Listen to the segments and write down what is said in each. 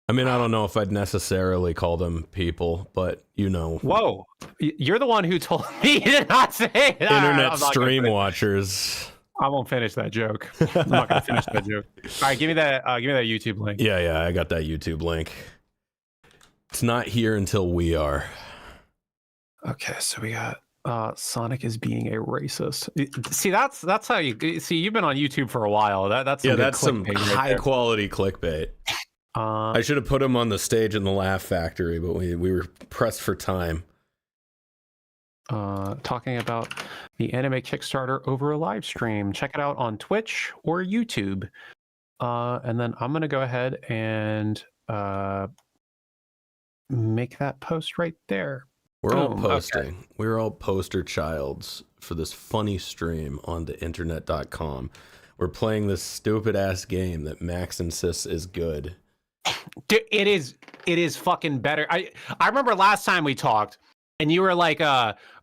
I mean, I don't know if I'd necessarily call them people, but you know. Whoa, you're the one who told me to not say it. Internet stream watchers. I won't finish that joke. I'm not gonna finish that joke. All right, give me that YouTube link. Yeah, I got that YouTube link. It's not here until we are. Okay, so we got Sonic is being a racist. See, that's how you see. You've been on YouTube for a while. That's some high quality clickbait. I should have put him on the stage in the Laugh Factory, but we were pressed for time. Talking about the anime Kickstarter over a live stream. Check it out on Twitch or YouTube. And then I'm gonna go ahead and make that post right there. We're all posting. Okay. We're all poster childs for this funny stream on the internet.com. We're playing this stupid ass game that Max insists is good. Dude, it is fucking better. I remember last time we talked and you were like,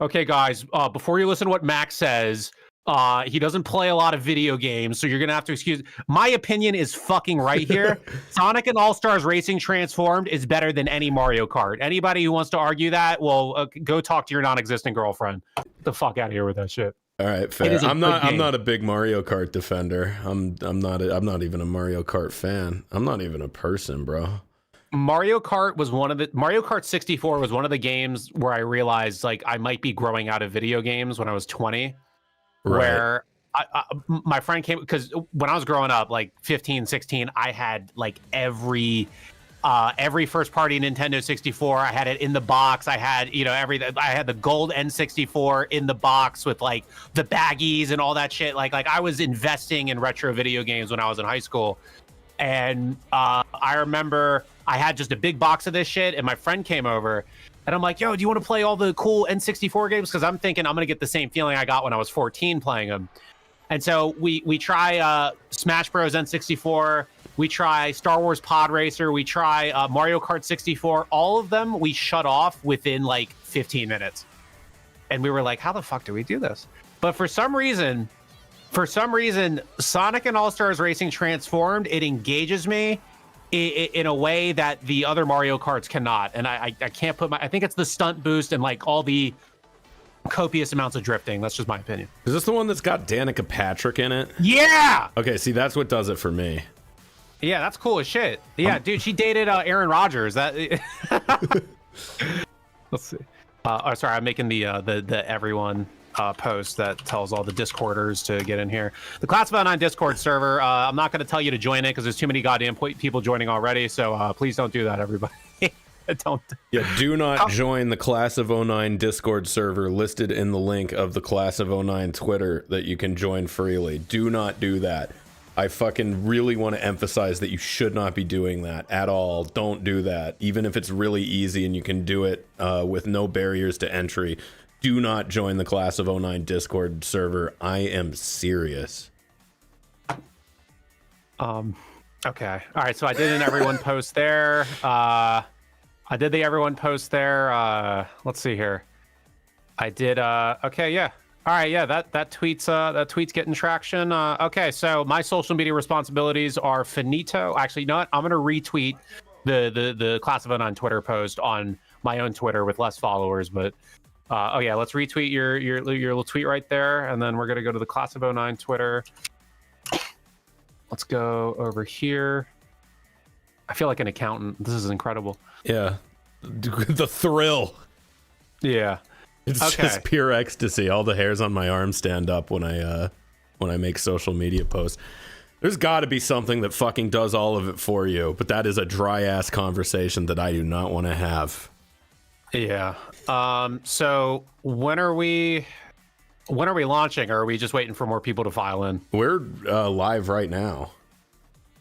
okay guys, before you listen to what Max says, he doesn't play a lot of video games, so you're gonna have to excuse. My opinion is fucking right here. Sonic and All-Stars Racing Transformed is better than any Mario Kart. Anybody who wants to argue that, well, go talk to your non-existent girlfriend. Get the fuck out of here with that shit. All right, fair. I'm not a big Mario Kart defender. I'm not even a Mario Kart fan. I'm not even a person, bro. Mario Kart 64 was one of the games where I realized like I might be growing out of video games when I was 20. Right. Where my friend came, because when I was growing up, like 15, 16, I had like every first party Nintendo 64. I had it in the box. I had, everything. I had the gold N64 in the box with like the baggies and all that shit. Like I was investing in retro video games when I was in high school. And I remember I had just a big box of this shit, and my friend came over. And I'm like, yo, do you want to play all the cool N64 games? Because I'm thinking I'm going to get the same feeling I got when I was 14 playing them. And so we try Smash Bros. N64. We try Star Wars Pod Racer. We try Mario Kart 64. All of them we shut off within like 15 minutes. And we were like, how the fuck do we do this? But for some reason, Sonic and All-Stars Racing Transformed, it engages me in a way that the other Mario Karts cannot. And I can't put I think it's the stunt boost and like all the copious amounts of drifting. That's just my opinion. Is this the one that's got Danica Patrick in it? Yeah! Okay, see, that's what does it for me. Yeah, that's cool as shit. Yeah, dude, she dated Aaron Rodgers. That. Let's see. Sorry, I'm making the everyone post that tells all the Discorders to get in here. The Class of 09 Discord server, I'm not going to tell you to join it because there's too many goddamn people joining already, so please don't do that, everybody. Don't. Yeah, do not join the Class of 09 Discord server listed in the link of the Class of 09 Twitter that you can join freely. Do not do that. I fucking really want to emphasize that you should not be doing that at all. Don't do that. Even if it's really easy and you can do it with no barriers to entry, do not join the Class of 09 Discord server. I am serious. Okay. All right. So I did an everyone post there. I did the everyone post there. Let's see here. I did. Okay. Yeah. All right. Yeah. That tweet's getting traction. Okay. So my social media responsibilities are finito. Actually, you know what? I'm gonna retweet the Class of 09 Twitter post on my own Twitter with less followers, but. Oh yeah, let's retweet your little tweet right there, and then we're gonna go to the Class of 09 Twitter. Let's go over here. I feel like an accountant. This is incredible. Yeah, the thrill. Yeah, it's just pure ecstasy. All the hairs on my arm stand up when I make social media posts. There's got to be something that fucking does all of it for you, but that is a dry ass conversation that I do not want to have. Yeah. So when are we launching, or are we just waiting for more people to file in? We're live right now.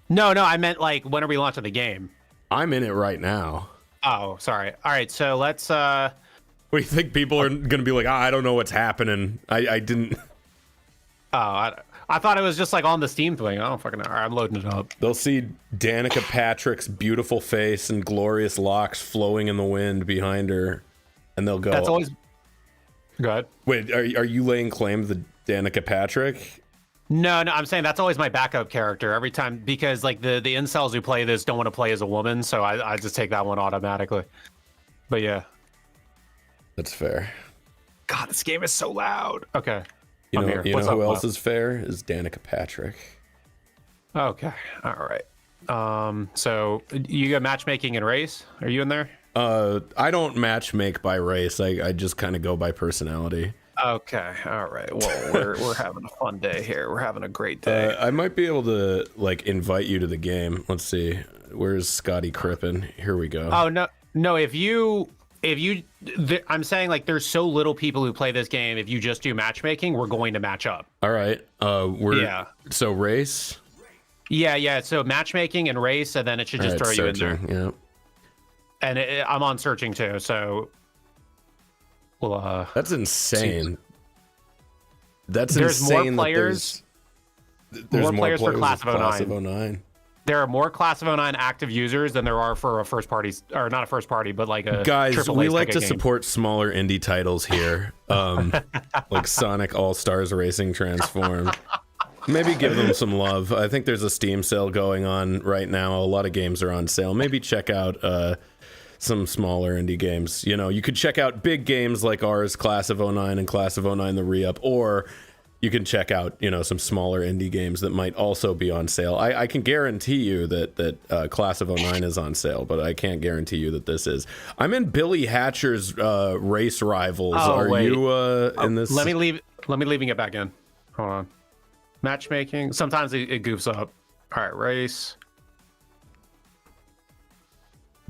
No, I meant like when are we launching the game? I'm in it right now. Oh, sorry. All right, so let's What do you think people are gonna be like? I don't know what's happening. I didn't. Oh, I thought it was just like on the Steam thing. I don't fucking know. All right, I'm loading it up. They'll see Danica Patrick's beautiful face and glorious locks flowing in the wind behind her, and they'll go. That's always. Go ahead. Wait, are you laying claim to Danica Patrick? No, I'm saying that's always my backup character every time, because like the incels who play this don't want to play as a woman, so I just take that one automatically. But yeah. That's fair. God, this game is so loud. Okay. You know who else is fair? Is Danica Patrick. Okay. All right. So you got matchmaking and race? Are you in there? I don't matchmake by race. I just kind of go by personality. Okay. All right. Well, we're having a fun day here. We're having a great day. I might be able to like invite you to the game. Let's see. Where's Scotty Crippen? Here we go. Oh no. I'm saying like there's so little people who play this game. If you just do matchmaking, we're going to match up. All right. So race. Yeah. So matchmaking and race, and then it should just throw you in there. Yeah. And I'm on searching too. So. Well, that's insane. That's there's insane. More players. There's more players for Class of 09. There are more Class of 09 active users than there are for a first party, or not a first party, but like a guys. AAA We like to game. support smaller indie titles here, like Sonic All Stars Racing Transform. Maybe give them some love. I think there's a Steam sale going on right now. A lot of games are on sale. Maybe check out some smaller indie games. You know, you could check out big games like ours, Class of 09 and Class of 09 the re-up, or you can check out, some smaller indie games that might also be on sale. I can guarantee you that Class of 09 is on sale, but I can't guarantee you that this is. I'm in Billy Hatcher's Race Rivals. You in this? Let me leaving it back in. Hold on. Matchmaking. Sometimes it goofs up. All right, race.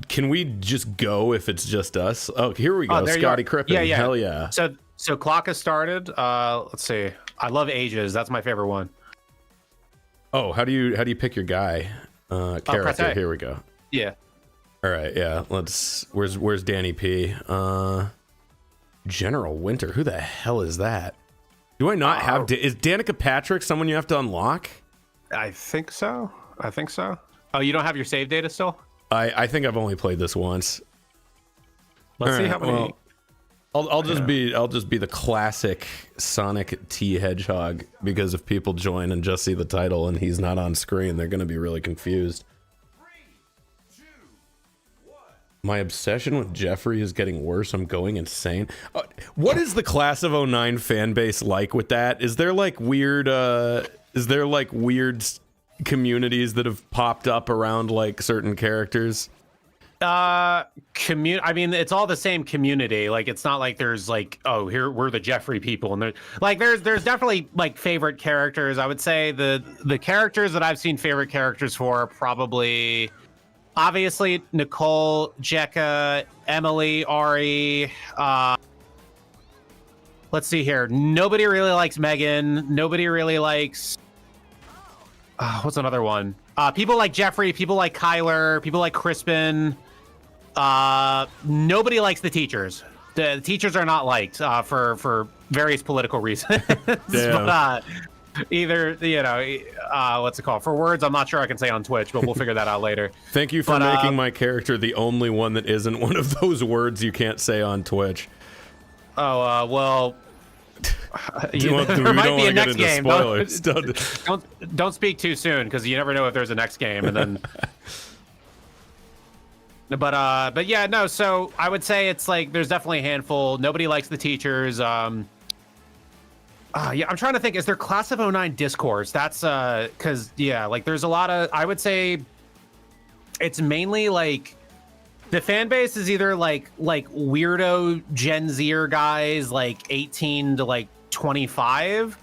Can we just go if it's just us? Oh, here we go. Scotty Crippen. Yeah. Hell yeah. So clock has started. Let's see. I love Ages. That's my favorite one. Oh, how do you pick your guy? Character. Here we go. Yeah. All right. Yeah. Where's Danny P? General Winter. Who the hell is that? Do I not have? Is Danica Patrick someone you have to unlock? I think so. Oh, you don't have your save data still? I think I've only played this once. Let's see how many. Well, I'll just be the classic Sonic T Hedgehog, because if people join and just see the title and he's not on screen, they're going to be really confused. 3, 2, 1. My obsession with Jeffrey is getting worse. I'm going insane. What is the Class of 09 fan base like with that? Is there like weird communities that have popped up around like certain characters? I mean, it's all the same community. Like, it's not like there's like, oh, here we're the Jeffrey people, and there's definitely like favorite characters. I would say the characters that I've seen favorite characters for are probably obviously Nicole, Jekka, Emily, Ari. Let's see here. Nobody really likes Megan. Nobody really likes. What's another one? People like Jeffrey. People like Kyler. People like Crispin. Nobody likes the teachers. The teachers are not liked for various political reasons. But either what's it called? For words, I'm not sure I can say on Twitch, but we'll figure that out later. Thank you for making my character the only one that isn't one of those words you can't say on Twitch. Oh well. We don't want to get into spoilers. Don't speak too soon, because you never know if there's a next game, and then. But yeah, no. So I would say it's like there's definitely a handful. Nobody likes the teachers. Yeah, I'm trying to think. Is there Class of 09 discourse? That's because like there's a lot of. I would say it's mainly like the fan base is either like weirdo Gen Zer guys like 18 to like 25,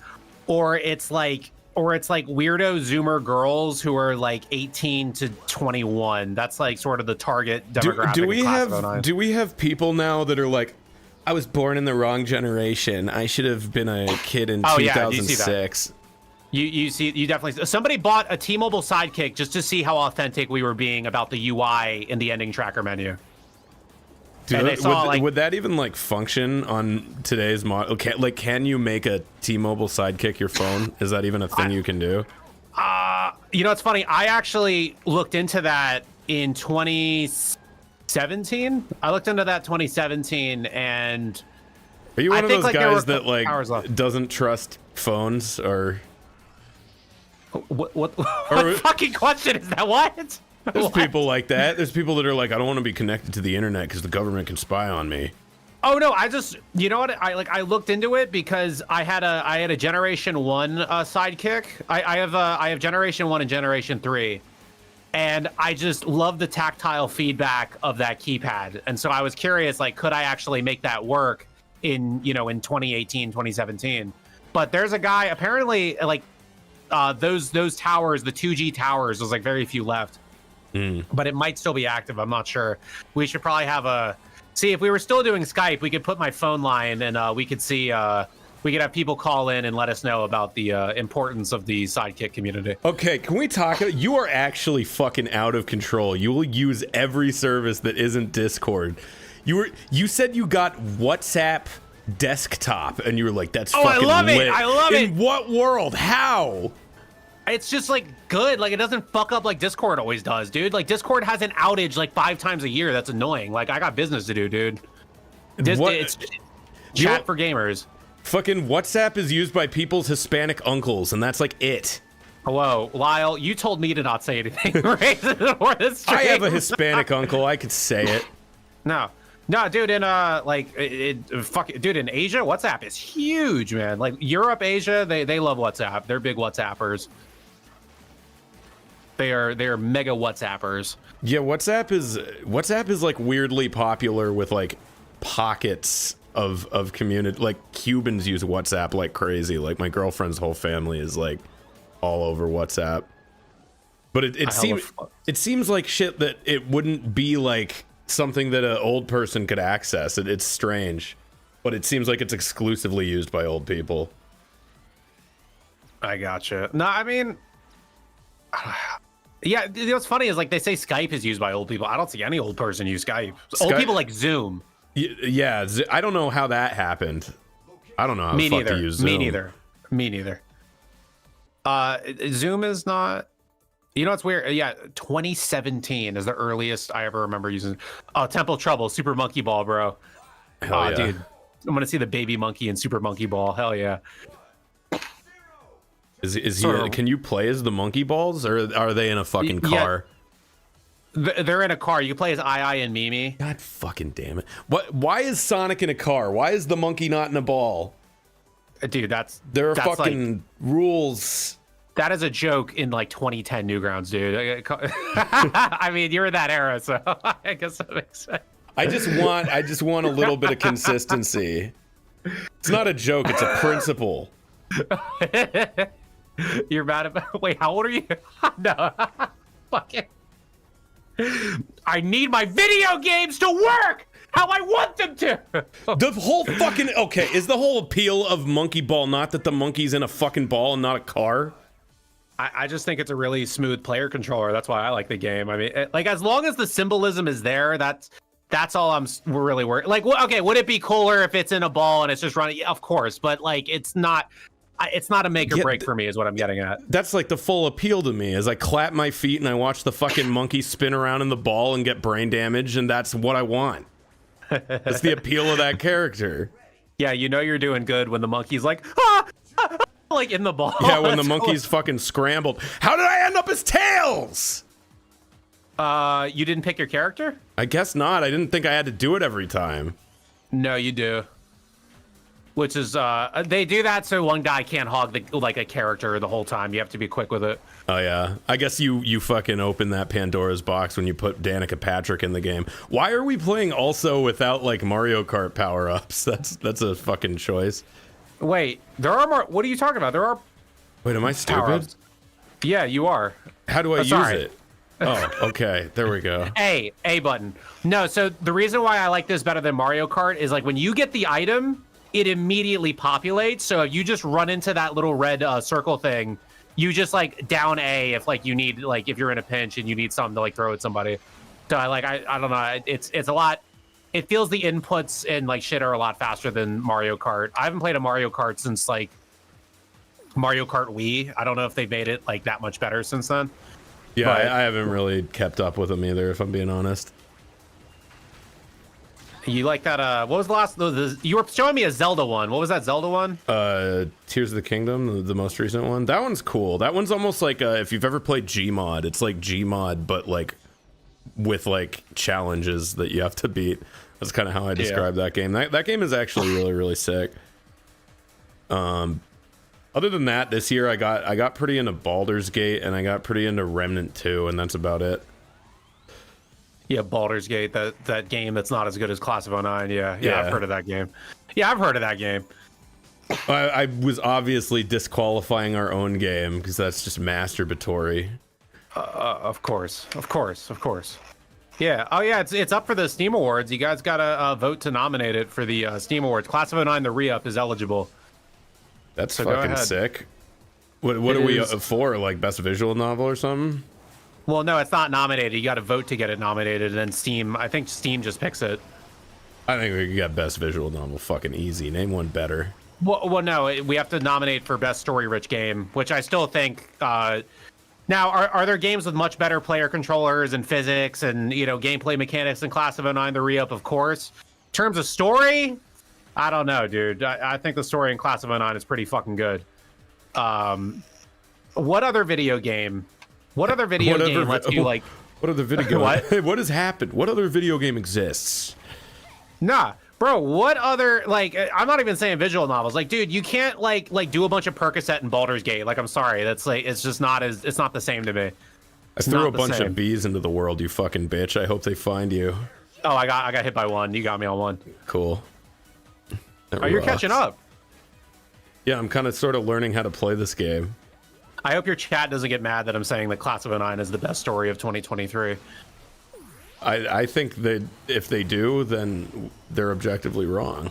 or it's like weirdo Zoomer girls who are like 18 to 21. That's like sort of the target demographic. Do we have people now that are like, I was born in the wrong generation. I should have been a kid in 2006. You definitely. Somebody bought a T-Mobile Sidekick just to see how authentic we were being about the UI in the ending tracker menu. Would that even like function on today's model? Can you make a T-Mobile Sidekick your phone? Is that even a thing you can do? It's funny. I actually looked into that in 2017. I looked into that 2017, and are you one of those guys that like doesn't trust phones, or? What fucking question is that? What? There's people like that. There's people that are like, I don't want to be connected to the internet because the government can spy on me. Oh no, you know what? I looked into it because I had a Generation 1 sidekick. I have Generation 1 and Generation 3. And I just love the tactile feedback of that keypad. And so I was curious, like, could I actually make that work in 2018, 2017? But there's a guy, apparently, like, those towers, the 2G towers, there's like very few left. But it might still be active. I'm not sure. We should probably see if we were still doing Skype, we could put my phone line and we could see, we could have people call in and let us know about the importance of the sidekick community. Okay, can we talk? You are actually fucking out of control. You will use every service that isn't Discord. You said you got WhatsApp desktop, and you were like, "That's fucking I love lit." it. I love it. In what world? How? It's just like good. Like it doesn't fuck up like Discord always does, dude. Like Discord has an outage like 5 times a year. That's annoying. Like I got business to do, dude. It's chat for gamers. Fucking WhatsApp is used by people's Hispanic uncles, and that's like it. Whoa, Lyle, you told me to not say anything, right? I have a Hispanic uncle. I could say it. No, dude, in dude, in Asia, WhatsApp is huge, man. Like Europe, Asia, they love WhatsApp. They're big WhatsAppers. They are mega WhatsAppers. Yeah, WhatsApp is like weirdly popular with like pockets of community. Like Cubans use WhatsApp like crazy. Like my girlfriend's whole family is like all over WhatsApp. But it seems like shit that it wouldn't be like something that an old person could access. It's strange, but it seems like it's exclusively used by old people. I gotcha. No, I mean, yeah, you know what's funny is like they say Skype is used by old people. I don't see any old person use Skype. Old people like Zoom. Yeah, I don't know how that happened. I don't know how the fuck to use Zoom. Me neither. Zoom is not. You know what's weird? Yeah, 2017 is the earliest I ever remember using. Oh, Temple Trouble, Super Monkey Ball, bro. Hell yeah. Dude, I'm gonna see the baby monkey in Super Monkey Ball. Hell yeah. Is he? Can you play as the monkey balls, or are they in a fucking car? Yeah, they're in a car. You can play as Ai and Mimi. God fucking damn it! Why is Sonic in a car? Why is the monkey not in a ball? Dude, there are fucking like, rules. That is a joke in like 2010 Newgrounds, dude. I mean, you're in that era, so I guess that makes sense. I just want a little bit of consistency. It's not a joke; it's a principle. You're mad about? Wait, how old are you? No, fucking. I need my video games to work how I want them to. The whole fucking is the whole appeal of Monkey Ball not that the monkey's in a fucking ball and not a car? I just think it's a really smooth player controller. That's why I like the game. I mean, like as long as the symbolism is there, that's all we're really worried. Like, okay, would it be cooler if it's in a ball and it's just running? Yeah, of course, but like it's not a make or break for me is what I'm getting at. That's like the full appeal to me is I clap my feet and I watch the fucking monkey spin around in the ball and get brain damage, and that's what I want. That's the appeal of that character. Yeah, you know you're doing good when the monkey's like, like in the ball. Yeah, when the monkey's fucking scrambled. How did I end up as Tails? You didn't pick your character? I guess not. I didn't think I had to do it every time. No, you do. Which is, they do that so one guy can't hog like a character the whole time. You have to be quick with it. Oh yeah, I guess you fucking open that Pandora's box when you put Danica Patrick in the game. Why are we playing also without like Mario Kart power-ups? That's a fucking choice. Wait, there are more. What are you talking about? There are. Wait, am I stupid? Yeah, you are. How do I use it? Oh, okay. There we go. A button. No, so the reason why I like this better than Mario Kart is like when you get the item, it immediately populates. So if you just run into that little red circle thing, you just like down A if like you need, like if you're in a pinch and you need something to like throw at somebody. So I don't know. It's a lot. It feels the inputs and like shit are a lot faster than Mario Kart. I haven't played a Mario Kart since like Mario Kart Wii. I don't know if they've made it like that much better since then. Yeah, I haven't really kept up with them either, if I'm being honest. You like that? What was the last? You were showing me a Zelda one. What was that Zelda one? Tears of the Kingdom, the most recent one. That one's cool. That one's almost like if you've ever played Gmod, it's like Gmod, but like with like challenges that you have to beat. That's kind of how I describe that game. That game is actually really, really sick. Other than that, this year I got pretty into Baldur's Gate and I got pretty into Remnant 2, and that's about it. Yeah, Baldur's Gate, that game that's not as good as Class of '09. Yeah, I've heard of that game. Yeah, I've heard of that game. I was obviously disqualifying our own game because that's just masturbatory. Of course. Yeah. Oh yeah, it's up for the Steam Awards. You guys gotta vote to nominate it for the Steam Awards. Class of '09, the re-up is eligible. That's so fucking sick. What are we for? Like best visual novel or something? Well, no, it's not nominated. You got to vote to get it nominated, and then Steam. I think Steam just picks it. I think we got best visual novel fucking easy. Name one better. Well, no, we have to nominate for best story-rich game, which I still think. Now, are there games with much better player controllers and physics and gameplay mechanics than Class of '09 the re-up? Of course. In terms of story, I don't know, dude. I think the story in Class of '09 is pretty fucking good. What other video game? What other video game lets you like? What other video game? What has happened? What other video game exists? Nah, bro. What other like? I'm not even saying visual novels. Like, dude, you can't like do a bunch of Percocet and Baldur's Gate. Like, I'm sorry, that's like it's just not as it's not the same to me. I threw a bunch of bees into the world, you fucking bitch. I hope they find you. Oh, I got hit by one. You got me on one. Cool. You're catching up. Yeah, I'm kind of sort of learning how to play this game. I hope your chat doesn't get mad that I'm saying that Class of '09 is the best story of 2023. I think that if they do, then they're objectively wrong.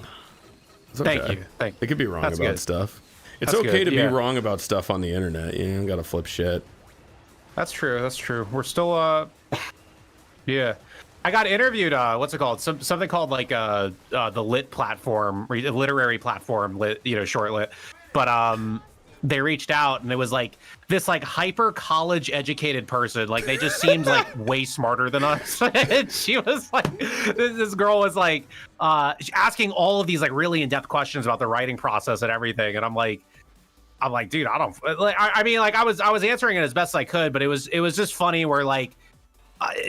It's okay. Thank you. They could be wrong about stuff. It's okay to be wrong about stuff on the internet. You don't gotta flip shit. That's true. We're still yeah. I got interviewed. What's it called? Something called like the lit platform, literary platform, lit, short lit. But they reached out and it was like this like hyper college educated person. Like they just seemed like way smarter than us. And she was like, this girl was like asking all of these like really in depth questions about the writing process and everything. And I'm like, dude, I don't. Like, I mean, like I was answering it as best I could, but it was just funny where like.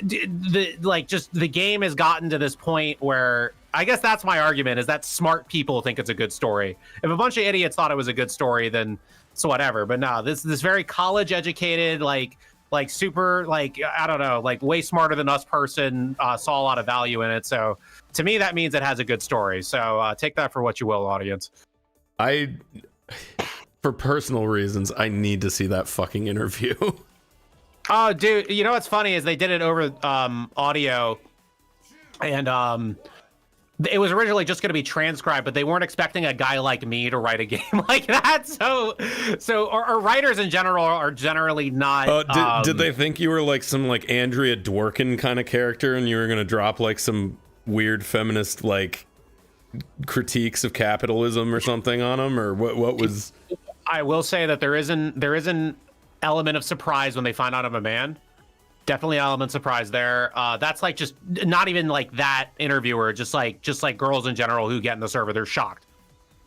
The game has gotten to this point where I guess that's my argument is that smart people think it's a good story. If a bunch of idiots thought it was a good story, then so whatever. But no, this very college educated, like super, like, I don't know, like way smarter than us person saw a lot of value in it. So to me, that means it has a good story. So take that for what you will, audience. For personal reasons, I need to see that fucking interview. Oh, dude, you know what's funny is they did it over audio, and it was originally just going to be transcribed, but they weren't expecting a guy like me to write a game like that. So our writers in general are generally not. Did they think you were like some like Andrea Dworkin kind of character, and you were going to drop like some weird feminist like critiques of capitalism or something on them, or what was? I will say that there isn't element of surprise when they find out I'm a man. Definitely element of surprise there. That's like just not even like that interviewer, just like girls in general who get in the server, they're shocked.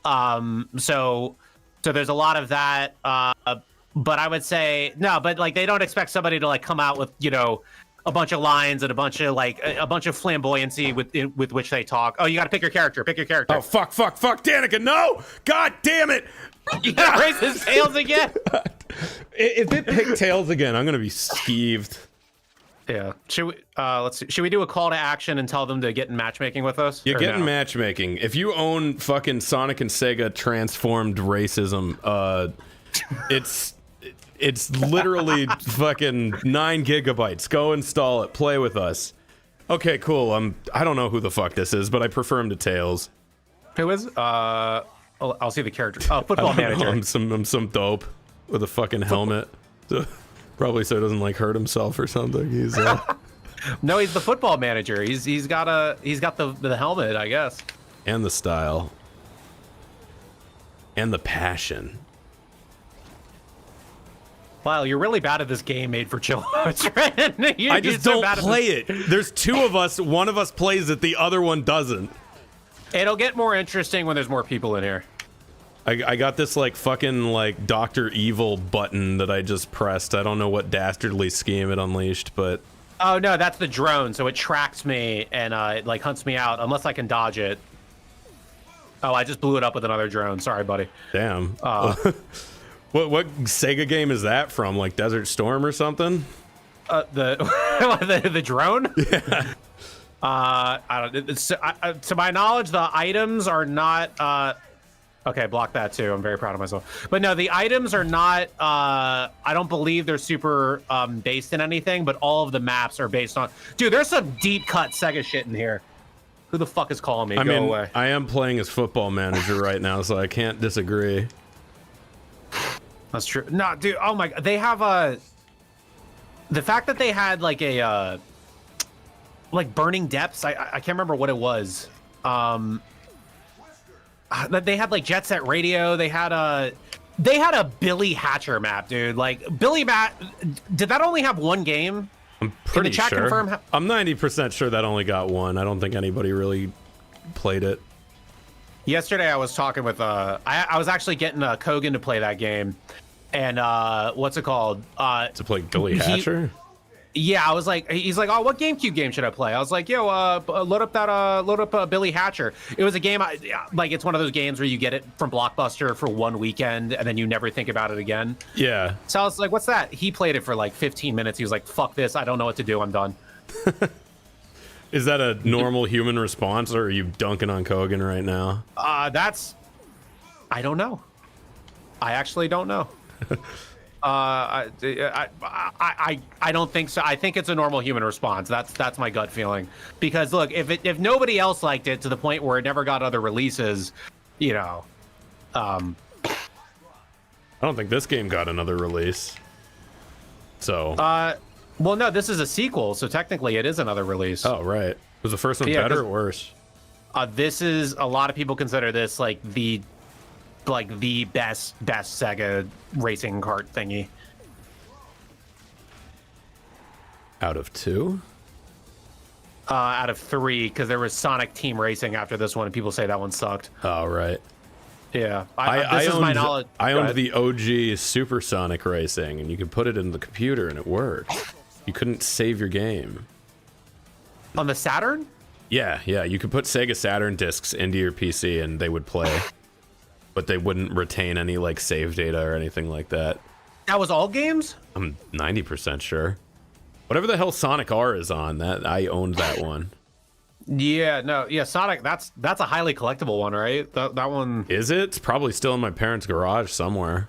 So there's a lot of that. But I would say no, but like they don't expect somebody to like come out with a bunch of lines and a bunch of flamboyancy with which they talk. Oh, you got to pick your character. Oh, fuck, Danica, no! God damn it! You gotta raise his tails again. If it picked tails again, I'm gonna be skeeved. Yeah. Should we? Let's see. Should we do a call to action and tell them to get in matchmaking with us? Yeah, get in matchmaking. If you own fucking Sonic and Sega transformed racism, it's literally fucking 9 gigabytes. Go install it. Play with us. Okay, cool. I don't know who the fuck this is, but I prefer him to Tails. Who is? I'll see the character. Oh, football manager. I'm some dope with a fucking helmet. Probably so he doesn't like hurt himself or something. He's no, he's the football manager. He's got the helmet, I guess. And the style. And the passion. Wow, you're really bad at this game made for chill modes, right? I just don't play it. There's two of us. One of us plays it. The other one doesn't. It'll get more interesting when there's more people in here. I got this like fucking like Dr. Evil button that I just pressed. I don't know what dastardly scheme it unleashed, but... Oh, no, that's the drone. So it tracks me and it like hunts me out unless I can dodge it. Oh, I just blew it up with another drone. Sorry, buddy. Damn. What Sega game is that from? Like Desert Storm or something? The drone? Yeah. I don't. To my knowledge, the items are not. Okay, block that too. I'm very proud of myself. But no, the items are not. I don't believe they're super based in anything. But all of the maps are based on. Dude, there's some deep cut Sega shit in here. Who the fuck is calling me? Go away. I am playing as Football Manager right now, so I can't disagree. That's true. No, dude. Oh my god, they have a. The fact that they had like a. Like Burning Depths. I can't remember what it was. They had like Jet Set Radio. They had a Billy Hatcher map, dude. Like Billy did that only have one game? I'm pretty Can the chat sure. confirm? I'm 90% sure that only got one. I don't think anybody really played it. Yesterday I was talking with I was actually getting Kogan to play that game, and what's it called? To play Billy Hatcher? Yeah, I was like, he's like, oh, what GameCube game should I play? I was like, yo, load up Billy Hatcher. It was a game, like it's one of those games where you get it from Blockbuster for one weekend and then you never think about it again. Yeah. So I was like, what's that? He played it for like 15 minutes. He was like, fuck this. I don't know what to do. I'm done. Is that a normal human response, or are you dunking on Kogan right now? I don't know. I actually don't know. I don't think so. I think it's a normal human response. That's my gut feeling. Because look, if nobody else liked it to the point where it never got other releases, you know, I don't think this game got another release. So. Well, no, this is a sequel, so technically it is another release. Oh, right. Was the first one better or worse? This is, a lot of people consider this like the best Sega racing kart thingy. Out of 2? Out of 3, because there was Sonic Team Racing after this one, and people say that one sucked. Oh, right. Yeah. I owned, my knowledge. I owned the OG Supersonic Racing, and you could put it in the computer, and it worked. You couldn't save your game. On the Saturn? Yeah. You could put Sega Saturn discs into your PC, and they would play. But they wouldn't retain any like save data or anything like that. That was all games? I'm 90% sure. Whatever the hell Sonic R is on, that I owned that one. Yeah, Sonic. That's a highly collectible one, right? That one is it? It's probably still in my parents' garage somewhere.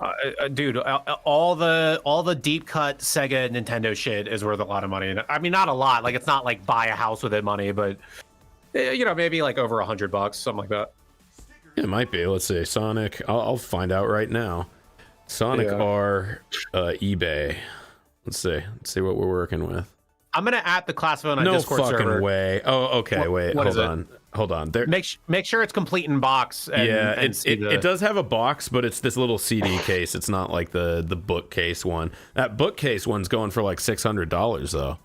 Dude, all the deep cut Sega Nintendo shit is worth a lot of money. I mean, not a lot. Like it's not like buy a house with it money, but you know, maybe like over $100, something like that. It might be. Let's see. Sonic. I'll find out right now. Sonic R eBay. Let's see what we're working with. I'm gonna at the Class of 09 Discord server. No fucking way. Oh, okay. Wait. Hold on. There. Make sure it's complete in box. And, it does have a box, but it's this little CD case. It's not like the bookcase one. That bookcase one's going for like $600 though.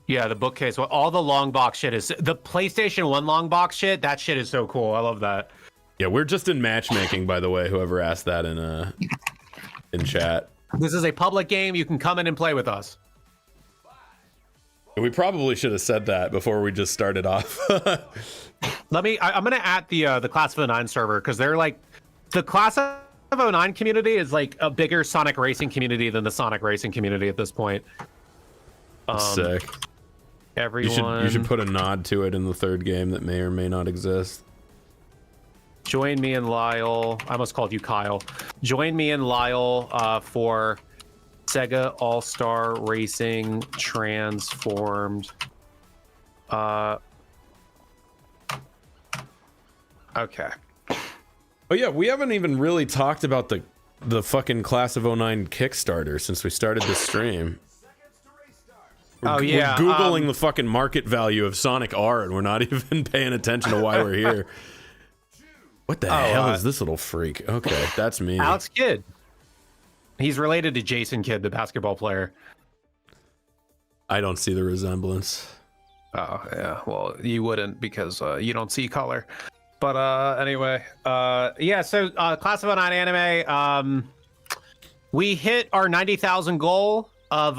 Yeah, the bookcase. Well, all the long box shit is the PlayStation 1 long box shit. That shit is so cool. I love that. Yeah, we're just in matchmaking, by the way. Whoever asked that in chat. This is a public game. You can come in and play with us. We probably should have said that before we just started off. I'm gonna at the Class of 09 server because they're like the Class of 09 community is like a bigger Sonic racing community than the Sonic racing community at this point. Sick. Everyone, you should put a nod to it in the third game that may or may not exist. Join me and Lyle. I almost called you Kyle. Join me and Lyle for Sega All-Star Racing Transformed. Okay. Oh yeah, we haven't even really talked about the fucking Class of 09 Kickstarter since we started this stream. We're Googling the fucking market value of Sonic R, and we're not even paying attention to why we're here. What the hell is this little freak? Okay, that's me. Alex Kidd. He's related to Jason Kidd, the basketball player. I don't see the resemblance. Oh yeah, well you wouldn't because you don't see color. But anyway, yeah. So Class of 09 anime, we hit our 90,000 goal of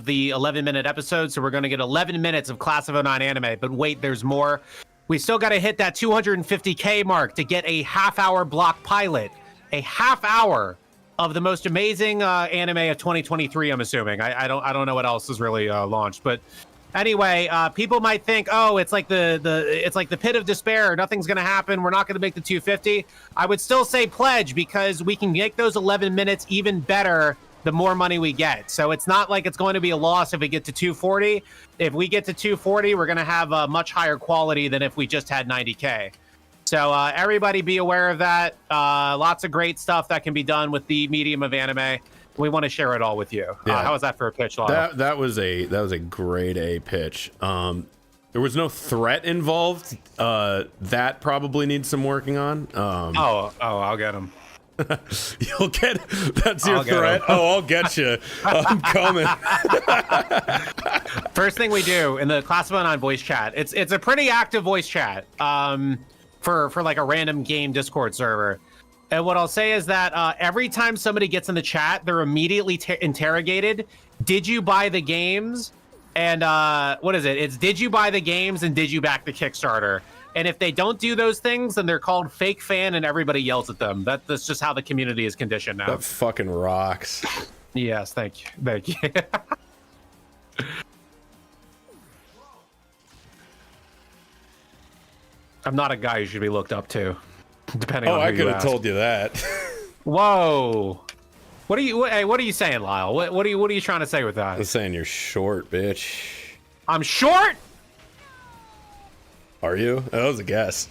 the 11-minute episode. So we're going to get 11 minutes of Class of 09 anime. But wait, there's more. We still got to hit that 250K mark to get a half-hour block pilot. A half hour of the most amazing anime of 2023. I'm assuming. I don't know what else is really launched, but. Anyway, people might think, oh, it's like the pit of despair. Nothing's going to happen. We're not going to make the 250. I would still say pledge because we can make those 11 minutes even better the more money we get. So it's not like it's going to be a loss if we get to 240. If we get to 240, we're going to have a much higher quality than if we just had 90K. So everybody be aware of that. Lots of great stuff that can be done with the medium of anime. We want to share it all with you. Yeah. How was that for a pitch, Lyle? That was a grade A pitch. There was no threat involved. That probably needs some working on. I'll get him. You'll get. That's your threat. I'll get you. I'm coming. First thing we do in the Class of 09 voice chat. It's a pretty active voice chat. For like a random game Discord server. And what I'll say is that every time somebody gets in the chat, they're immediately interrogated. Did you buy the games? And what is it? It's did you buy the games and did you back the Kickstarter? And if they don't do those things, then they're called fake fan and everybody yells at them. That's just how the community is conditioned now. That fucking rocks. Yes, thank you. Thank you. I'm not a guy you should be looked up to. Depending on who I could have ask. told you that. Whoa. What are you saying, Lyle? What are you trying to say with that? I'm saying you're short, bitch. I'm short? Are you? That was a guess.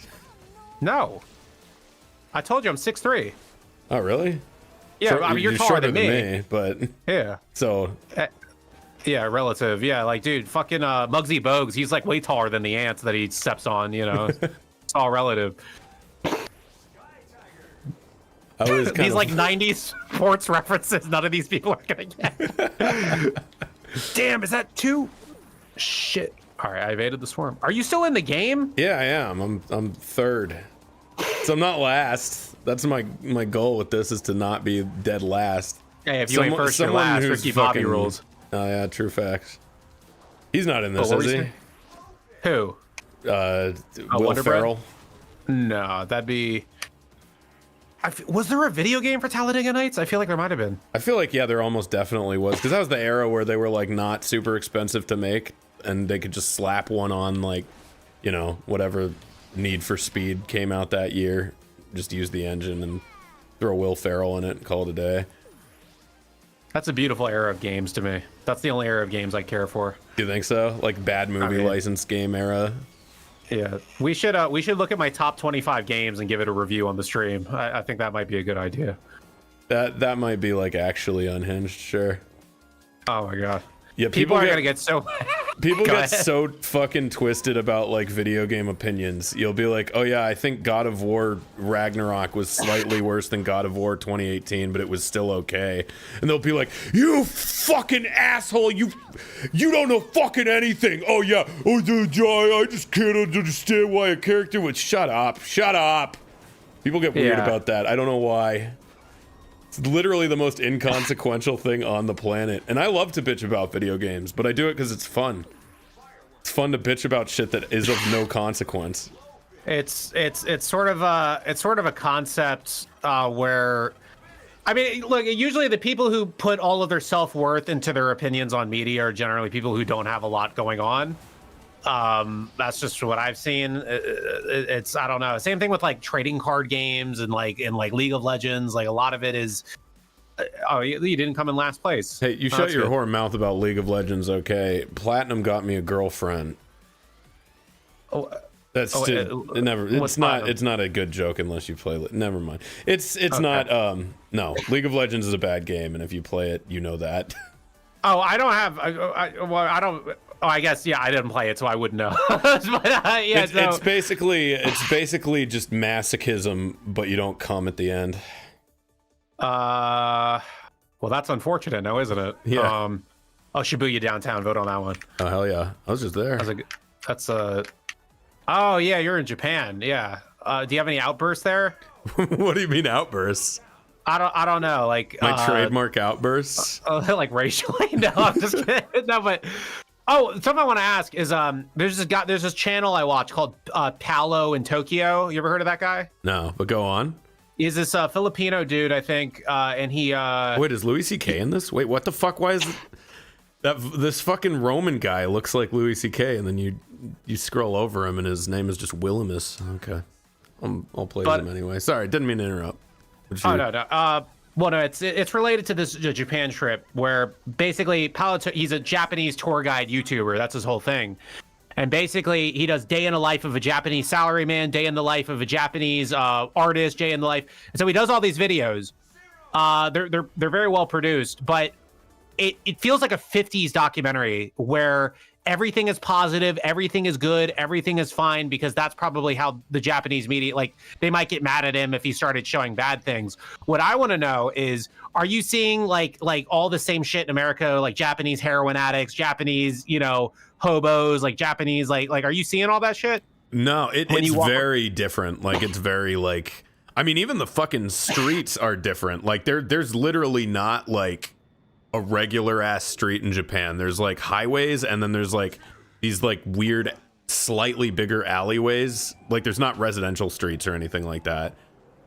No. I told you I'm 6'3". Oh, really? Yeah, I mean, you're taller than me. But yeah. So yeah, relative. Yeah, like dude, fucking Muggsy Bogues, he's like way taller than the ants that he steps on, you know. It's all relative. These like 90s sports references, none of these people are gonna get. Damn, is that two? Shit. All right, I evaded the swarm. Are you still in the game? Yeah, I am. I'm third. So I'm not last. That's my goal with this is to not be dead last. Hey, if you ain't first, you're last. Ricky Bobby rules. Oh yeah, true facts. He's not in this, is he? Who? Will Ferrell. No, that'd be. Was there a video game for Talladega Nights? I feel like there might have been. I feel like, yeah, there almost definitely was. Because that was the era where they were, like, not super expensive to make. And they could just slap one on, like, you know, whatever Need for Speed came out that year. Just use the engine and throw Will Ferrell in it and call it a day. That's a beautiful era of games to me. That's the only era of games I care for. Do you think so? Like, bad movie license game era? Yeah, we should look at my top 25 games and give it a review on the stream. I think that might be a good idea. That might be like actually unhinged, sure. Oh my god. Yeah, people are gonna get so. People get so fucking twisted about like video game opinions. You'll be like, oh yeah, I think God of War Ragnarok was slightly worse than God of War 2018, but it was still okay. And they'll be like, you fucking asshole, you don't know fucking anything. Oh yeah, I just can't understand why a character would shut up. People get weird about that. I don't know why. It's literally the most inconsequential thing on the planet. And I love to bitch about video games, but I do it because it's fun. It's fun to bitch about shit that is of no consequence. It's sort of a concept where, I mean, look, usually the people who put all of their self-worth into their opinions on media are generally people who don't have a lot going on. That's just what I've seen. It's I don't know. Same thing with like trading card games and like League of Legends. Like a lot of it is. Oh, you didn't come in last place. Hey, you shut your whore mouth about League of Legends. Okay, Platinum got me a girlfriend. Oh, that's it never. It's not a good joke unless you play it. Never mind. It's okay. Not. No, League of Legends is a bad game, and if you play it, you know that. Oh, I don't have. I don't. Oh, I guess I didn't play it, so I wouldn't know. But, it's basically just masochism, but you don't come at the end. Well, that's unfortunate now, isn't it? Yeah. Oh, Shibuya downtown. Vote on that one. Oh, hell yeah. I was just there. That's Oh, yeah, you're in Japan. Yeah. Do you have any outbursts there? What do you mean outbursts? I don't know. Like My trademark outbursts? Like racially? No, I'm just kidding. No, but something I want to ask is there's this channel I watch called Paolo in Tokyo. You ever heard of that guy? No, but go on. He's this Filipino dude, I think, and he Wait, is Louis C.K. in this? Wait, what the fuck? Why is this fucking Roman guy looks like Louis C.K. and then you scroll over him and his name is just Willimus. Okay. I'll play him anyway. Sorry, didn't mean to interrupt. Oh, no. Well, no, it's related to this Japan trip where basically he's a Japanese tour guide YouTuber. That's his whole thing. And basically, he does day in the life of a Japanese salaryman, day in the life of a Japanese artist, day in the life. And so he does all these videos. They're very well produced, but it feels like a 50s documentary where everything is positive, everything is good, everything is fine, because that's probably how the Japanese media, like, they might get mad at him if he started showing bad things. What I want to know is, are you seeing like all the same shit in America, like Japanese heroin addicts, Japanese, hobos, like Japanese, like are you seeing all that shit? No, it's very different. Like, it's very like, I mean, even the fucking streets are different. Like there's literally not like a regular ass street in Japan. There's like highways, and then there's like these like weird, slightly bigger alleyways. Like there's not residential streets or anything like that.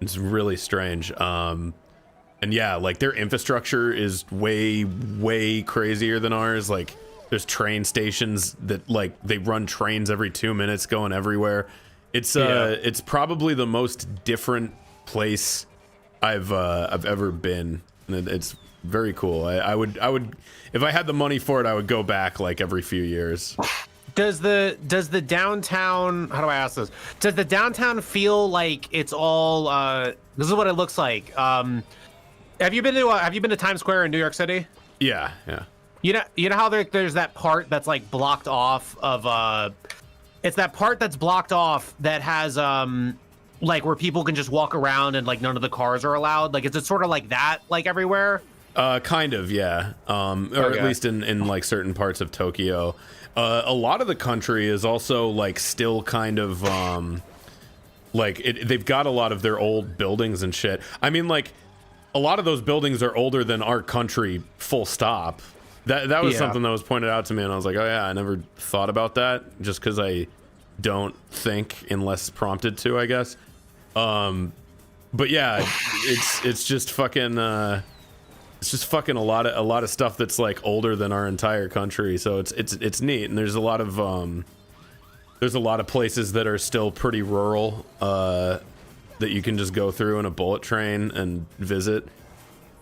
It's really strange. And yeah, like their infrastructure is way crazier than ours. Like there's train stations that like they run trains every 2 minutes going everywhere. It's it's probably the most different place I've ever been. And it's very cool. I would if I had the money for it, I would go back like every few years. Does the downtown, how do I ask this? Does the downtown feel like it's all this is what it looks like. Have you been to Times Square in New York City? Yeah. You know how there's that part that's like blocked off of it's that part that's blocked off that has like where people can just walk around and like none of the cars are allowed. Like, is it sort of like that like everywhere? Kind of, yeah. Or at least in like certain parts of Tokyo. A lot of the country is also like still kind of like they've got a lot of their old buildings and shit. I mean, like a lot of those buildings are older than our country, full stop. That was something that was pointed out to me, and I was like, oh yeah, I never thought about that, just because I don't think unless prompted to, I guess. But yeah, it's just fucking a lot of stuff that's like older than our entire country. So it's neat, and there's a lot of places that are still pretty rural that you can just go through in a bullet train and visit.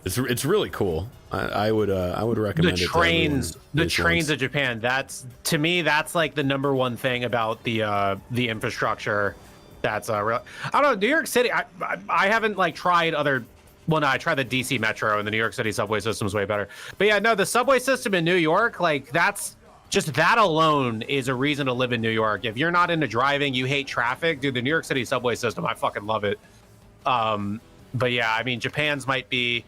It's really cool. I would recommend the trains. The trains of Japan. That's, to me, that's like the number one thing about the infrastructure. That's real. I don't know. New York City. I haven't like tried other. Well, no, I tried the DC Metro, and the New York City subway system is way better. But yeah, no, the subway system in New York, like that's just that alone is a reason to live in New York. If you're not into driving, you hate traffic, dude. The New York City subway system, I fucking love it. But yeah, I mean, Japan's might be.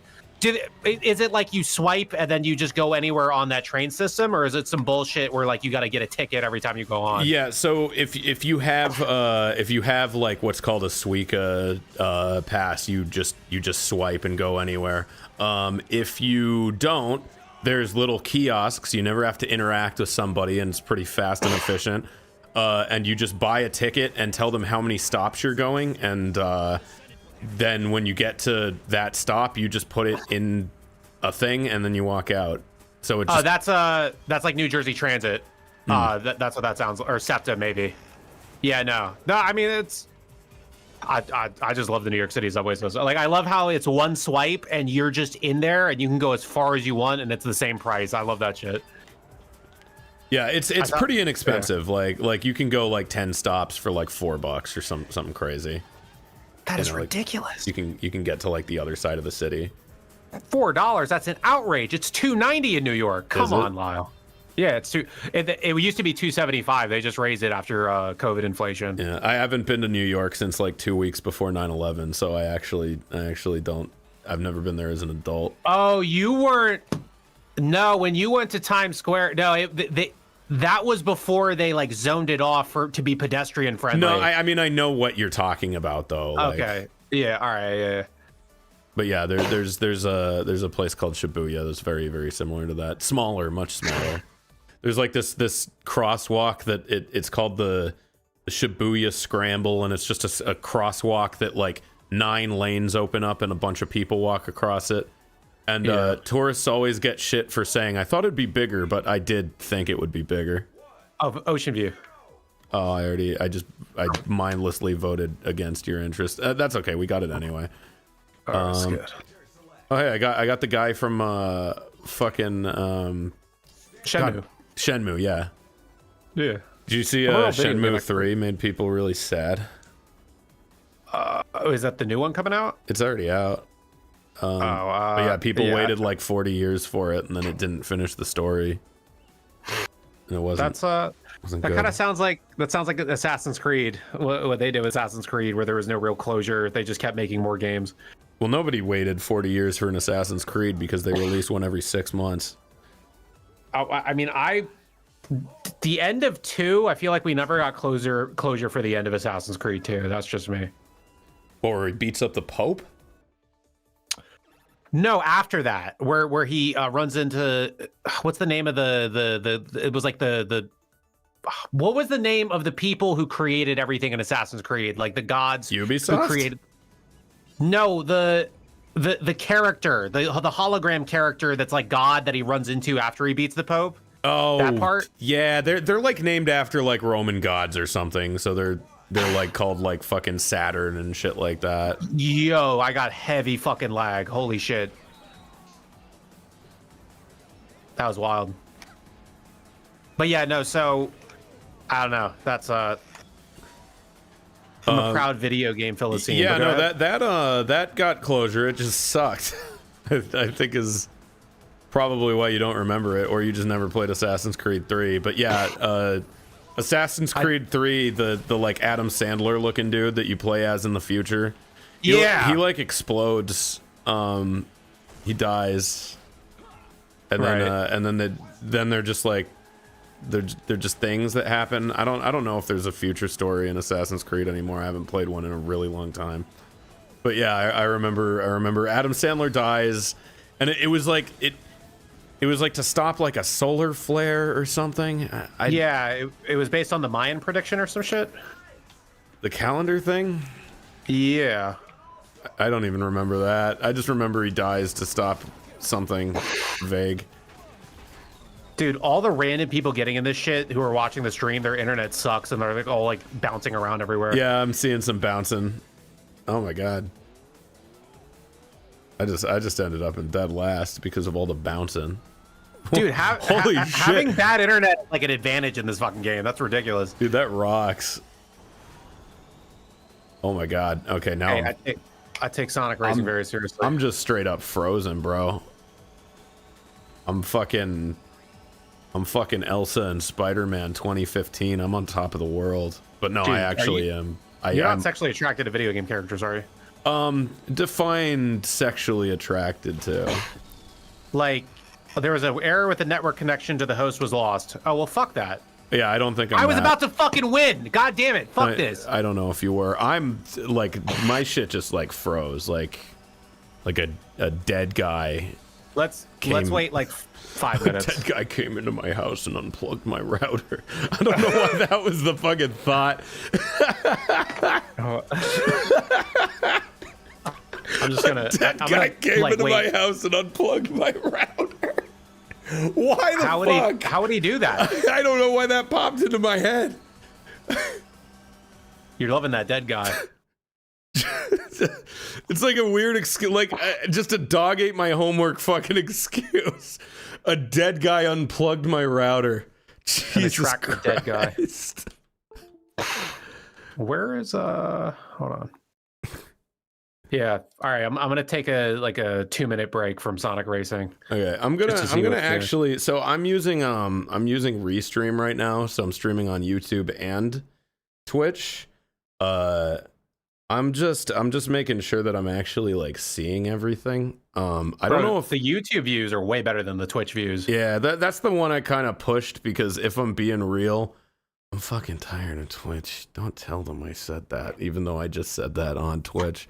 Is it like you swipe and then you just go anywhere on that train system, or is it some bullshit where like you got to get a ticket every time you go on? Yeah, so if you have like what's called a Suica pass, you just swipe and go anywhere. If you don't, there's little kiosks. You never have to interact with somebody, and it's pretty fast and efficient. And you just buy a ticket and tell them how many stops you're going, and then when you get to that stop, you just put it in a thing and then you walk out. So it's that's like New Jersey Transit. That's what that sounds like. Or SEPTA maybe. Yeah, no, I mean, it's I just love the New York City subway system. Like, I love how it's one swipe and you're just in there and you can go as far as you want and it's the same price. I love that shit. Yeah, it's pretty inexpensive. Yeah. Like you can go like 10 stops for like $4 or something crazy. That is ridiculous. Like you can get to like the other side of the city. $4, that's an outrage. It's $2.90 in New York. Come on, Lyle. Yeah, it used to be $2.75. They just raised it after COVID inflation. Yeah, I haven't been to New York since like 2 weeks before 9/11, so I actually don't I've never been there as an adult. Oh, you weren't. No, when you went to Times Square, no, that was before they like zoned it off to be pedestrian friendly. No, I mean I know what you're talking about though. Okay. Yeah. All right. Yeah. But yeah, there's a place called Shibuya that's very, very similar to that. Smaller, much smaller. There's like this crosswalk that it's called the Shibuya Scramble, and it's just a crosswalk that like 9 lanes open up and a bunch of people walk across it. And tourists always get shit for saying, I thought it'd be bigger, but I did think it would be bigger. Of Ocean View. Oh, I mindlessly voted against your interest. That's okay. We got it anyway. That's good. Oh, hey, I got the guy from fucking Shenmue. Shenmue, yeah. Yeah. Did you see Shenmue 3 made people really sad? Is that the new one coming out? It's already out. But yeah, people waited like 40 years for it, and then it didn't finish the story. And it wasn't. That kind of sounds like Assassin's Creed. What they did with Assassin's Creed, where there was no real closure. They just kept making more games. Well, nobody waited 40 years for an Assassin's Creed because they release one every 6 months. I mean, the end of 2, I feel like we never got closure for the end of Assassin's Creed 2. That's just me. Or he beats up the Pope? No, after that, where he runs into what's the name of the it was like the what was the name of the people who created everything in Assassin's Creed, like the gods Ubisoft? who created. No, the character, the hologram character that's like God that he runs into after he beats the Pope. Oh, that part. Yeah, they're like named after like Roman gods or something, so they're like called like fucking Saturn and shit like that. Yo, I got heavy fucking lag. Holy shit. That was wild. But yeah, no, so I don't know. That's I'm a proud video game Philistine. Yeah, no, that got closure. It just sucked. I think is probably why you don't remember it, or you just never played Assassin's Creed 3. But yeah, Assassin's Creed 3, the like Adam Sandler looking dude that you play as in the future. He like explodes. He dies, and then they're just like they're just things that happen. I don't know if there's a future story in Assassin's Creed anymore. I haven't played one in a really long time. But yeah, I remember Adam Sandler dies, and it was like it was like to stop like a solar flare or something. It was based on the Mayan prediction or some shit. The calendar thing? Yeah. I don't even remember that. I just remember he dies to stop something vague. Dude, all the random people getting in this shit who are watching the stream, their internet sucks and they're like all like bouncing around everywhere. Yeah, I'm seeing some bouncing. Oh my god. I just ended up in dead last because of all the bouncing. Dude, holy shit. Having bad internet is like an advantage in this fucking game. That's ridiculous. Dude, that rocks. Oh my god. Okay, now hey, I take Sonic Racing very seriously. I'm just straight up frozen, bro. I'm fucking Elsa and Spider-Man 2015. I'm on top of the world. But no, dude, I actually am. You're not sexually attracted to video game characters, are you? Define sexually attracted to. Like, there was an error with the network connection to the host was lost. Oh, well, fuck that. Yeah, I don't think I was about to fucking win. God damn it. Fuck this. I don't know if you were. I'm like, my shit just like froze. Like a dead guy. Let's wait like 5 minutes. A dead guy came into my house and unplugged my router. I don't know why that was the fucking thought. I'm just gonna. Dead guy came into my house and unplugged my router. Why the fuck? How would he do that? I don't know why that popped into my head. You're loving that dead guy. It's like a weird excuse, like just a dog ate my homework fucking excuse. A dead guy unplugged my router. Jesus Christ. Dead guy. Where is hold on. Yeah. All right. I'm gonna take a 2-minute break from Sonic Racing. Okay. I'm gonna actually. So I'm using Restream right now. So I'm streaming on YouTube and Twitch. I'm I'm just making sure that I'm actually like seeing everything. I don't know if the YouTube views are way better than the Twitch views. Yeah, that's the one I kind of pushed because if I'm being real, I'm fucking tired of Twitch. Don't tell them I said that, even though I just said that on Twitch.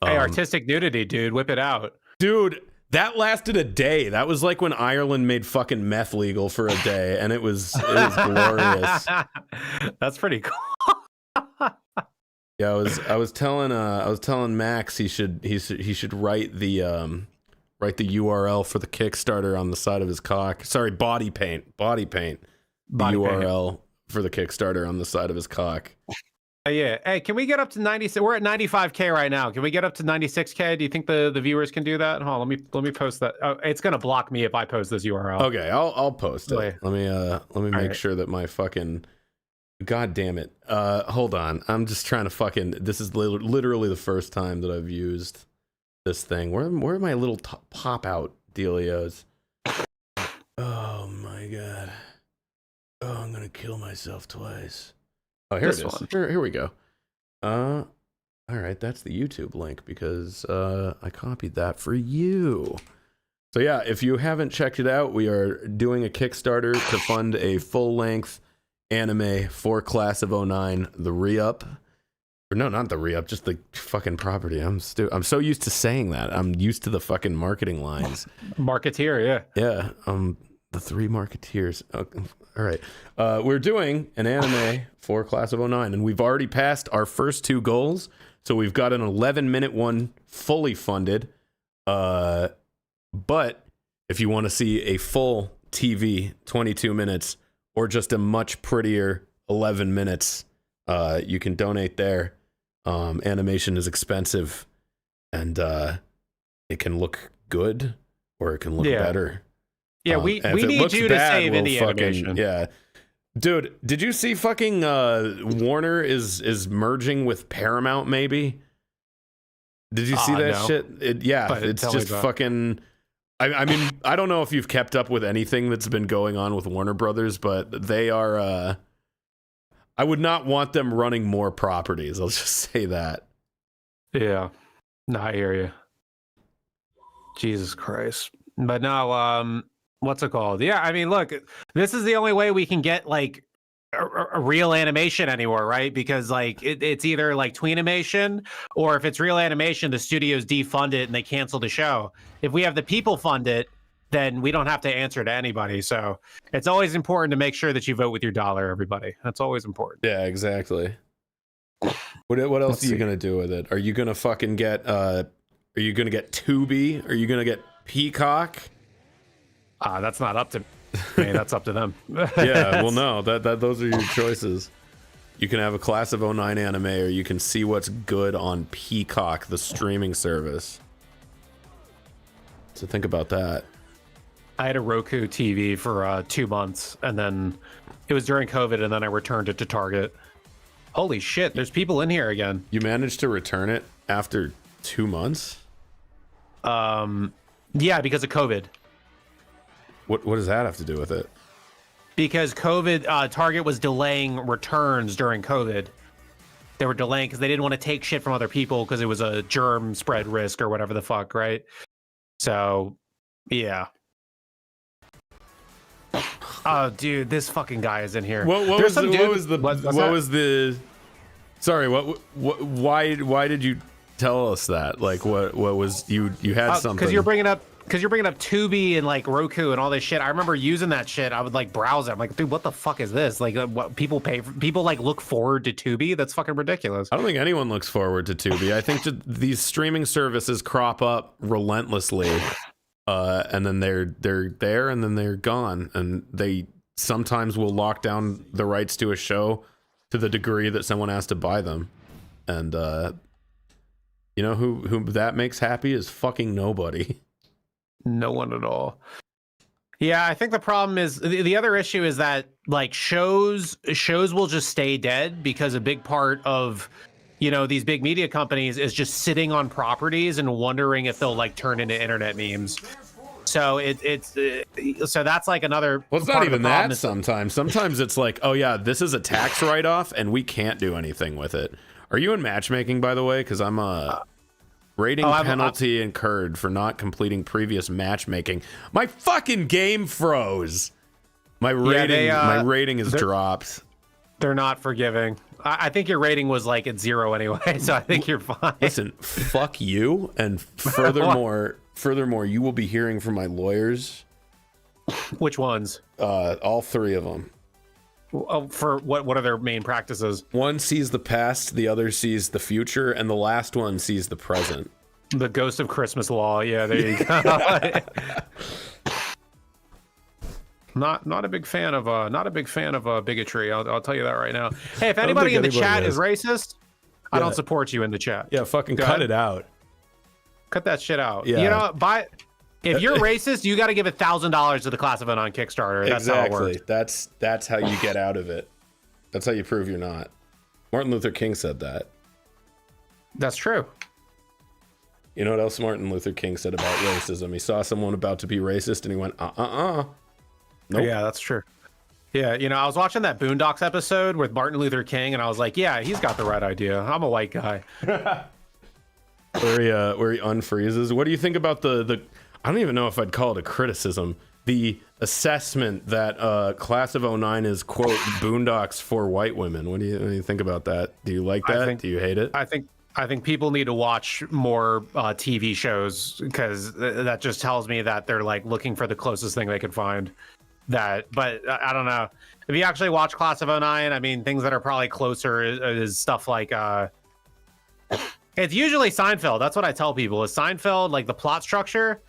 Hey, artistic nudity, dude, whip it out. Dude, that lasted a day. That was like when Ireland made fucking meth legal for a day, and it was glorious. That's pretty cool. Yeah, I was telling Max he should write the URL for the Kickstarter on the side of his cock. Sorry, body paint. The URL for the Kickstarter on the side of his cock. Yeah. Hey, can we get up to 96? We're at 95K right now. Can we get up to 96K? Do you think the viewers can do that? Hold on, let me post that. Oh, it's gonna block me if I post this URL. Okay, I'll post it. Let me make sure that my fucking God damn it. Hold on. I'm just trying to fucking this is literally the first time that I've used this thing. Where are my little pop out dealios? Oh my God. Oh, I'm gonna kill myself twice. Oh, here it is. Here we go. All right, that's the YouTube link because I copied that for you. So yeah, if you haven't checked it out, we are doing a Kickstarter to fund a full-length anime for Class of '09, the re-up. Or no, not the re-up, just the fucking property. I'm so used to saying that. I'm used to the fucking marketing lines. Marketeer, yeah. Yeah, the three marketeers. All right. We're doing an anime for Class of '09, and we've already passed our first two goals. So we've got an 11-minute one fully funded. But if you want to see a full TV, 22 minutes, or just a much prettier 11 minutes, you can donate there. Animation is expensive, and it can look good, or it can look better. Yeah, we need you to save indie animation. Yeah. Dude, did you see fucking Warner is merging with Paramount maybe? Did you see that shit? It's just fucking I mean, I don't know if you've kept up with anything that's been going on with Warner Brothers, but they are I would not want them running more properties. I'll just say that. Yeah. No, I hear you. Jesus Christ. But no, what's it called? Yeah, I mean, look, this is the only way we can get like a real animation anywhere, right? Because like it's either like Tweenimation, or if it's real animation, the studios defund it and they cancel the show. If we have the people fund it, then we don't have to answer to anybody. So it's always important to make sure that you vote with your dollar, everybody. That's always important. Yeah, exactly. What else are you gonna do with it? Are you gonna fucking get are you gonna get Tubi? Are you gonna get Peacock? That's not up to me. That's up to them. Yeah, well, no, those are your choices. You can have a Class of '09 anime, or you can see what's good on Peacock, the streaming service. So think about that. I had a Roku TV for 2 months, and then it was during COVID, and then I returned it to Target. Holy shit, there's people in here again. You managed to return it after 2 months? Yeah, because of COVID. What does that have to do with it? Because COVID, Target was delaying returns during COVID. They were delaying because they didn't want to take shit from other people because it was a germ spread risk or whatever the fuck, right? So, yeah. Oh, dude, this fucking guy is in here. Why did you tell us that? Like, what was you had something? Because you're bringing up Tubi and like Roku and all this shit. I remember using that shit. I would like browse it. I'm like, dude, what the fuck is this? Like, what people pay for? People like look forward to Tubi? That's fucking ridiculous. I don't think anyone looks forward to Tubi. I think these streaming services crop up relentlessly, and then they're there and then they're gone, and they sometimes will lock down the rights to a show to the degree that someone has to buy them, and you know who that makes happy is fucking nobody. No one at all. Yeah, I think the problem is the other issue is that like shows will just stay dead because a big part of, you know, these big media companies is just sitting on properties and wondering if they'll like turn into internet memes. So so that's like another. Well, it's not even that. Sometimes it's like, oh yeah, this is a tax write-off and we can't do anything with it. Are you in matchmaking, by the way? Because I'm a rating penalty incurred for not completing previous matchmaking. My fucking game froze. My rating is dropped. They're not forgiving. I think your rating was like at 0 anyway, so I think you're fine. Listen, fuck you, and furthermore, you will be hearing from my lawyers. Which ones? All 3 of them. For what are their main practices? One sees the past, the other sees the future, and the last one sees the present. The ghost of Christmas law. Yeah, there you go. Not a big fan of bigotry. I'll tell you that right now. Hey, if anybody in the chat is racist, I don't support you in the chat. Yeah, fucking cut it out. Cut that shit out. Yeah. You know, if you're racist, you got to give $1,000 to the Class of 09 Kickstarter. That's exactly. how it works. That's how you get out of it. That's how you prove you're not. Martin Luther King said that. That's true. You know what else Martin Luther King said about racism? He saw someone about to be racist and he went, Nope. Yeah, that's true. Yeah, you know, I was watching that Boondocks episode with Martin Luther King, and I was like, yeah, he's got the right idea. I'm a white guy. where he unfreezes. What do you think about the I don't even know if I'd call it a criticism. The assessment that Class of 09 is, quote, Boondocks for white women. What do you think about that? Do you like that? Do you hate it? I think people need to watch more TV shows, because that just tells me that they're like looking for the closest thing they could find. But I don't know. If you actually watch Class of 09, I mean, things that are probably closer is stuff like it's usually Seinfeld. That's what I tell people, is Seinfeld, like the plot structure,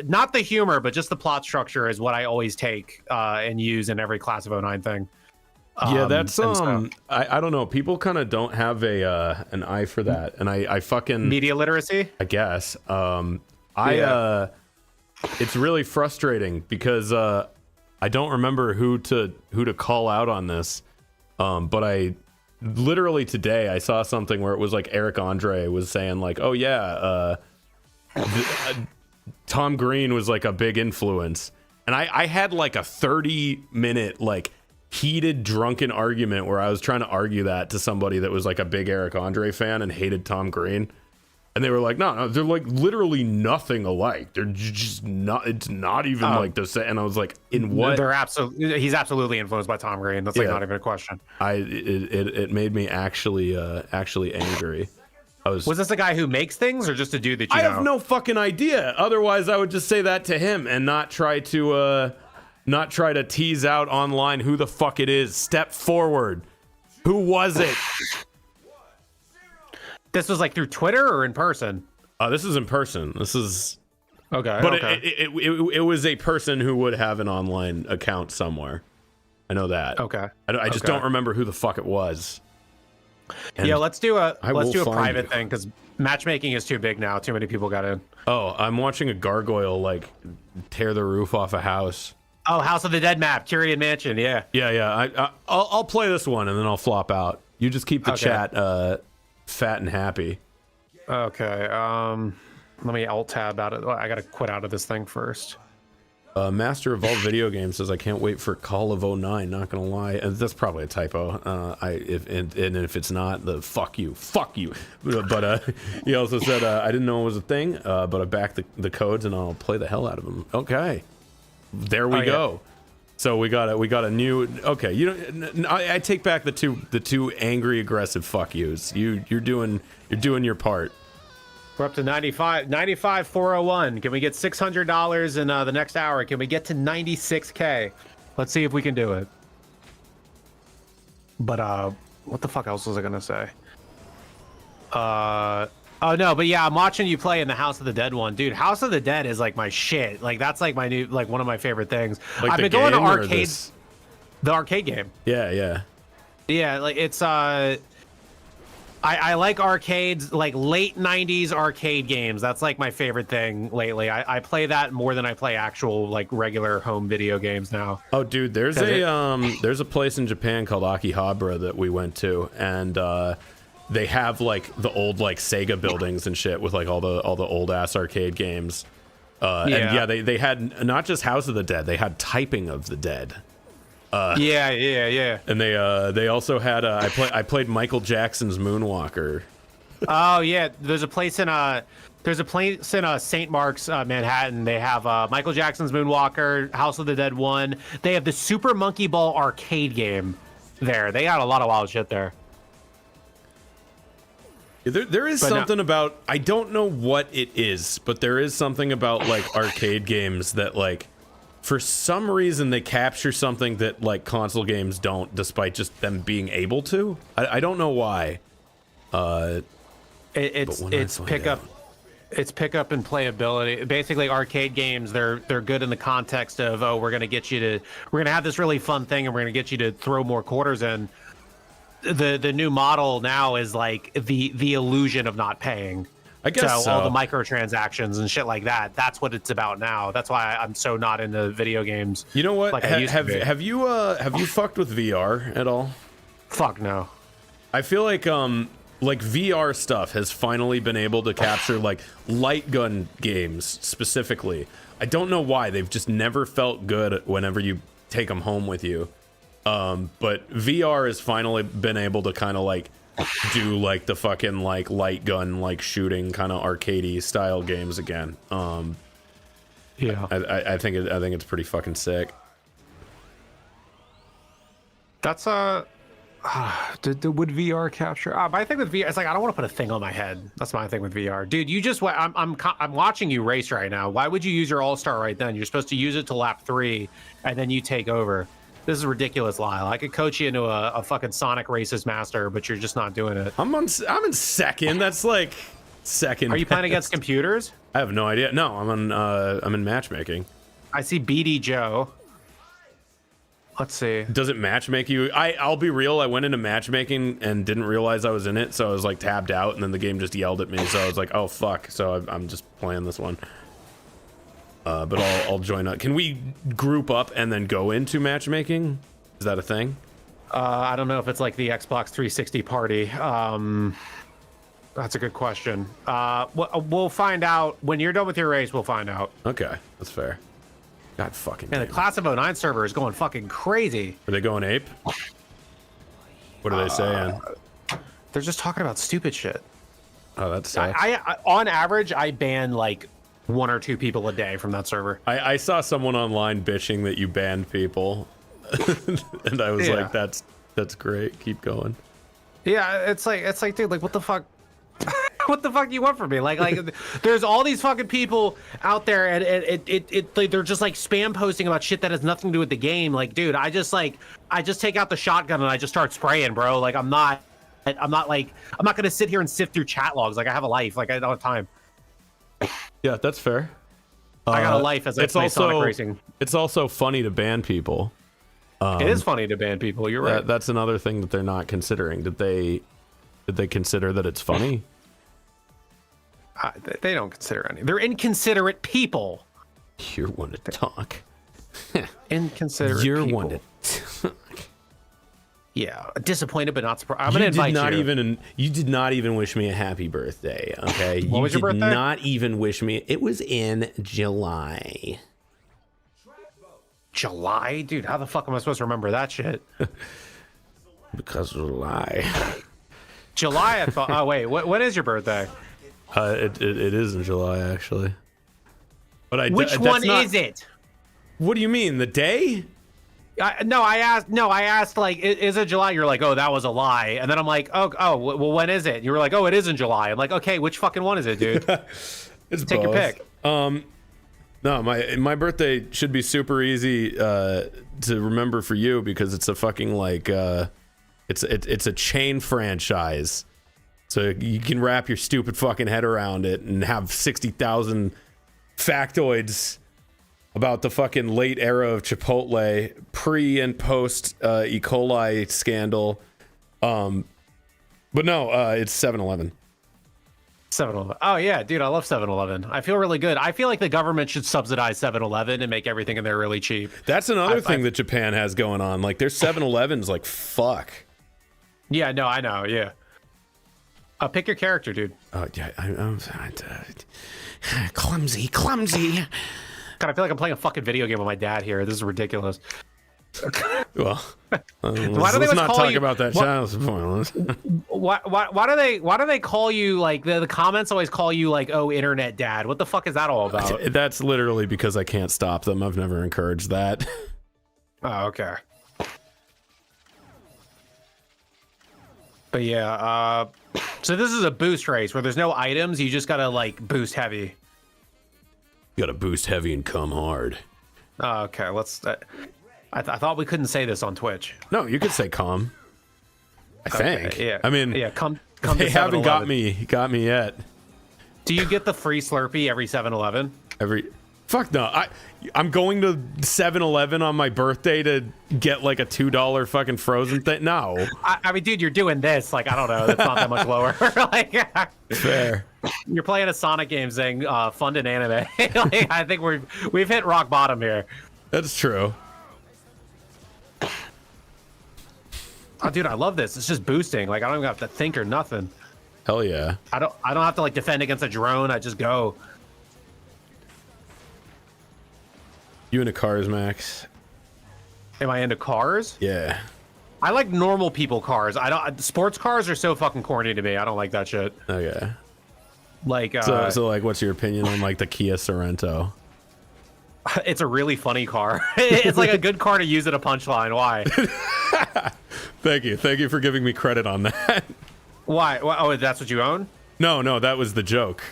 not the humor, but just the plot structure is what I always take and use in every Class of 09 thing. Yeah, that's I don't know. People kind of don't have an eye for that, and I fucking media literacy, I guess. It's really frustrating because I don't remember who to call out on this, but I literally today I saw something where it was like Eric Andre was saying like, oh yeah, Tom Green was like a big influence, and I had like a 30-minute like heated drunken argument where I was trying to argue that to somebody that was like a big Eric Andre fan and hated Tom Green. And they were like, no, they're like literally nothing alike. They're just not, it's not even like the same. And I was like, in what? He's absolutely influenced by Tom Green. That's like not even a question. It made me actually angry. Was this the guy who makes things or just a dude that you know? I have no fucking idea. Otherwise I would just say that to him and not try to tease out online who the fuck it is. Step forward. Who was it? This was like through Twitter or in person? This is in person. This is okay. But okay. It was a person who would have an online account somewhere. I know that. Okay. I just don't remember who the fuck it was. And yeah, let's do a private thing, because matchmaking is too big now. Too many people got in. Oh, I'm watching a gargoyle like tear the roof off a house. Oh, House of the Dead map, Tyrion Mansion. Yeah. Yeah. I'll play this one and then I'll flop out. You just keep the chat fat and happy. Okay. Let me alt tab out of. I gotta quit out of this thing first. Master of all video games says I can't wait for Call of 09. Not gonna lie, and that's probably a typo. If it's not, the fuck you. But he also said I didn't know it was a thing, but I backed the codes and I'll play the hell out of them. Okay, there we go. Yeah. So we got a new. Okay, I take back the two angry aggressive fuck yous. You're doing your part. We're up to 95,401. Can we get $600 in the next hour? Can we get to 96K? Let's see if we can do it. But what the fuck else was I gonna say? Oh no, but yeah, I'm watching you play in the House of the Dead one, dude. House of the Dead is like my shit. Like that's like my new, like one of my favorite things. Like I've been going to arcades. The arcade game. Yeah. Like it's I like arcades, like late 90s arcade games. That's like my favorite thing lately. I play that more than I play actual like regular home video games now. Oh dude, there's a place in Japan called Akihabara that we went to, and they have like the old like Sega buildings and shit with like all the old ass arcade games. And yeah, they had not just House of the Dead, they had Typing of the Dead. Yeah. And they also had I played Michael Jackson's Moonwalker. Oh yeah, there's a place in St. Mark's, Manhattan. They have Michael Jackson's Moonwalker, House of the Dead 1. They have the Super Monkey Ball arcade game there. They got a lot of wild shit there. There is something about, I don't know what it is, but there is something about like arcade games that like for some reason they capture something that like console games don't, despite just them being able to. I don't know why. It's pickup and playability. Basically, arcade games, they're good in the context of, oh, we're gonna have this really fun thing and we're gonna get you to throw more quarters in. The new model now is like the illusion of not paying. I guess so. All the microtransactions and shit like that. That's what it's about now. That's why I'm so not into video games. You know what? Like have you fucked with VR at all? Fuck no. I feel like VR stuff has finally been able to capture like light gun games specifically. I don't know why. They've just never felt good whenever you take them home with you. But VR has finally been able to kind of like do like the fucking like light gun like shooting kind of arcadey style games again. Yeah. I think it's pretty fucking sick. That's would VR capture? My thing with VR, it's like I don't want to put a thing on my head. That's my thing with VR, dude. You just I'm watching you race right now. Why would you use your all-star right then? You're supposed to use it to lap 3, and then you take over. This is ridiculous, Lyle. I could coach you into a fucking Sonic Races master, but you're just not doing it. I'm in second. That's like second. Are you playing against computers? I have no idea. No, I'm in matchmaking. I see BD Joe. Let's see. Does it matchmake you? I'll be real. I went into matchmaking and didn't realize I was in it, so I was like tabbed out, and then the game just yelled at me. So I was like, oh fuck. So I'm just playing this one. But I'll join up. Can we group up and then go into matchmaking? Is that a thing? I don't know if it's like the Xbox 360 party. That's a good question. We'll find out when you're done with your race. We'll find out. Okay, that's fair. God fucking. And the Class of 09 server is going fucking crazy. Are they going ape? What are they saying? They're just talking about stupid shit. Oh, that's sad. I on average, I ban like 1 or 2 people a day from that server. I saw someone online bitching that you banned people, and I was like, that's great. Keep going. Yeah, it's like, dude, like, what the fuck? What the fuck do you want from me? Like, there's all these fucking people out there, and they're just like spam posting about shit that has nothing to do with the game. Like, dude, I just take out the shotgun and I just start spraying, bro. Like, I'm not gonna sit here and sift through chat logs. Like, I have a life. Like, I don't have time. Yeah, that's fair. I got a life as I play Sonic Racing. It's also funny to ban people. It is funny to ban people. You're right. That's another thing that they're not considering. Did they consider that it's funny? They don't consider any. They're inconsiderate people. You're one to talk. Inconsiderate. You're people. one to talk. Yeah, disappointed but not surprised. I'm gonna invite you. You did not even wish me a happy birthday. Okay, What was your birthday? You did not even wish me. It was in July. July, dude. How the fuck am I supposed to remember that shit? Because July. July. I thought. Oh wait, when is your birthday? It is in July actually. But which one is it? What do you mean? The day? I asked like, is it July? You're like, oh, that was a lie. And then I'm like, oh, well, when is it? You were like, oh, it is in July. I'm like, okay, which fucking one is it, dude? Take your pick. No, my birthday should be super easy to remember for you because it's a fucking like it's a chain franchise. So you can wrap your stupid fucking head around it and have 60,000 factoids about the fucking late era of Chipotle, pre and post E. coli scandal. But no, it's 7-Eleven. 7-Eleven. Oh yeah, dude, I love 7-Eleven. I feel really good. I feel like the government should subsidize 7-Eleven and make everything in there really cheap. That's another thing that Japan has going on. Like their 7-Elevens, like fuck. Yeah, no, I know. Yeah. Pick your character, dude. Oh yeah, I'm clumsy. God, I feel like I'm playing a fucking video game with my dad here. This is ridiculous. Well, Why do they let's always not call talk you- about that what- channel spoilers. Why do they call you like the comments always call you like, oh, internet dad? What the fuck is that all about? That's literally because I can't stop them. I've never encouraged that. Oh, okay. But yeah, so this is a boost race where there's no items. You just gotta like boost heavy. You gotta boost heavy and come hard. Oh, okay, let's. I thought we couldn't say this on Twitch. No, you could say calm. I think. Yeah. I mean, yeah. Come. They to haven't 7-Eleven. got me yet. Do you get the free Slurpee every 7-Eleven? Fuck no. I'm going to 7-Eleven on my birthday to get like a $2 fucking frozen thing. No. I mean, dude, you're doing this. Like, I don't know. That's not that much lower. Like, Fair. you're playing a Sonic game saying fund an anime. Like, I think we've hit rock bottom here. That's true. Oh, dude, I love this. It's just boosting. Like, I don't even have to think or nothing. Hell yeah. I don't have to like defend against a drone. I just go. You into cars, Max? Am I into cars? Yeah. I like normal people cars. I don't. Sports cars are so fucking corny to me. I don't like that shit. Okay. Like, So like, what's your opinion on like the Kia Sorento? it's a really funny car. It's like a good car to use at a punchline. Why? Thank you for giving me credit on that. Why? Oh, that's what you own? No, that was the joke.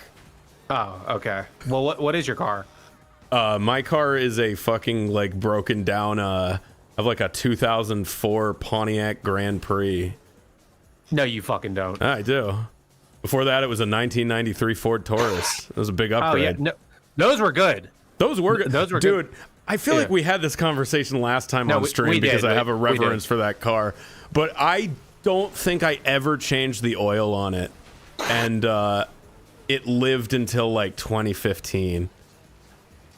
Oh, okay. Well, what is your car? My car is a fucking like broken down of like a 2004 Pontiac Grand Prix. No, you fucking don't. I do. Before that, it was a 1993 Ford Taurus. It was a big upgrade. Oh yeah, no, those were good. Those were good. Those were Dude, good. I feel like we had this conversation last time on stream we because did. I have a We did. reverence for that car. But I don't think I ever changed the oil on it. And it lived until like 2015.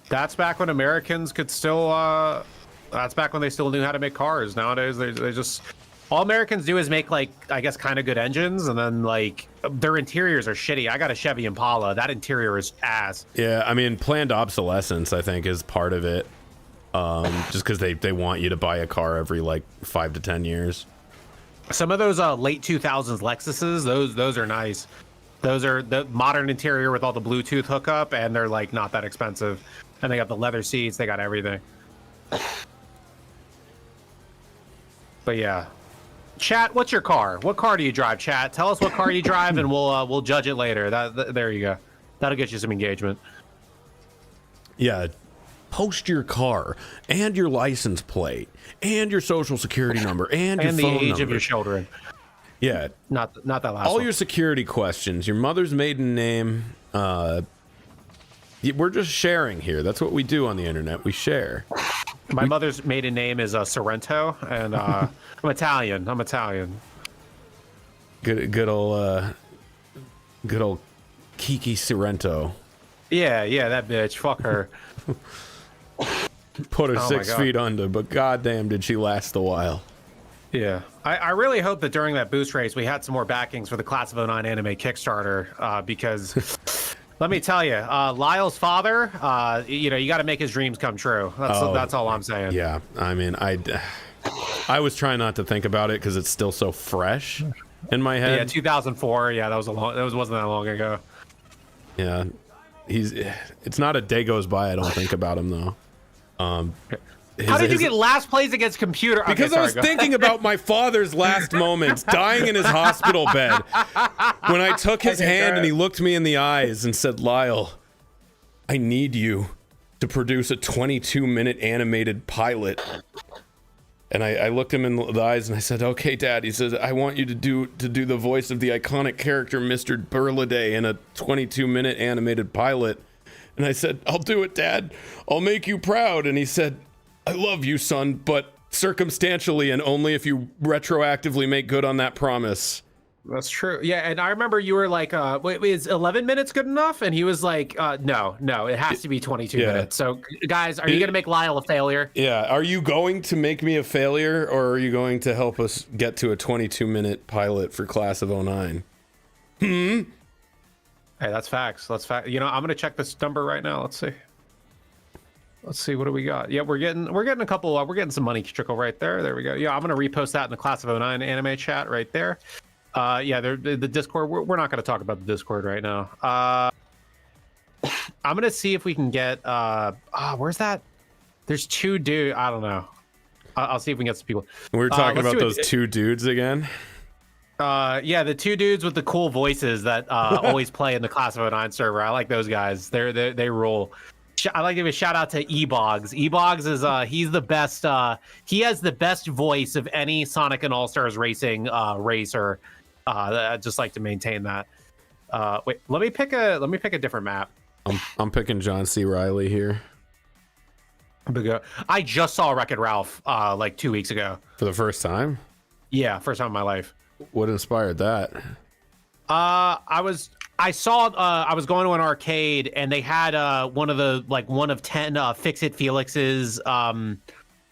That's back when Americans could still. That's back when they still knew how to make cars. Nowadays, they just all Americans do is make like I guess kind of good engines, and then like their interiors are shitty. I got a Chevy Impala. That interior is ass. Yeah, I mean, planned obsolescence, I think, is part of it. Just because they want you to buy a car every like 5 to 10 years. Some of those late 2000s Lexuses, those are nice. Those are the modern interior with all the Bluetooth hookup, and they're like not that expensive. And they got the leather seats. They got everything. But yeah, chat. What's your car? What car do you drive? Chat. Tell us what car you drive, and we'll judge it later. There you go. That'll get you some engagement. Yeah. Post your car and your license plate and your social security number and your And the phone age number. of your children. Yeah. Not that last All one. your security questions, your mother's maiden name. We're just sharing here. That's what we do on the internet. We share. My mother's maiden name is Sorrento, and I'm Italian. Good old Kiki Sorrento. Yeah, that bitch. Fuck her. Put her Oh my 6 God. feet under, but goddamn, did she last a while. Yeah, I really hope that during that boost race we had some more backings for the Class of '09 anime Kickstarter because let me tell you, Lyle's father, you got to make his dreams come true. That's all I'm saying. Yeah, I mean, I was trying not to think about it because it's still so fresh in my head. Yeah, 2004. Yeah, wasn't that long ago. Yeah, it's not a day goes by I don't think about him though. How did you get last place against computer? Okay, Because I was thinking about my father's last moments, dying in his hospital bed. When I took his hand and he looked me in the eyes and said, "Lyle, I need you to produce a 22-minute animated pilot." And I looked him in the eyes and I said, "Okay, Dad." He says, "I want you to do the voice of the iconic character Mr. Burladay in a 22-minute animated pilot." And I said, "I'll do it, Dad. I'll make you proud." And he said, "I love you, son, but circumstantially and only if you retroactively make good on that promise." That's true. Yeah, and I remember you were like, wait, is 11 minutes good enough? And he was like, no, it has to be 22 minutes. So, guys, are you going to make Lyle a failure? Yeah. Are you going to make me a failure, or are you going to help us get to a 22-minute pilot for Class of '09? Hey, that's facts. I'm going to check this number right now. Let's see. Let's see, what do we got? Yeah, we're getting a couple. We're getting some money trickle right there. There we go. Yeah, I'm gonna repost that in the Class of '09 anime chat right there. Yeah, the Discord. We're not gonna talk about the Discord right now. I'm gonna see if we can get. Where's that? There's two dudes. I don't know. I'll see if we can get some people. We're talking about those two dudes again. Yeah, the two dudes with the cool voices that always play in the Class of '09 server. I like those guys. They rule. I like to give a shout out to Ebogs. Ebogs is he's the best. He has the best voice of any Sonic and All Stars Racing racer. I just like to maintain that. Wait, let me pick a different map. I'm picking John C. Reilly here. I just saw Wreck-It Ralph like 2 weeks ago. For the first time? Yeah, first time in my life. What inspired that? I was going to an arcade and they had one of 10 Fix It Felix's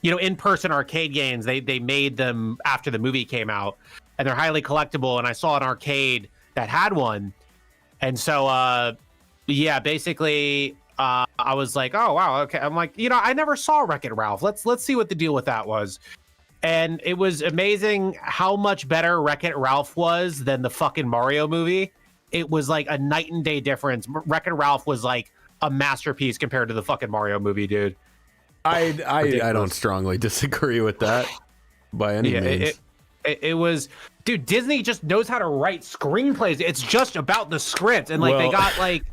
in-person arcade games. They made them after the movie came out and they're highly collectible, and I saw an arcade that had one. And so basically I was like, oh wow, okay. I'm like, I never saw Wreck-It Ralph. Let's see what the deal with that was. And it was amazing how much better Wreck-It Ralph was than the fucking Mario movie. It was like a night and day difference. Wreck-It Ralph was like a masterpiece compared to the fucking Mario movie, dude. I don't strongly disagree with that by any means. It was, dude, Disney just knows how to write screenplays. It's just about the script. And they got like,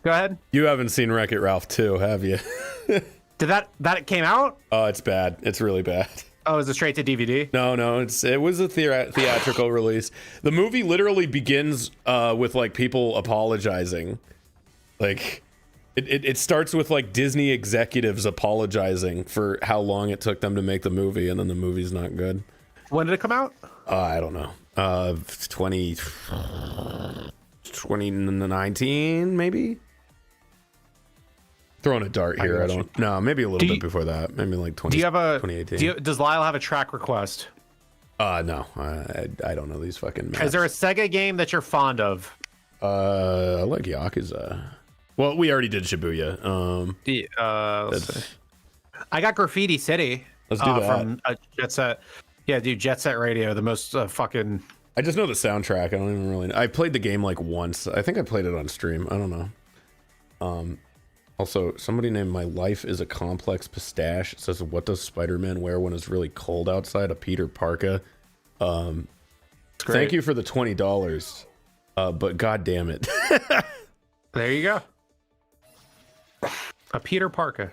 go ahead. You haven't seen Wreck-It Ralph 2, have you? Did that came out? Oh, it's bad. It's really bad. Oh, is it straight to DVD? No, it was a theatrical release. The movie literally begins with like people apologizing. Like it starts with like Disney executives apologizing for how long it took them to make the movie, and then the movie's not good. When did it come out? I don't know. 2019 maybe. Throwing a dart here. I don't know. Maybe a little bit before that. Maybe like 2018. Does Lyle have a track request? No. I don't know these fucking maps. Is there a Sega game that you're fond of? I like Yakuza. Well, we already did Shibuya. Let's see. I got Graffiti City. Let's do that. From Jet Set. Yeah, dude, Jet Set Radio, the most fucking... I just know the soundtrack. I don't even really know. I played the game like once. I think I played it on stream. I don't know. Also, somebody named My Life is a Complex Pistache says, what does Spider-Man wear when it's really cold outside? A Peter Parka. Thank you for the $20. But god damn it. There you go. A Peter Parka.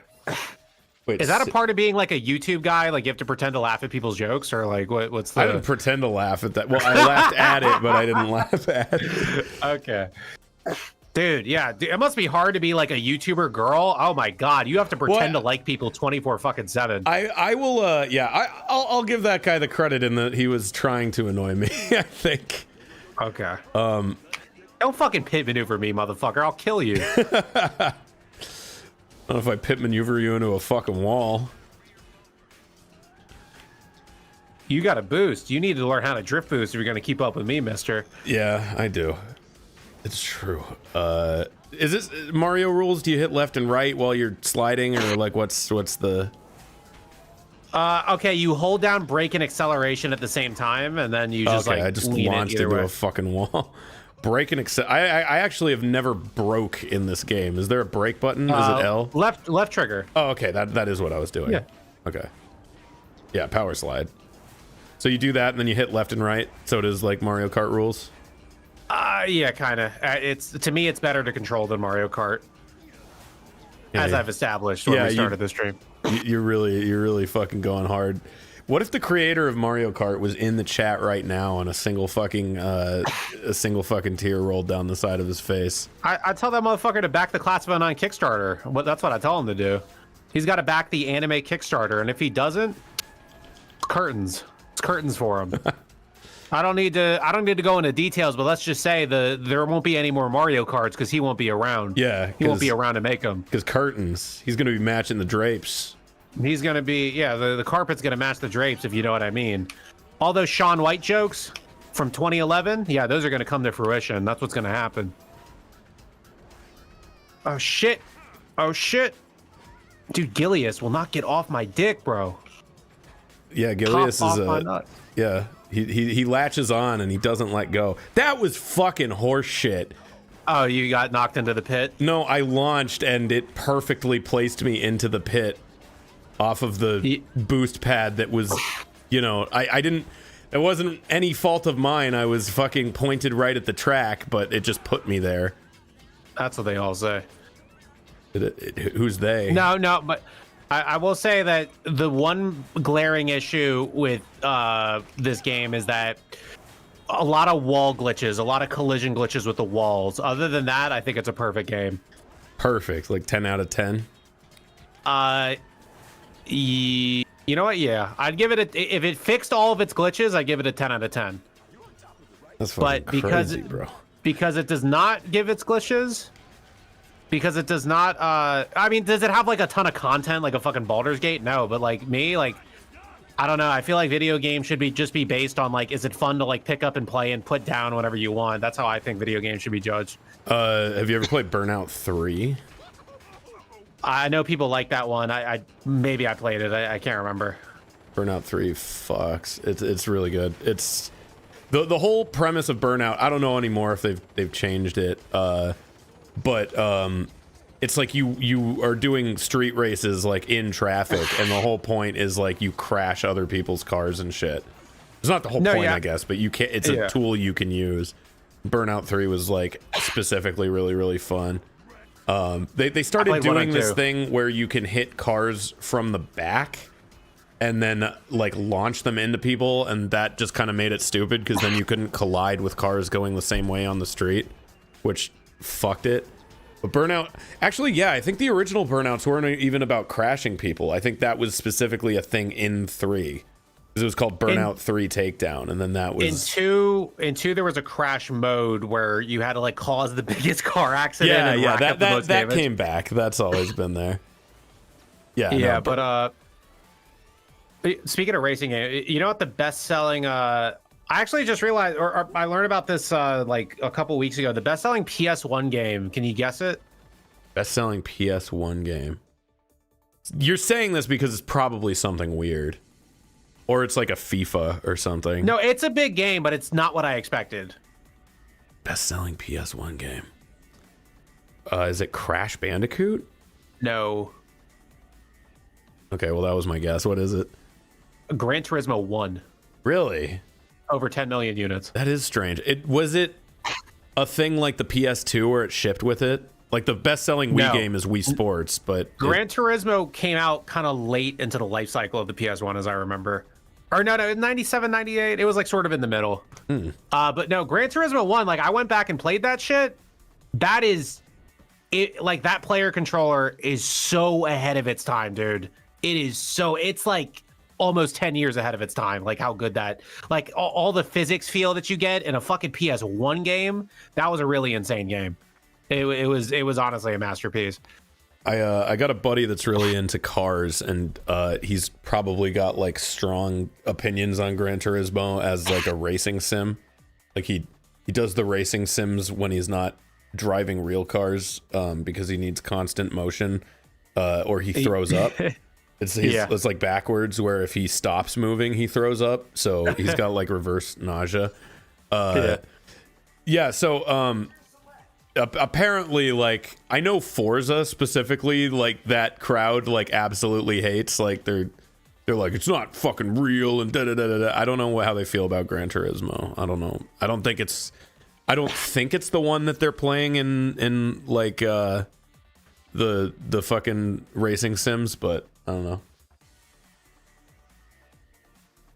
Wait, is that a part of being like a YouTube guy? Like you have to pretend to laugh at people's jokes, or like what's the... I didn't pretend to laugh at that. Well, I laughed at it, but I didn't laugh at it. Okay. Dude, yeah, it must be hard to be like a YouTuber girl. Oh my god, you have to pretend to like people 24/7. I will. I'll give that guy the credit in that he was trying to annoy me. I think. Okay. Don't fucking pit maneuver me, motherfucker. I'll kill you. I don't know if I pit maneuver you into a fucking wall. You got a boost. You need to learn how to drift boost if you're gonna keep up with me, mister. Yeah, I do. It's true. Is this Mario rules? Do you hit left and right while you're sliding, or like what's the? Okay, you hold down brake and acceleration at the same time, and then you just I just launched into a fucking wall. Brake and I actually have never broke in this game. Is there a brake button? Is it L? Left trigger. Oh, okay. That is what I was doing. Yeah. Okay. Yeah, power slide. So you do that, and then you hit left and right. So it is like Mario Kart rules. Yeah, kind of. To me, it's better to control than Mario Kart, as I've established when we started this stream. You're really fucking going hard. What if the creator of Mario Kart was in the chat right now and a single fucking tear rolled down the side of his face? I tell that motherfucker to back the Class of '09 Kickstarter. That's what I tell him to do. He's got to back the anime Kickstarter, and if he doesn't, curtains. It's curtains for him. I don't need to go into details, but let's just say there won't be any more Mario Karts because he won't be around. Yeah, he won't be around to make them. Because curtains. He's going to be matching the drapes. He's going to be, the carpet's going to match the drapes, if you know what I mean. All those Shaun White jokes from 2011, yeah, those are going to come to fruition. That's what's going to happen. Oh shit. Dude, Gilius will not get off my dick, bro. Yeah, Gilius is yeah. He latches on and he doesn't let go. That was fucking horse shit. Oh, you got knocked into the pit? No, I launched and it perfectly placed me into the pit off of the boost pad that was, you know, I didn't, it wasn't any fault of mine. I was fucking pointed right at the track, but it just put me there. That's what they all say. Who's they? No, but I will say that the one glaring issue with this game is that a lot of wall glitches, a lot of collision glitches with the walls. Other than that, I think it's a perfect game. Perfect, like 10 out of 10. You know what? Yeah, I'd give it if it fixed all of its glitches, I'd give it a 10 out of 10. That's fucking crazy, bro. Because it does not give its glitches. Because it does not, I mean, does it have like a ton of content like a fucking Baldur's Gate? No, but like me, like, I don't know. I feel like video games should be just be based on like, is it fun to like pick up and play and put down whatever you want? That's how I think video games should be judged. Have you ever played Burnout 3? I know people like that one. Maybe I played it. I can't remember. Burnout 3 fucks. It's really good. It's the whole premise of Burnout. I don't know anymore if they've changed it. But it's like you are doing street races like in traffic, and the whole point is like you crash other people's cars and shit. It's not the whole point, I guess, but you can. It's a tool you can use. Burnout 3 was like specifically really fun. They started doing this thing where you can hit cars from the back and then like launch them into people, and that just kind of made it stupid because then you couldn't collide with cars going the same way on the street, which fucked it. But Burnout, actually, yeah, I think the original Burnouts weren't even about crashing people. I think that was specifically a thing in 3. It was called Burnout 3 Takedown, and then that was in 2 there was a crash mode where you had to like cause the biggest car accident. Yeah, that came back. That's always been there. Yeah, but speaking of racing game, you know what the best-selling I actually just realized, or I learned about this like a couple weeks ago. The best-selling PS1 game. Can you guess it? Best-selling PS1 game. You're saying this because it's probably something weird, or it's like a FIFA or something. No, it's a big game, but it's not what I expected. Best-selling PS1 game. Is it Crash Bandicoot? No. Okay, well that was my guess. What is it? Gran Turismo 1. Really? Over 10 million units. That is strange. Was it a thing like the PS2 where it shipped with it? Like the best-selling Wii game is Wii Sports, but Gran Turismo came out kind of late into the life cycle of the PS1, as I remember. Or no, 97, 98. It was like sort of in the middle. But no, Gran Turismo 1, like I went back and played that shit. That is it. Like that player controller is so ahead of its time, dude. It's like almost 10 years ahead of its time. Like how good that, like all the physics feel that you get in a fucking PS1 game. That was a really insane game. It was honestly a masterpiece. I got a buddy that's really into cars, and he's probably got like strong opinions on Gran Turismo as like a racing sim. Like he does the racing sims when he's not driving real cars because he needs constant motion or he throws up. It's like backwards, where if he stops moving, he throws up. So he's got like reverse nausea. So apparently, like, I know Forza specifically, like that crowd like absolutely hates. Like they're like, it's not fucking real and da da da da. I don't know how they feel about Gran Turismo. I don't know. I don't think it's the one that they're playing in like the fucking racing sims, but I don't know.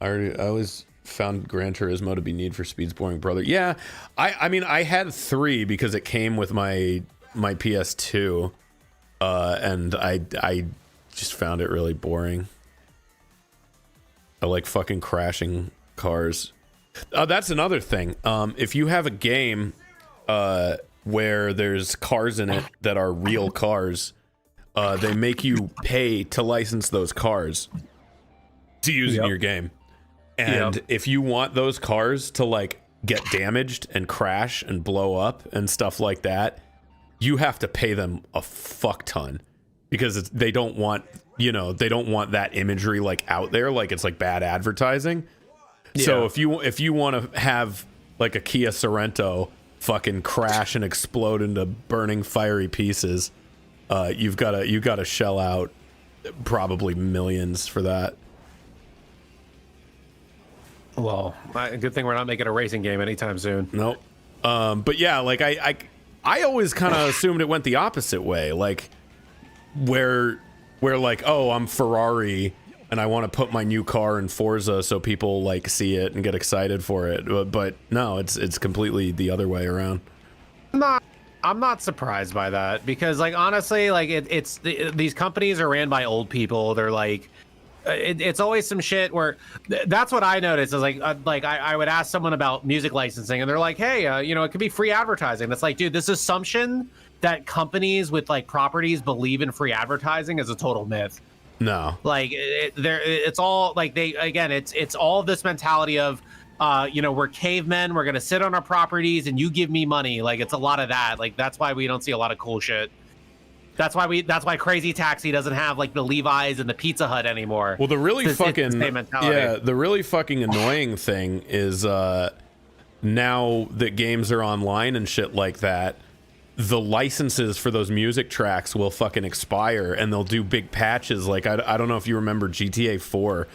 I always found Gran Turismo to be Need for Speed's boring brother. Yeah, I mean I had 3 because it came with my PS2, and I just found it really boring. I like fucking crashing cars. That's another thing. If you have a game where there's cars in it that are real cars, they make you pay to license those cars to use in your game. And if you want those cars to like get damaged and crash and blow up and stuff like that, you have to pay them a fuck ton because they don't want, they don't want that imagery like out there, like it's like bad advertising. Yeah. So if you want to have like a Kia Sorento fucking crash and explode into burning fiery pieces, you've got to shell out probably millions for that. Well, good thing we're not making a racing game anytime soon. Nope. But yeah, like I always kind of assumed it went the opposite way, like where like, oh, I'm Ferrari and I want to put my new car in Forza so people like see it and get excited for it. But no, it's completely the other way around. I'm not surprised by that, because like honestly, like these companies are ran by old people. They're like, it's always some shit where that's what I noticed is like I would ask someone about music licensing and they're like, hey, it could be free advertising. It's like, dude, this assumption that companies with like properties believe in free advertising is a total myth. No, like it's all like it's all this mentality of we're cavemen, we're gonna sit on our properties and you give me money. Like it's a lot of that. Like that's why we don't see a lot of cool shit. That's why Crazy Taxi doesn't have like the Levi's and the Pizza Hut anymore. Well, the really fucking annoying thing is now that games are online and shit like that, the licenses for those music tracks will fucking expire and they'll do big patches. Like I don't know if you remember GTA 4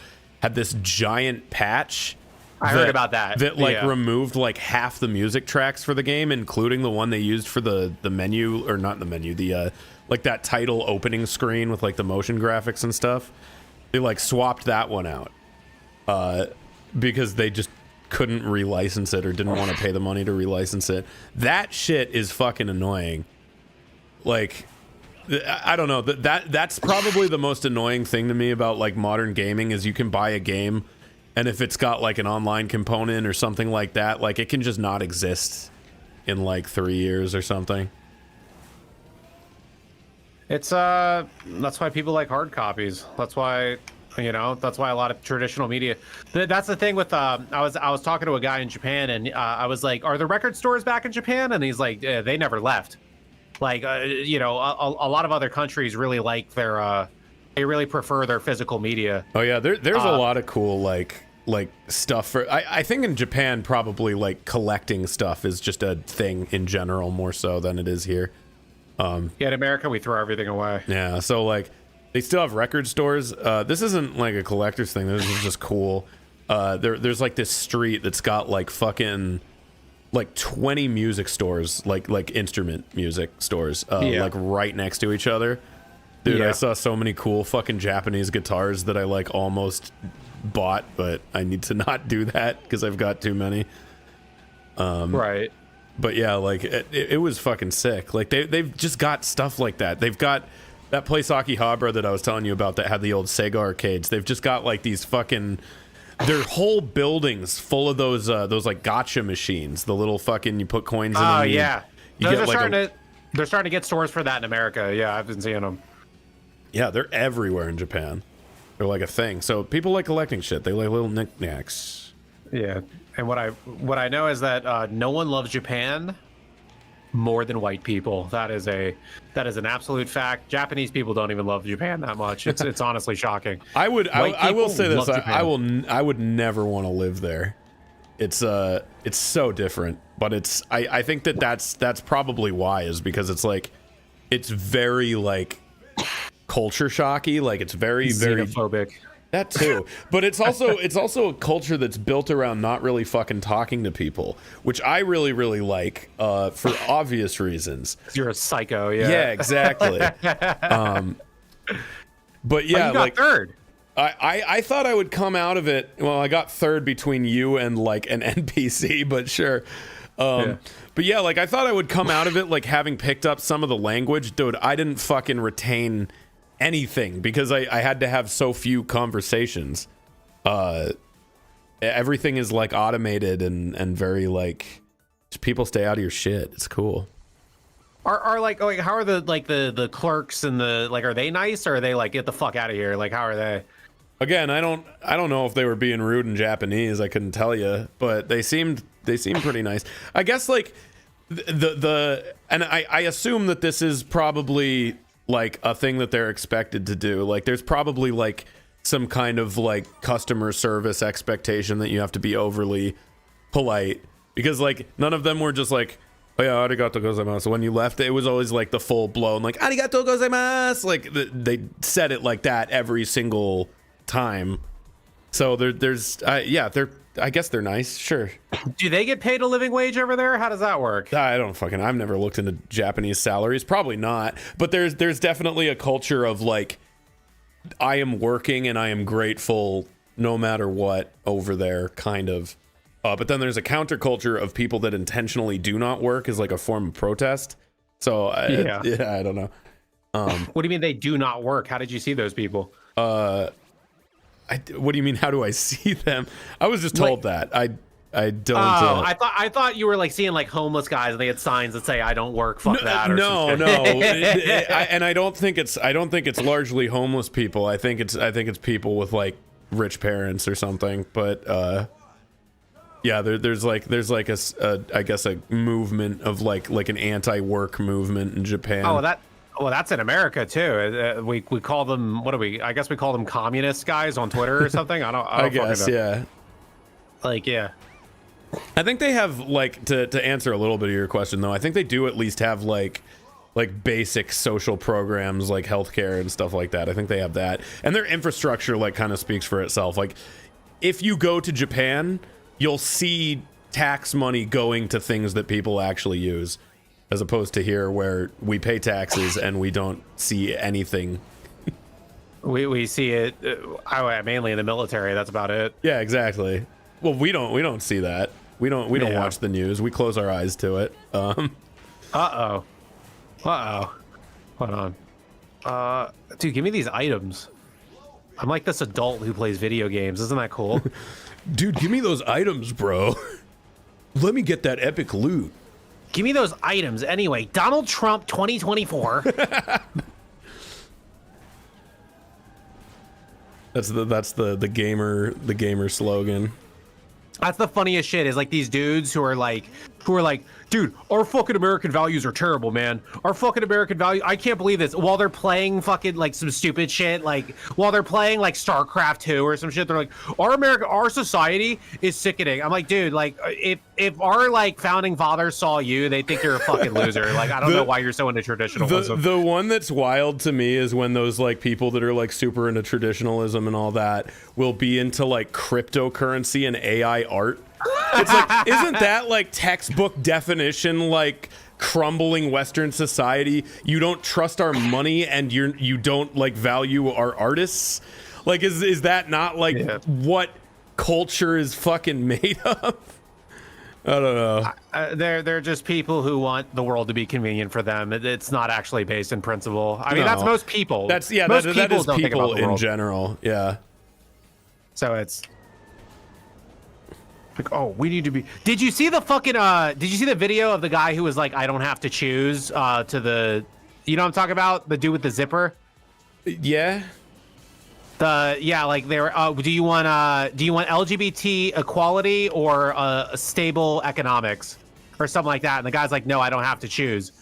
had this giant patch. I heard about that. That like removed like half the music tracks for the game, including the one they used for the menu, or not the menu, the like that title opening screen with like the motion graphics and stuff. They like swapped that one out because they just couldn't relicense it or didn't want to pay the money to relicense it. That shit is fucking annoying. Like I don't know, that's probably the most annoying thing to me about like modern gaming is you can buy a game and if it's got like an online component or something like that, like it can just not exist in like 3 years or something. It's that's why people like hard copies. That's why that's why a lot of traditional media. That's the thing with I was talking to a guy in Japan and I was like, are the record stores back in Japan? And he's like, they never left. Like a lot of other countries really like their they really prefer their physical media. Oh yeah, there's a lot of cool like stuff for I think in Japan probably like collecting stuff is just a thing in general more so than it is here. In America we throw everything away. Yeah, so like they still have record stores. This isn't like a collector's thing. This is just cool. There's like this street that's got like fucking like 20 music stores, like instrument music stores, like right next to each other. Dude, I saw so many cool fucking Japanese guitars that I like almost bought, but I need to not do that because I've got too many. Right. But yeah, like it was fucking sick. Like they've just got stuff like that. They've got that place Akihabara that I was telling you about that had the old Sega arcades. They've just got like these fucking their whole buildings full of those like gotcha machines. The little fucking you put coins in. Oh yeah, they're starting to get stores for that in America. Yeah, I've been seeing them. Yeah, they're everywhere in Japan. They're like a thing. So people like collecting shit. They like little knickknacks. Yeah. And what I know is that no one loves Japan more than white people. That is an absolute fact. Japanese people don't even love Japan that much. It's honestly shocking. I will say this. I would never want to live there. It's so different, but I think that's probably why, is because it's like it's very like culture shocky. Like it's very xenophobic. That too, but it's also a culture that's built around not really fucking talking to people, which I really like for obvious reasons. You're a psycho, yeah. Yeah, exactly. But yeah, you got like third. I thought I would come out of it. Well, I got third between you and like an NPC, but sure. But yeah, like I thought I would come out of it like having picked up some of the language. Dude, I didn't fucking retain anything because I had to have so few conversations. Everything is like automated and very like just people stay out of your shit. It's cool. Are like how are the clerks and the like, are they nice or are they like get the fuck out of here? Like how are they? Again, I don't know if they were being rude in Japanese. I couldn't tell you, but they seemed pretty nice. I guess like the and I assume that this is probably like a thing that they're expected to do. Like there's probably like some kind of like customer service expectation that you have to be overly polite, because like none of them were just like, oh yeah, arigato gozaimasu. When you left, it was always like the full blown like arigato gozaimasu. Like they said it like that every single time. So there's I guess they're nice. Sure. Do they get paid a living wage over there? How does that work? I've never looked into Japanese salaries. Probably not. But there's definitely a culture of like, I am working and I am grateful no matter what over there, kind of. But then there's a counterculture of people that intentionally do not work as like a form of protest. So I don't know. What do you mean they do not work? How did you see those people? What do you mean? How do I see them? I was just told that. I don't. Oh, I thought you were like seeing like homeless guys and they had signs that say "I don't work." Fuck that. Or no. And I don't think it's largely homeless people. I think it's people with like rich parents or something. But yeah, there's like a I guess a movement of like an anti-work movement in Japan. Well, that's in America too. We call them, what do we? I guess we call them communist guys on Twitter or something. I guess, yeah. Like, yeah. I think they have like to answer a little bit of your question though. I think they do at least have like basic social programs like healthcare and stuff like that. I think they have that, and their infrastructure like kind of speaks for itself. Like, if you go to Japan, you'll see tax money going to things that people actually use, as opposed to here where we pay taxes and we don't see anything. We see it mainly in the military. That's about it. Yeah, exactly. Well, we don't see that. We don't watch the news. We close our eyes to it. Uh-oh. Hold on. Dude, give me these items. I'm like this adult who plays video games. Isn't that cool? Dude, give me those items, bro. Let me get that epic loot. Give me those items. Anyway, Donald Trump 2024. That's the gamer slogan. That's the funniest shit, is like these dudes who are like, dude, our fucking American values are terrible, man. Our fucking American values, I can't believe this. While they're playing fucking like some stupid shit, like while they're playing like StarCraft 2 or some shit, they're like, our society is sickening. I'm like, dude, like if our like founding fathers saw you, they think you're a fucking loser. Like, I don't know why you're so into traditionalism. The one that's wild to me is when those like people that are like super into traditionalism and all that will be into like cryptocurrency and AI art. It's like, isn't that like textbook definition like crumbling Western society? You don't trust our money and you don't like value our artists. Like, is that not like what culture is fucking made of? I don't know. They're just people who want the world to be convenient for them. It's not actually based in principle. I mean, that's most people. That is people in general. Yeah. So it's like, oh, we need to be. Did you see the fucking? Did you see the video of the guy who was like, I don't have to choose? To the, you know what I'm talking about? The dude with the zipper. Yeah. Like they were. Do you want LGBT equality or a stable economics or something like that? And the guy's like, no, I don't have to choose.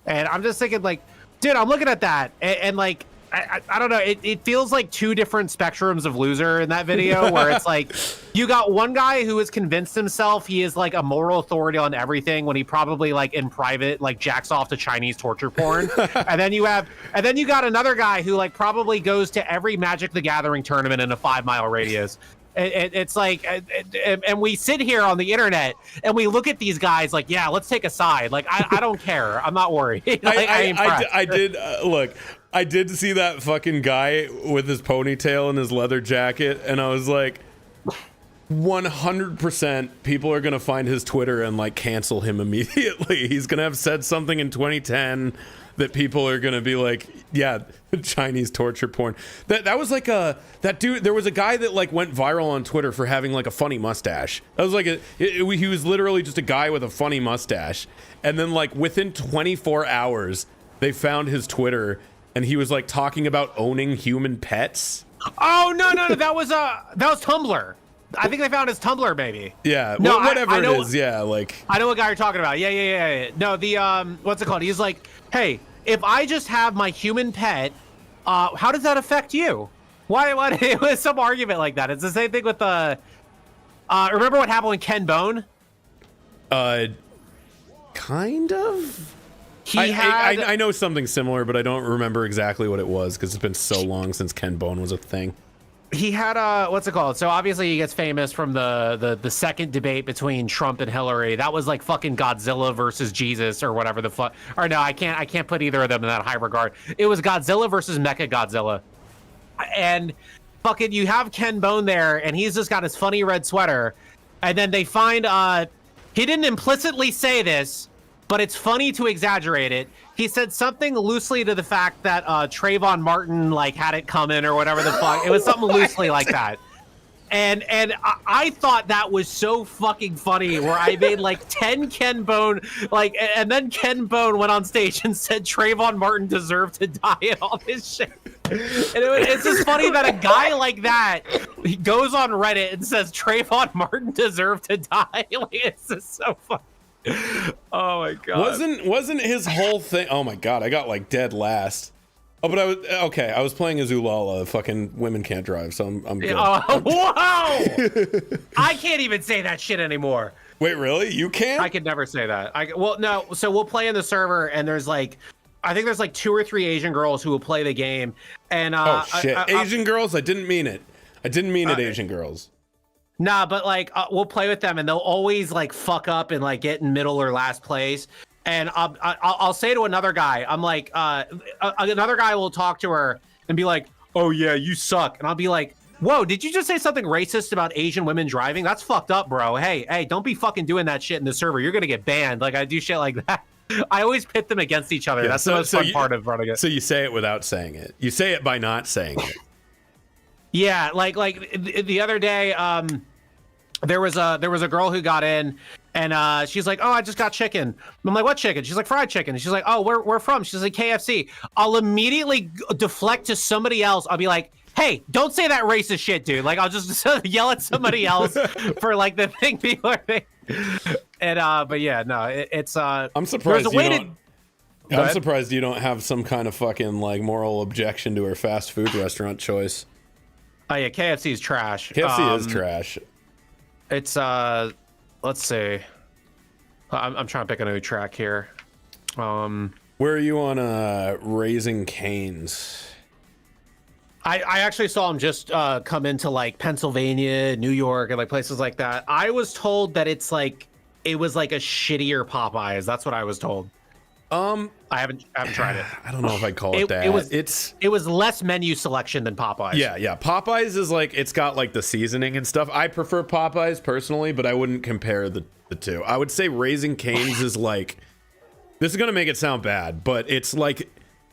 And I'm just thinking, like, dude, I'm looking at that and like. I don't know. It feels like two different spectrums of loser in that video, where it's like you got one guy who has convinced himself he is like a moral authority on everything when he probably like in private like jacks off to Chinese torture porn, and then you got another guy who like probably goes to every Magic the Gathering tournament in a 5-mile radius. It's like, and we sit here on the internet and we look at these guys like, yeah, let's take a side. Like, I don't care. I'm not worried. Like, I did look. I did see that fucking guy with his ponytail and his leather jacket, and I was like, 100% people are gonna find his Twitter and like cancel him immediately. He's gonna have said something in 2010 that people are gonna be like, yeah, Chinese torture porn. That was like that dude. There was a guy that like went viral on Twitter for having like a funny mustache. That was like he was literally just a guy with a funny mustache, and then like within 24 hours they found his Twitter and he was like talking about owning human pets. Oh no, that was Tumblr. I think they found his Tumblr, maybe. Yeah, no, whatever it is. Yeah, like I know what guy you're talking about. Yeah. No, the what's it called? He's like, hey, if I just have my human pet, how does that affect you? Why? It was some argument like that. It's the same thing with the. Remember what happened with Ken Bone? Kind of. I I know something similar, but I don't remember exactly what it was because it's been so long since Ken Bone was a thing. He had what's it called? So obviously he gets famous from the second debate between Trump and Hillary. That was like fucking Godzilla versus Jesus or whatever the fuck. Or no, I can't put either of them in that high regard. It was Godzilla versus Mecha Godzilla. And fucking you have Ken Bone there, and he's just got his funny red sweater, and then they find he didn't implicitly say this, but it's funny to exaggerate it. He said something loosely to the fact that Trayvon Martin like had it coming or whatever the fuck. It was something loosely like that. And I thought that was so fucking funny where I made like 10 Ken Bone, like, and then Ken Bone went on stage and said Trayvon Martin deserved to die and all this shit. And it's just funny that a guy like that, he goes on Reddit and says Trayvon Martin deserved to die. Like, it's just so funny. Oh my god. Wasn't his whole thing? Oh my god, I got like dead last. Oh, but I was playing as Ulala. Fucking women can't drive, so I'm good. Whoa! I can't even say that shit anymore. Wait, really? You can't? I could never say that. Well, no. So we'll play in the server, and there's like, I think there's like 2 or 3 Asian girls who will play the game. And oh shit, Asian girls? I didn't mean it. I didn't mean it, Asian girls. Nah, but like we'll play with them, and they'll always like fuck up and like get in middle or last place. And I'll say to another guy, I'm like, another guy will talk to her and be like, "Oh yeah, you suck," and I'll be like, "Whoa, did you just say something racist about Asian women driving? That's fucked up, bro. Hey, don't be fucking doing that shit in the server. You're gonna get banned." Like I do shit like that. I always pit them against each other. Yeah, that's the most fun part of running it. So you say it without saying it. You say it by not saying it. Yeah, like the other day, there was a girl who got in, and she's like, "Oh, I just got chicken." I'm like, "What chicken?" She's like, "Fried chicken." And she's like, "Oh, where from?" She's like, "KFC." I'll immediately deflect to somebody else. I'll be like, "Hey, don't say that racist shit, dude." Like, I'll just yell at somebody else for like the thing people are thinking. And but yeah, no, it's I'm surprised I'm surprised you don't have some kind of fucking like moral objection to her fast food restaurant choice. Oh yeah, KFC is trash. KFC is trash. It's let's see. I'm trying to pick a new track here. Where are you on Raising Cane's? I actually saw him just come into like Pennsylvania, New York, and like places like that. I was told that it was like a shittier Popeyes. That's what I was told. I haven't tried it. I don't know if I'd call it that. It was less menu selection than Popeyes. Yeah. Popeyes is like, it's got like the seasoning and stuff. I prefer Popeyes personally, but I wouldn't compare the two. I would say Raising Cane's is like, this is gonna make it sound bad, but it's like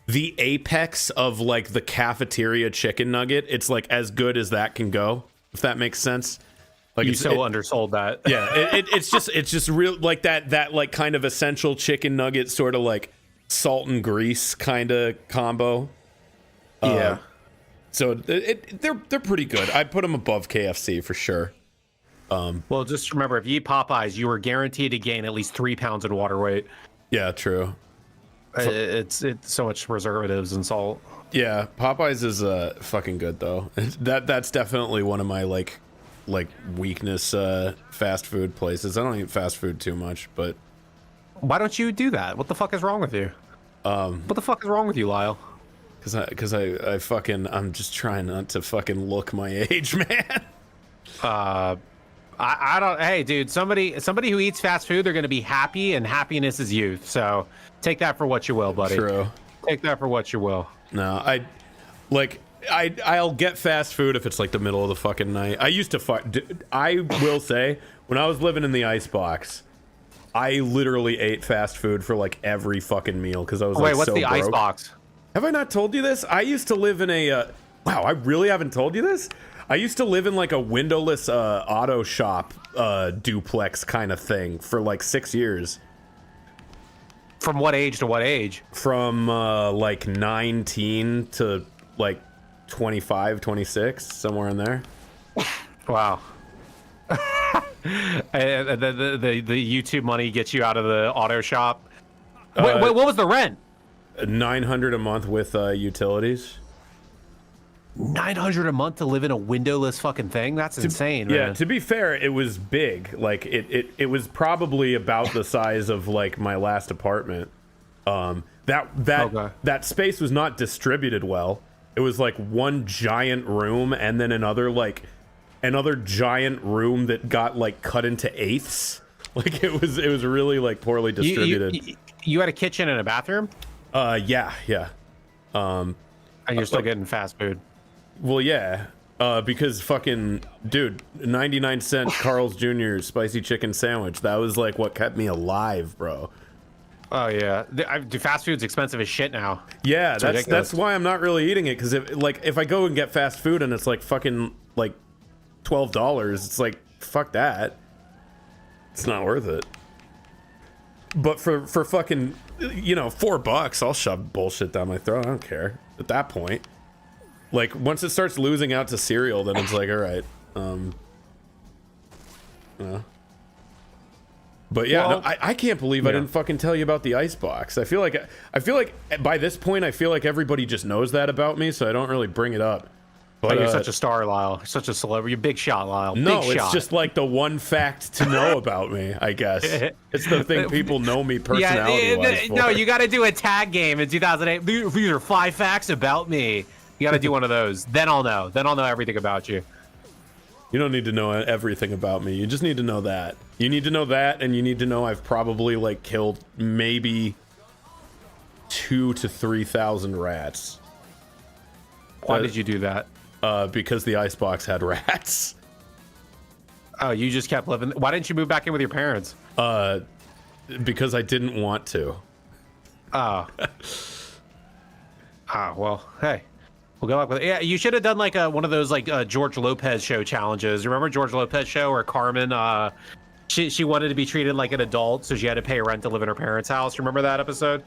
the apex of like the cafeteria chicken nugget. It's like as good as that can go, if that makes sense. Like you undersold that. Yeah, it's just real like that like kind of essential chicken nugget sort of like salt and grease kind of combo. Yeah. So they're pretty good. I'd put them above KFC for sure. Well, just remember, if you eat Popeyes, you are guaranteed to gain at least 3 pounds in water weight. Yeah, true. It's so much preservatives and salt. Yeah, Popeyes is fucking good though. That's definitely one of my like weakness fast food places. I don't eat fast food too much, but why don't you do that? What the fuck is wrong with you? What the fuck is wrong with you, Lyle? Because I fucking, I'm just trying not to fucking look my age, man. I don't. Hey, dude, somebody who eats fast food, they're gonna be happy, and happiness is youth. So take that for what you will, buddy. True. Take that for what you will. No, I'll get fast food if it's like the middle of the fucking night. I used to I will say, when I was living in the icebox, I literally ate fast food for like every fucking meal because I was like, what's so the broke. icebox? Have I not told you this? I used to live in a wow, I really haven't told you this? I used to live in like a windowless auto shop duplex kind of thing for like 6 years. From what age to what age? From like 19 to like 25, 26, somewhere in there. Wow. And the YouTube money gets you out of the auto shop. Wait, what was the rent? $900 a month with utilities. 900 a month to live in a windowless fucking thing? That's insane, man. Yeah, to be fair, it was big. Like it was probably about the size of like my last apartment. That space was not distributed well. It was like one giant room and then another giant room that got like cut into eighths. Like it was really like poorly distributed. You had a kitchen and a bathroom? Yeah. And you're still getting fast food. Well, yeah, because fucking dude, 99-cent Carl's Jr. spicy chicken sandwich. That was like what kept me alive, bro. Oh yeah, fast food's expensive as shit now. Yeah, that's why I'm not really eating it, because if I go and get fast food and it's like fucking like $12, it's like fuck that. It's not worth it. But for fucking $4, I'll shove bullshit down my throat. I don't care at that point. Like once it starts losing out to cereal, then it's like all right. But yeah, well, no, I can't believe I didn't fucking tell you about the icebox. I feel like by this point, I feel like everybody just knows that about me, so I don't really bring it up. But you're such a star, Lyle. You're such a celebrity. You're big shot, Lyle. No, big it's shot. just like the one fact to know about me, I guess. It's the thing people know me personality-wise for. No, you got to do a tag game in 2008. These are 5 facts about me. You got to do one of those. Then I'll know. Then I'll know everything about you. You don't need to know everything about me. You just need to know that. You need to know that, and you need to know I've probably like killed maybe 2,000 to 3,000 rats. Why did you do that? Because the icebox had rats. Oh, you just kept living. Why didn't you move back in with your parents? Because I didn't want to. Oh. Well, hey. Well, good luck with it. Yeah, you should have done like one of those like George Lopez show challenges. Remember George Lopez show where Carmen, she wanted to be treated like an adult, so she had to pay rent to live in her parents' house. Remember that episode?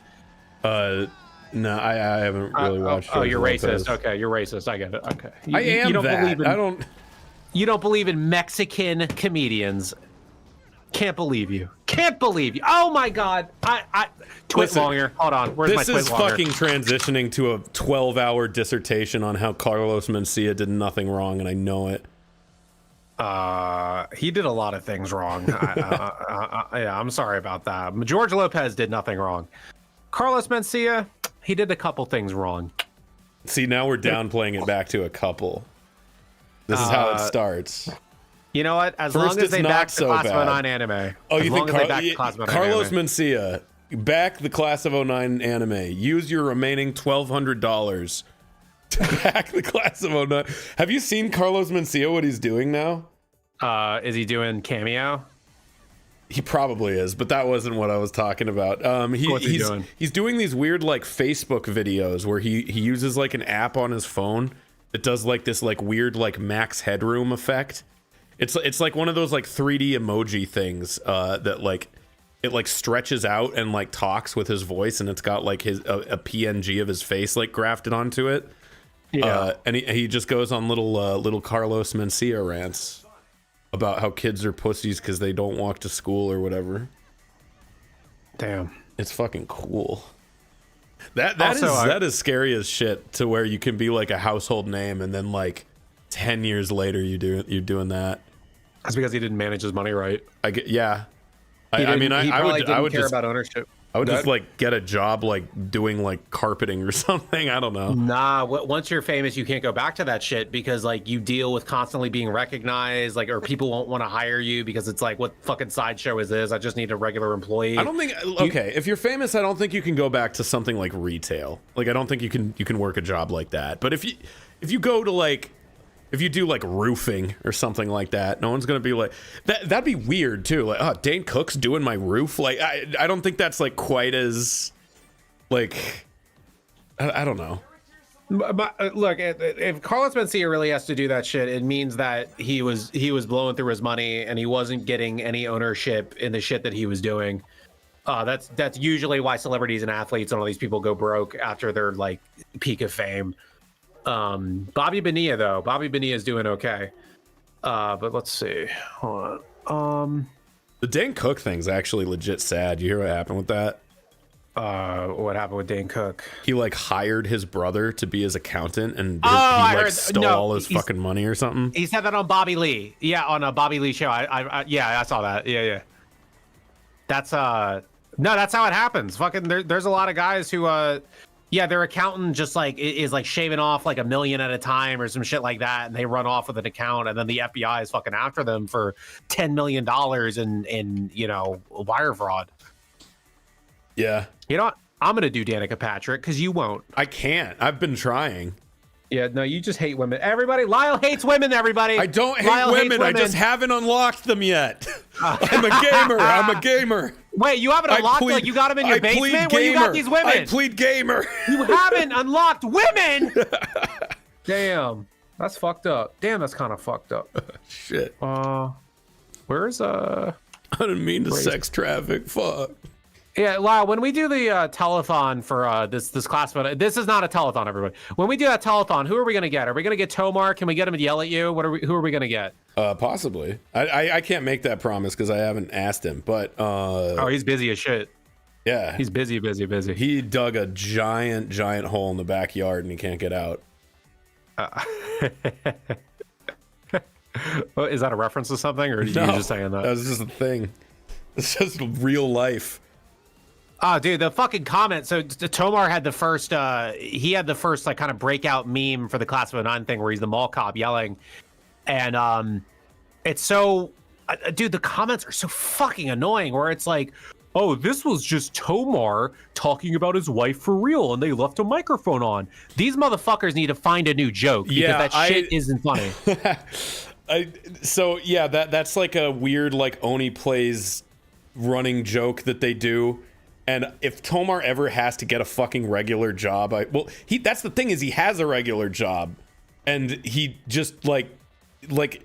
No, I haven't really watched. Oh, you're racist. Okay, you're racist. I get it. Okay, You don't. You don't believe in Mexican comedians. Can't believe you. Can't believe you. Oh my God. Twit longer. Hold on. Where's my twit longer? This is fucking transitioning to a 12-hour dissertation on how Carlos Mencia did nothing wrong, and I know it. He did a lot of things wrong. Yeah, I'm sorry about that. George Lopez did nothing wrong. Carlos Mencia, he did a couple things wrong. See, now we're downplaying it back to a couple. This is how it starts. You know what? As long as they back the Class of 09 anime. Oh, you think Carlos Mencia, back the Class of 09 anime. Use your remaining $1,200 to back the Class of 09. Have you seen Carlos Mencia, what he's doing now? Is he doing Cameo? He probably is, but that wasn't what I was talking about. He's doing these weird like Facebook videos where he uses like an app on his phone that does like this like weird like max headroom effect. It's like one of those like 3D emoji things that like it like stretches out and like talks with his voice, and it's got like a PNG of his face like grafted onto it. Yeah, and he just goes on little Carlos Mencia rants about how kids are pussies because they don't walk to school or whatever. Damn, it's fucking cool. That is scary as shit. To where you can be like a household name, and then like 10 years later you're doing that. That's because he didn't manage his money right. I would care about ownership. I would just like get a job like doing like carpeting or something. I don't know. Nah, once you're famous, you can't go back to that shit because like you deal with constantly being recognized, like, or people won't want to hire you because it's like, what fucking sideshow is this? I just need a regular employee. I don't think. Okay, if you're famous, I don't think you can go back to something like retail. Like, I don't think you can work a job like that. But if you go to like. If you do like roofing or something like that, no one's gonna be like that. That'd be weird too. Like, oh, Dane Cook's doing my roof. Like, I don't think that's like quite as like I don't know. But look, if Carlos Mencia really has to do that shit, it means that he was blowing through his money and he wasn't getting any ownership in the shit that he was doing. That's usually why celebrities and athletes and all these people go broke after their like peak of fame. Bobby Bonilla is doing okay, but let's see. Hold on. The Dane Cook thing's actually legit sad. You hear what happened with that? What happened with Dane Cook? He like hired his brother to be his accountant, and I stole all his fucking money or something. He said that on Bobby Lee. Yeah, on a Bobby Lee show. I saw that. Yeah. That's no, that's how it happens. Fucking there's a lot of guys who their accountant just like is like shaving off like $1 million at a time or some shit like that, and they run off with an account, and then the FBI is fucking after them for $10 million in wire fraud. Yeah. You know what? I'm gonna do Danica Patrick because you won't. I can't. I've been trying. Yeah, no, you just hate women. Everybody, Lyle hates women. Everybody. I don't hate women. I just haven't unlocked them yet. I'm a gamer. Wait, you haven't unlocked? Like you got them in your basement? Where you got these women? I plead gamer. You haven't unlocked women. Damn, that's fucked up. Damn, that's kind of fucked up. Shit. Where's I didn't mean to sex traffic. Fuck. Yeah, Lyle, when we do the telethon for this class, but this is not a telethon, everybody. When we do that telethon, who are we going to get? Are we going to get Tomar? Can we get him to yell at you? Who are we going to get? Possibly. I can't make that promise because I haven't asked him, but... he's busy as shit. Yeah. He's busy. He dug a giant hole in the backyard and he can't get out. Is that a reference to something, or are you just saying that? That was just a thing. It's just real life. Oh, dude, the fucking comment. So Tomar had the first, like kind of breakout meme for the Class of 09 thing where he's the mall cop yelling. And it's so, dude, the comments are so fucking annoying where it's like, oh, this was just Tomar talking about his wife for real and they left a microphone on. These motherfuckers need to find a new joke because that shit isn't funny. That's like a weird, like Oni plays running joke that they do. And if Tomar ever has to get a fucking regular job, that's the thing is he has a regular job, and he just like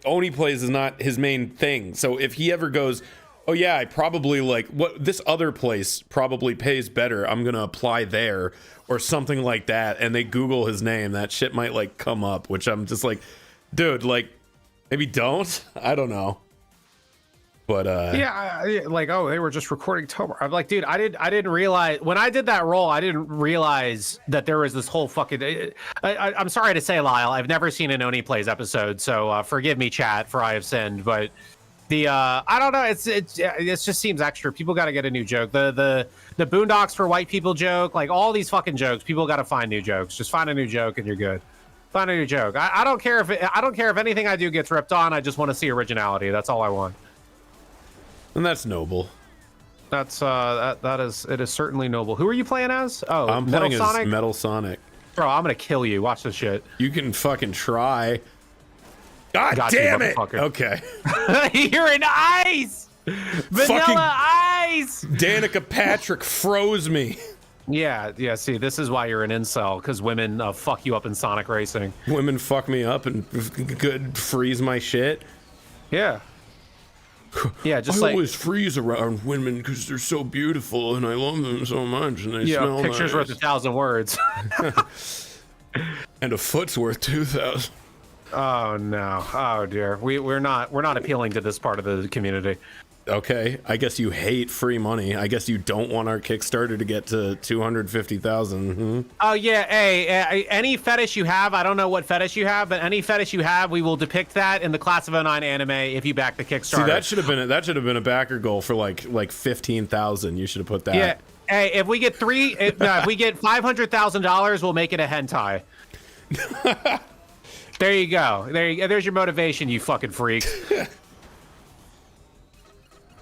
Oni plays is not his main thing. So if he ever goes, oh yeah, I probably like what this other place probably pays better, I'm gonna apply there or something like that, and they Google his name, that shit might like come up, which I'm just like, dude, like maybe don't. I don't know. But they were just recording Tomar. I'm like, dude, I didn't realize when I did that role, I didn't realize that there was this whole fucking. I'm sorry to say, Lyle, I've never seen an Oni Plays episode, so forgive me, chat, for I have sinned. But the I don't know, it just seems extra. People got to get a new joke. The Boondocks for white people joke, like all these fucking jokes. People got to find new jokes. Just find a new joke and you're good. Find a new joke. I don't care if anything I do gets ripped on. I just want to see originality. That's all I want. And that's noble. That's it is certainly noble. Who are you playing as? Oh, I'm playing as Metal Sonic. Bro, I'm gonna kill you. Watch this shit. You can fucking try. God damn it! Okay. You're in ice. Vanilla ice. Danica Patrick froze me. Yeah. See, this is why you're an incel, because women fuck you up in Sonic Racing. Women fuck me up and freeze my shit. Yeah. Yeah, just I always freeze around women because they're so beautiful and I love them so much and they smell pictures nice. Worth 1,000 words. And a foot's worth 2,000. Oh no! Oh dear. We're not appealing to this part of the community. Okay, I guess you hate free money. I guess you don't want our Kickstarter to get to 250,000. Oh yeah, hey, any fetish you have, I don't know what fetish you have, but any fetish you have, we will depict that in the Class of 09 anime if you back the Kickstarter. See, that should have been a backer goal for like 15,000. You should have put that. Yeah. Hey, if we get if we get $500,000, we'll make it a hentai. There you go. There's your motivation, you fucking freaks.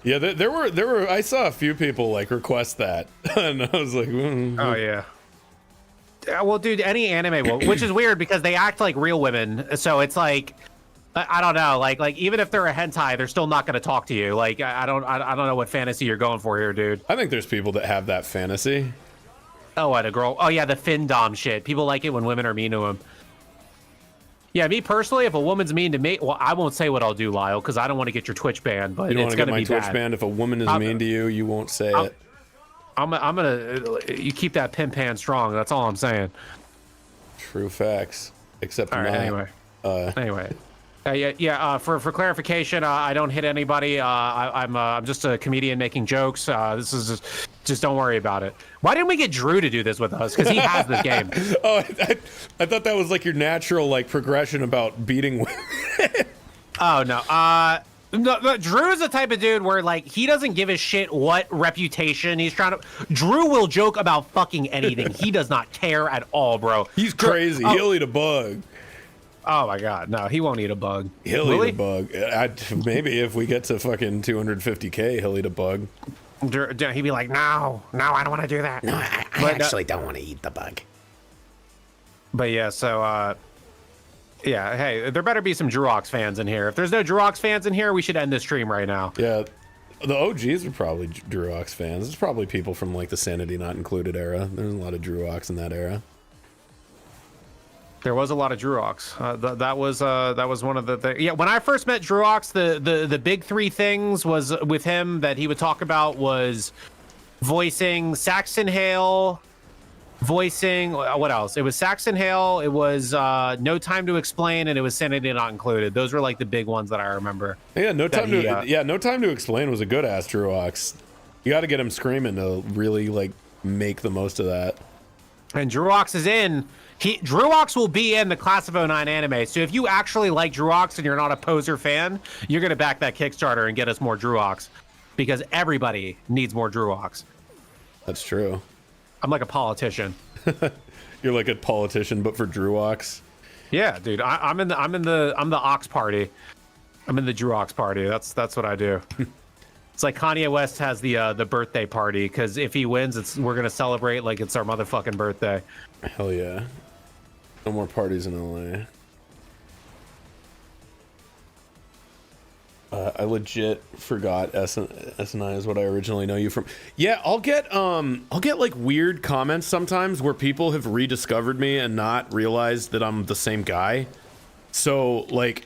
Yeah, there were. I saw a few people like request that, and I was like, oh yeah. Well, dude, any anime will, which is weird because they act like real women, so it's like, I don't know, like even if they're a hentai, they're still not going to talk to you. Like I don't know what fantasy you're going for here, dude. I think there's people that have that fantasy. Oh, what a girl. Oh yeah, the findom shit. People like it when women are mean to them. Yeah, me personally, if a woman's mean to me, well, I won't say what I'll do, Lyle, because I don't want to get your Twitch banned. But you don't it's want to going get to my be Twitch banned if a woman is mean to you. You won't say it. I'm gonna. You keep that pimp pan strong. That's all I'm saying. True facts. Except all right. not. Anyway. For clarification, I don't hit anybody. I'm just a comedian making jokes. This is just, Just don't worry about it. Why didn't we get Drew to do this with us? Because he has this game. Oh, I thought that was like your natural like progression about beating women. Oh no. No, Drew is the type of dude where like he doesn't give a shit what reputation he's trying to. Drew will joke about fucking anything. He does not care at all, bro. He's crazy. He'll eat a bug. Oh my god, no, he won't eat a bug. He'll eat a bug. Maybe if we get to fucking 250K, he'll eat a bug. He'd be like, no, I don't want to do that. No, I actually don't want to eat the bug. But yeah, so yeah, hey, there better be some Druox fans in here. If there's no Druox fans in here, we should end this stream right now. Yeah, the OGs are probably Druox fans. There's probably people from like the Sanity Not Included era. There's a lot of Druox in that era. There was a lot of Druox. That was one of the things. Yeah, when I first met Druox, the big three things was with him that he would talk about was voicing Saxon Hale, voicing what else? It was Saxon Hale, it was No Time to Explain, and it was Sanity Not Included. Those were like the big ones that I remember. Yeah, No Time to Explain was a good ass Druox. You got to get him screaming to really like make the most of that. And Druox is in. Druox will be in the Class of 09 anime. So if you actually like Druox and you're not a poser fan, you're gonna back that Kickstarter and get us more Druox, because everybody needs more Druox. That's true. I'm like a politician. You're like a politician, but for Druox. Yeah, dude. I'm the Ox party. I'm in the Druox party. That's what I do. It's like Kanye West has the birthday party, because if he wins, we're gonna celebrate like it's our motherfucking birthday. Hell yeah. No more parties in LA. I legit forgot SNI is what I originally know you from. Yeah, I'll get like weird comments sometimes where people have rediscovered me and not realized that I'm the same guy. So like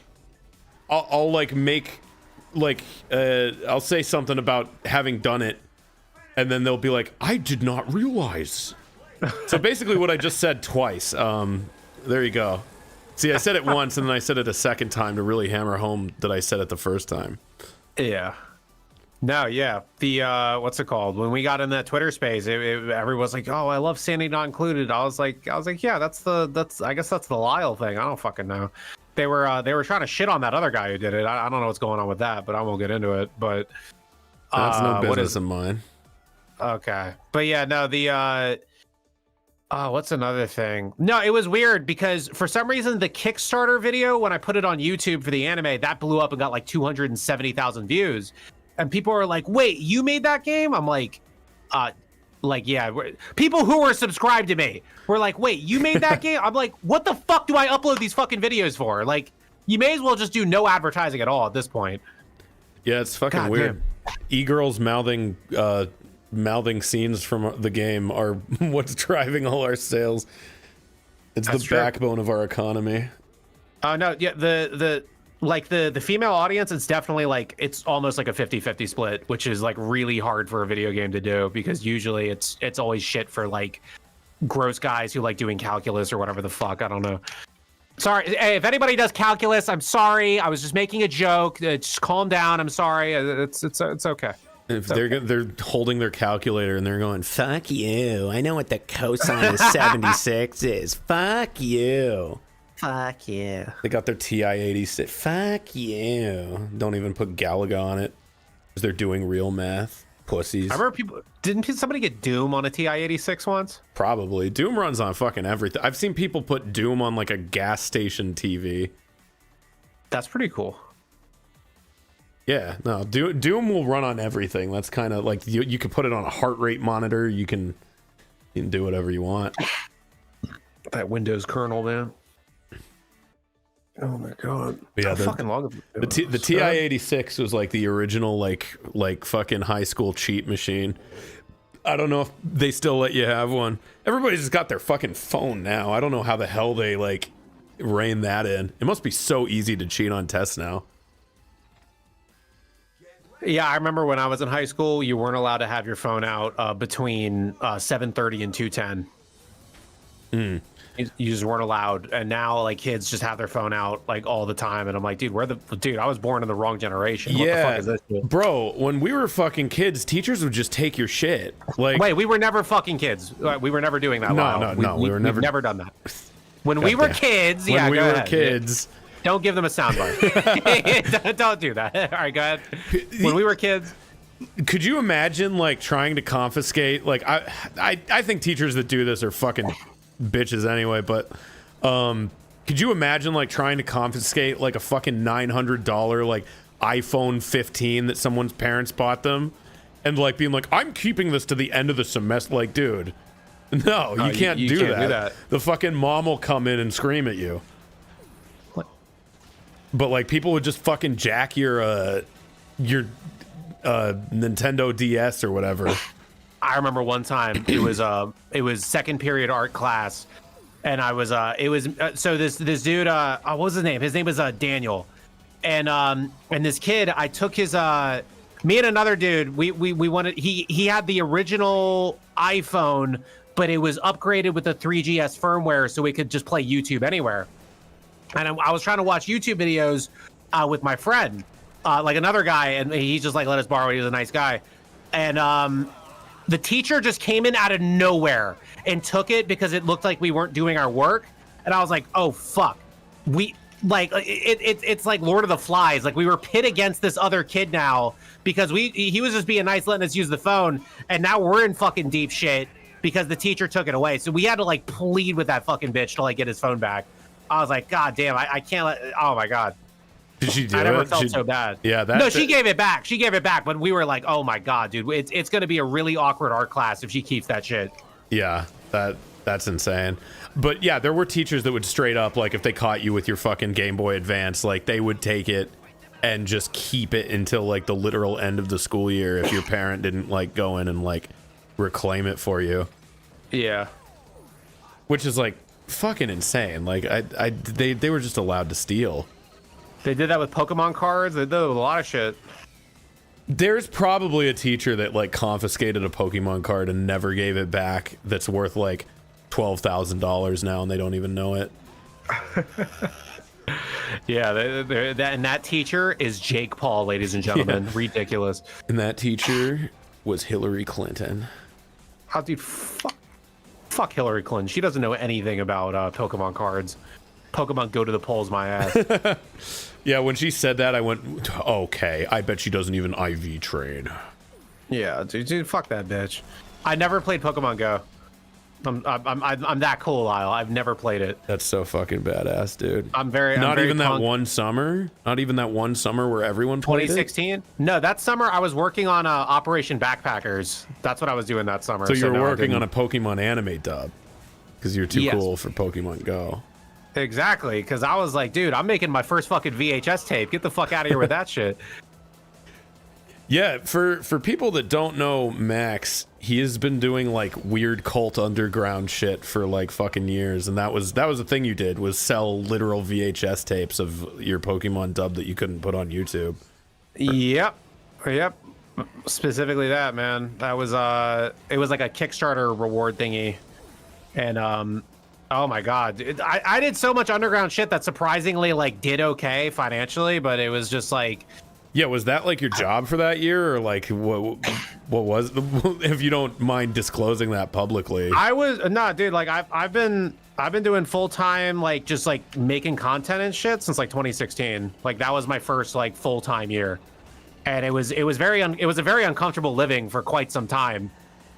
I'll like make like I'll say something about having done it, and then they'll be like, I did not realize. So basically what I just said twice. There you go. See, I said it once and then I said it a second time to really hammer home that I said it the first time. Yeah. No, yeah. The what's it called? When we got in that Twitter space, everyone's like, "Oh, I love Sandy Not Included." I was like, "Yeah, that's I guess that's the Lyle thing." I don't fucking know. They were trying to shit on that other guy who did it. I don't know what's going on with that, but I won't get into it. But that's no business of mine. Okay, but yeah, no, the what's another thing? No, it was weird because for some reason the Kickstarter video, when I put it on YouTube for the anime, that blew up and got like 270,000 views. And people are like, wait, you made that game? I'm like, yeah. People who were subscribed to me were like, wait, you made that game? I'm like, what the fuck do I upload these fucking videos for? Like, you may as well just do no advertising at all at this point. Yeah, it's fucking God, weird. E-girls mouthing scenes from the game are what's driving all our sales. It's That's the backbone of our economy. No, yeah, the female audience, it's definitely like, it's almost like a 50-50 split, which is like really hard for a video game to do, because usually it's always shit for like gross guys who like doing calculus or whatever the fuck. I don't know. Sorry, hey, if anybody does calculus, I'm sorry. I was just making a joke. Just calm down. I'm sorry. It's okay. If they're holding their calculator and they're going, fuck you, I know what the cosine of 76 is. Fuck you. Fuck you. They got their TI-86. Fuck you. Don't even put Galaga on it because they're doing real math. Pussies. I remember didn't somebody get Doom on a TI-86 once? Probably. Doom runs on fucking everything. I've seen people put Doom on like a gas station TV. That's pretty cool. Yeah, no, Doom will run on everything. That's kind of like you can put it on a heart rate monitor. You can do whatever you want. That Windows kernel, man. Oh my god. But yeah, the TI-86 was like the original like fucking high school cheat machine. I don't know if they still let you have one. Everybody's just got their fucking phone now. I don't know how the hell they like rein that in. It must be so easy to cheat on tests now. Yeah, I remember when I was in high school, you weren't allowed to have your phone out between 7:30 and 2:10. You just weren't allowed, and now like kids just have their phone out like all the time, and I'm like, dude, I was born in the wrong generation. What the fuck is this shit? Bro, when we were fucking kids, teachers would just take your shit. Like, wait, we were never fucking kids. We were never doing that. No, we've never done that. When we were kids, when we go were ahead. kids. Don't give them a soundbite. Don't do that. All right, go ahead. When we were kids. Could you imagine like trying to confiscate? Like, I think teachers that do this are fucking bitches anyway. But could you imagine like trying to confiscate like a fucking $900 like iPhone 15 that someone's parents bought them, and like being like, I'm keeping this to the end of the semester? Like, dude, no, you can't do that. The fucking mom will come in and scream at you. What? But like people would just fucking jack your Nintendo DS or whatever. I remember one time it was second period art class, and I was so this dude what was his name? His name was Daniel, and this kid, I took his me and another dude, we wanted, he had the original iPhone, but it was upgraded with the 3GS firmware so we could just play YouTube anywhere. And I was trying to watch YouTube videos with my friend, like another guy, and he just like let us borrow it. He was a nice guy. And the teacher just came in out of nowhere and took it because it looked like we weren't doing our work. And I was like, oh, fuck. We like it's like Lord of the Flies. Like we were pit against this other kid now because he was just being nice, letting us use the phone. And now we're in fucking deep shit because the teacher took it away. So we had to like plead with that fucking bitch to like get his phone back. I was like, God damn, I can't let, oh my God. Did she do it? I never felt so bad. Yeah, no, she gave it back. She gave it back, but we were like, oh my God, dude, it's going to be a really awkward art class if she keeps that shit. Yeah, that's insane. But yeah, there were teachers that would straight up, like if they caught you with your fucking Game Boy Advance, like they would take it and just keep it until like the literal end of the school year if your parent didn't like go in and like reclaim it for you. Yeah. Which is like fucking insane. Like they were just allowed to steal. They did that with Pokemon cards. They did that with a lot of shit. There's probably a teacher that like confiscated a Pokemon card and never gave it back. That's worth like $12,000 now, and they don't even know it. Yeah, that teacher is Jake Paul, ladies and gentlemen. Yeah. Ridiculous. And that teacher was Hillary Clinton. Oh, dude, fuck Hillary Clinton. She doesn't know anything about Pokemon cards. Pokemon go to the polls, my ass. Yeah, when she said that, I went, okay, I bet she doesn't even IV trade. Yeah, dude, fuck that bitch. I never played Pokemon Go. I'm that cool, Lyle. I've never played it. That's so fucking badass, dude. I'm very that one summer. Not even that one summer where everyone played 2016. It? No, that summer I was working on Operation Backpackers. That's what I was doing that summer. So you were working on a Pokemon anime dub because you're too cool for Pokemon Go. Exactly, because I was like, dude, I'm making my first fucking VHS tape. Get the fuck out of here with that shit. Yeah, for people that don't know Max, he has been doing like weird cult underground shit for like fucking years, and that was the thing you did, was sell literal VHS tapes of your Pokemon dub that you couldn't put on YouTube. Yep. Specifically that, man. That was it was like a Kickstarter reward thingy, and oh my God, I did so much underground shit that surprisingly like did okay financially, but it was just like. Yeah, was that like your job for that year, or like what was? If you don't mind disclosing that publicly. I was dude. Like I've been doing full time like just like making content and shit since like 2016. Like that was my first like full time year, and it was a very uncomfortable living for quite some time.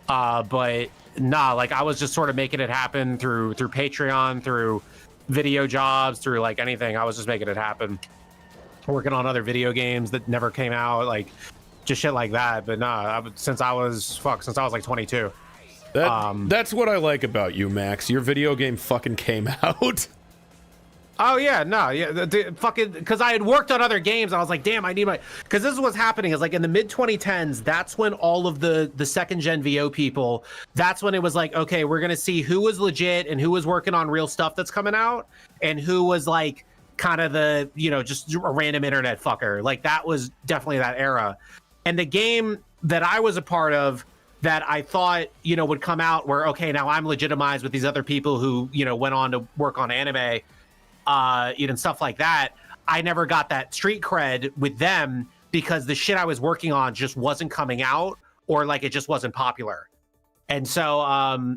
But like I was just sort of making it happen through Patreon, through video jobs, through like anything. I was just making it happen. Working on other video games that never came out, like just shit like that. But since I was like 22. That's what I like about you, Max. Your video game fucking came out. Oh yeah, fucking, because I had worked on other games. I was like, damn, I need because this is what's happening is like in the mid 2010s, that's when all of the second gen VO people, that's when it was like, okay, we're gonna see who was legit and who was working on real stuff that's coming out, and who was like kind of the, just a random internet fucker. Like that was definitely that era. And the game that I was a part of that I thought, would come out where, okay, now I'm legitimized with these other people who, went on to work on anime, and stuff like that. I never got that street cred with them because the shit I was working on just wasn't coming out, or like it just wasn't popular. And so,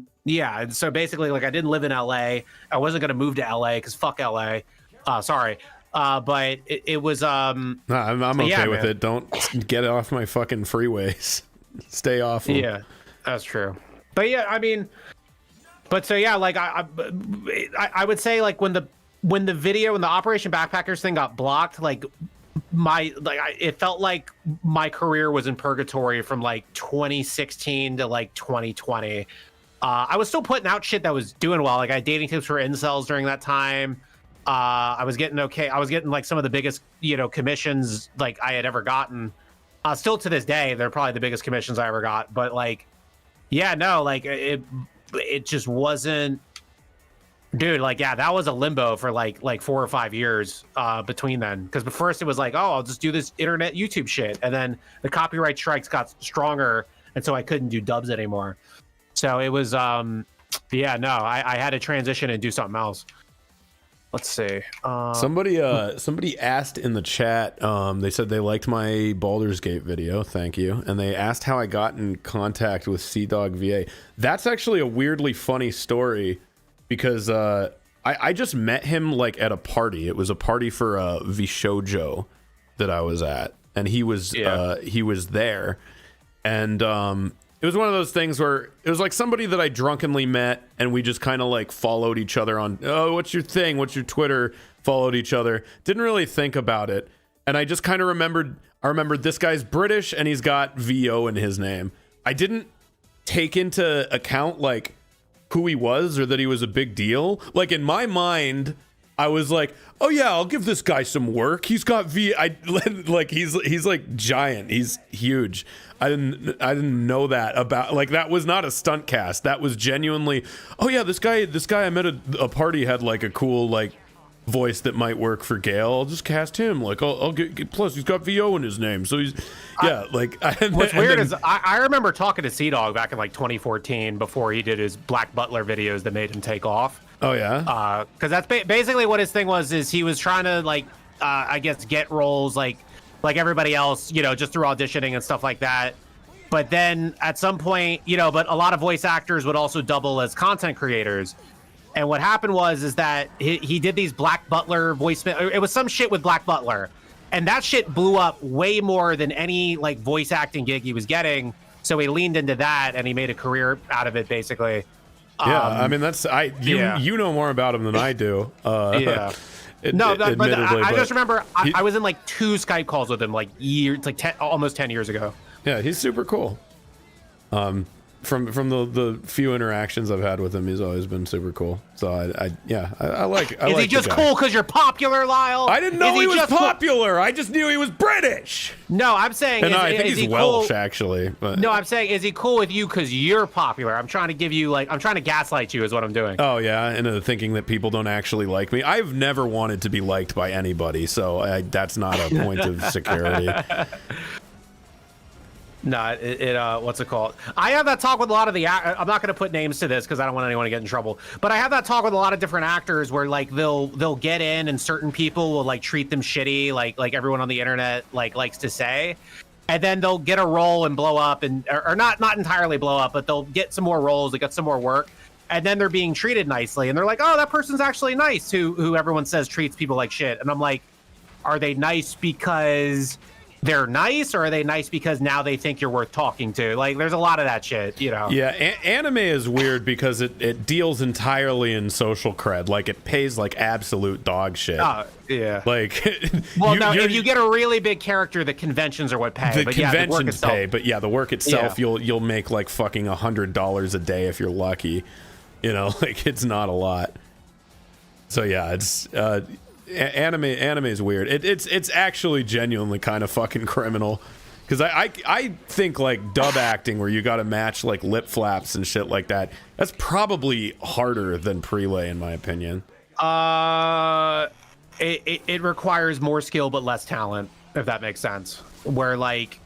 so basically, like, I didn't live in LA. I wasn't going to move to LA because fuck LA. Sorry. But it was, I'm okay with it. Don't get off my fucking freeways. Stay off them. Yeah, that's true. But yeah, I mean, but so yeah, like I would say, like, when the video and the Operation Backpackers thing got blocked, like it felt like my career was in purgatory from like 2016 to like 2020. I was still putting out shit that was doing well. Like, I had dating tips for incels during that time. I was getting like some of the biggest, commissions like I had ever gotten. Still to this day, they're probably the biggest commissions I ever got. But like, yeah, no, like it just wasn't, dude. Like, yeah, that was a limbo for like 4 or 5 years between then. Because first it was like, oh, I'll just do this internet YouTube shit, and then the copyright strikes got stronger, and so I couldn't do dubs anymore. So it was, yeah, no, I had to transition and do something else. Let's see. Somebody asked in the chat. They said they liked my Baldur's Gate video. Thank you. And they asked how I got in contact with Sea-Dog VA. That's actually a weirdly funny story because I just met him like at a party. It was a party for Vishojo that I was at, and he was there, and it was one of those things where it was like somebody that I drunkenly met, and we just kind of like followed each other on, oh, what's your thing? What's your Twitter? Followed each other. Didn't really think about it. And I just kind of remembered this guy's British and he's got VO in his name. I didn't take into account like who he was or that he was a big deal. Like, in my mind, I was like, oh yeah, I'll give this guy some work. He's got like he's like giant. He's huge. I didn't know that about, like, that was not a stunt cast. That was genuinely, oh yeah, this guy I met at a party had like a cool like voice that might work for Gale. I'll just cast him. Like, I'll get plus he's got VO in his name, so he's what's weird is I remember talking to Sea-Dog back in like 2014 before he did his Black Butler videos that made him take off. Oh yeah, because that's basically what his thing was. Is he was trying to like I guess get roles like everybody else, just through auditioning and stuff like that. But then at some point, but a lot of voice actors would also double as content creators. And what happened is that he did these Black Butler voicemail. It was some shit with Black Butler, and that shit blew up way more than any like voice acting gig he was getting. So he leaned into that and he made a career out of it, basically. Yeah, I mean, you know more about him than I do. Yeah. I just remember I was in like 2 Skype calls with him like almost 10 years ago. Yeah, he's super cool. From the few interactions I've had with him, he's always been super cool. So I like. Is he just cool because you're popular, Lyle? I didn't know he was popular. I just knew he was British. No, I'm saying, I think he's Welsh, actually. But. No, I'm saying, is he cool with you because you're popular? I'm trying to give you I'm trying to gaslight you, is what I'm doing. Oh yeah, and thinking that people don't actually like me. I've never wanted to be liked by anybody, so that's not a point of security. No, what's it called? I have that talk with a lot of I'm not going to put names to this because I don't want anyone to get in trouble. But I have that talk with a lot of different actors where like they'll get in and certain people will like treat them shitty, like everyone on the internet likes to say, and then they'll get a role and blow up or not entirely blow up, but they'll get some more roles, they get some more work, and then they're being treated nicely, and they're like, oh, that person's actually nice, who everyone says treats people like shit, and I'm like, are they nice because they're nice, or are they nice because now they think you're worth talking to? Like, there's a lot of that shit, Yeah, anime is weird because it deals entirely in social cred. Like, it pays like absolute dog shit. Yeah. Like, if you get a really big character, the conventions are what pay. The conventions pay, but yeah, the work itself, you'll make like fucking $100 a day if you're lucky. Like, it's not a lot. So yeah, it's anime is weird. It's actually genuinely kind of fucking criminal, because I think like dub acting where you got to match like lip flaps and shit like that, that's probably harder than prelay in my opinion. It requires more skill but less talent, if that makes sense. Where like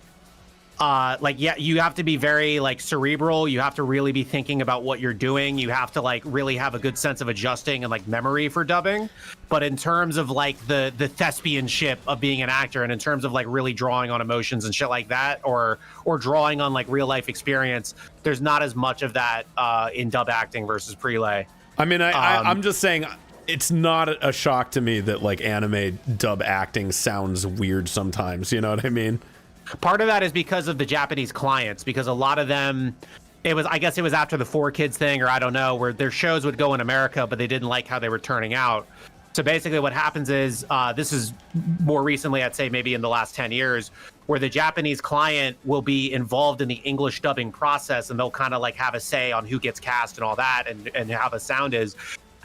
you have to be very like cerebral. You have to really be thinking about what you're doing. You have to like really have a good sense of adjusting and like memory for dubbing. But in terms of like the thespianship of being an actor, and in terms of like really drawing on emotions and shit like that, or drawing on like real life experience, there's not as much of that in dub acting versus prelay. I mean, I'm just saying, it's not a shock to me that like anime dub acting sounds weird sometimes. You know what I mean? Part of that is because of the Japanese clients, because a lot of them, I guess it was after the 4Kids thing, or I don't know, where their shows would go in America, but they didn't like how they were turning out. So basically what happens is, this is more recently, I'd say maybe in the last 10 years, where the Japanese client will be involved in the English dubbing process, and they'll kind of like have a say on who gets cast and all that, and how the sound is.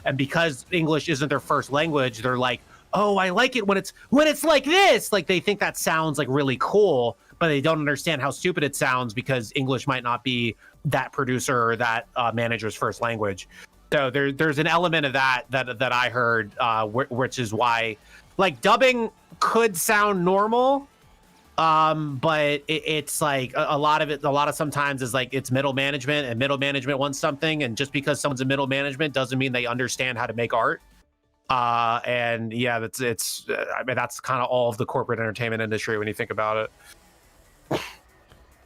And because English isn't their first language, they're like, oh, I like it when it's like this. Like they think that sounds like really cool, but they don't understand how stupid it sounds because English might not be that producer or that manager's first language. So there's an element of that I heard, which is why like dubbing could sound normal, but it's like a lot of sometimes is like it's middle management, and middle management wants something, and just because someone's in middle management doesn't mean they understand how to make art. And yeah, I mean, that's kind of all of the corporate entertainment industry when you think about it.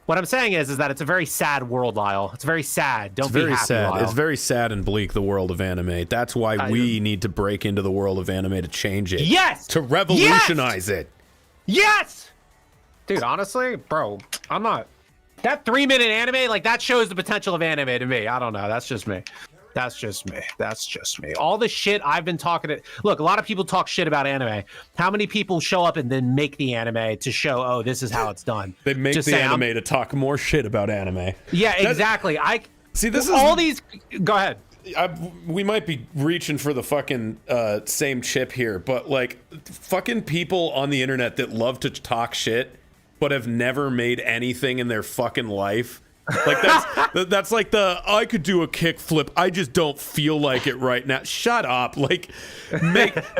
What I'm saying is that it's a very sad world, Lyle. It's very sad. Don't be happy, sad. Lyle. It's very sad and bleak, the world of anime. That's why we need to break into the world of anime to change it. Yes! To revolutionize it. Yes! Dude, honestly, bro, I'm not. That 3-minute anime, like that shows the potential of anime to me. I don't know. That's just me. That's just me. All the shit I've been talking to. Look, a lot of people talk shit about anime. How many people show up and then make the anime to show, oh, this is how it's done? They make the anime to talk more shit about anime. Yeah, exactly. Go ahead. We might be reaching for the fucking same chip here, but like fucking people on the internet that love to talk shit but have never made anything in their fucking life. Like that's like I could do a kickflip, I just don't feel like it right now. Shut up. Like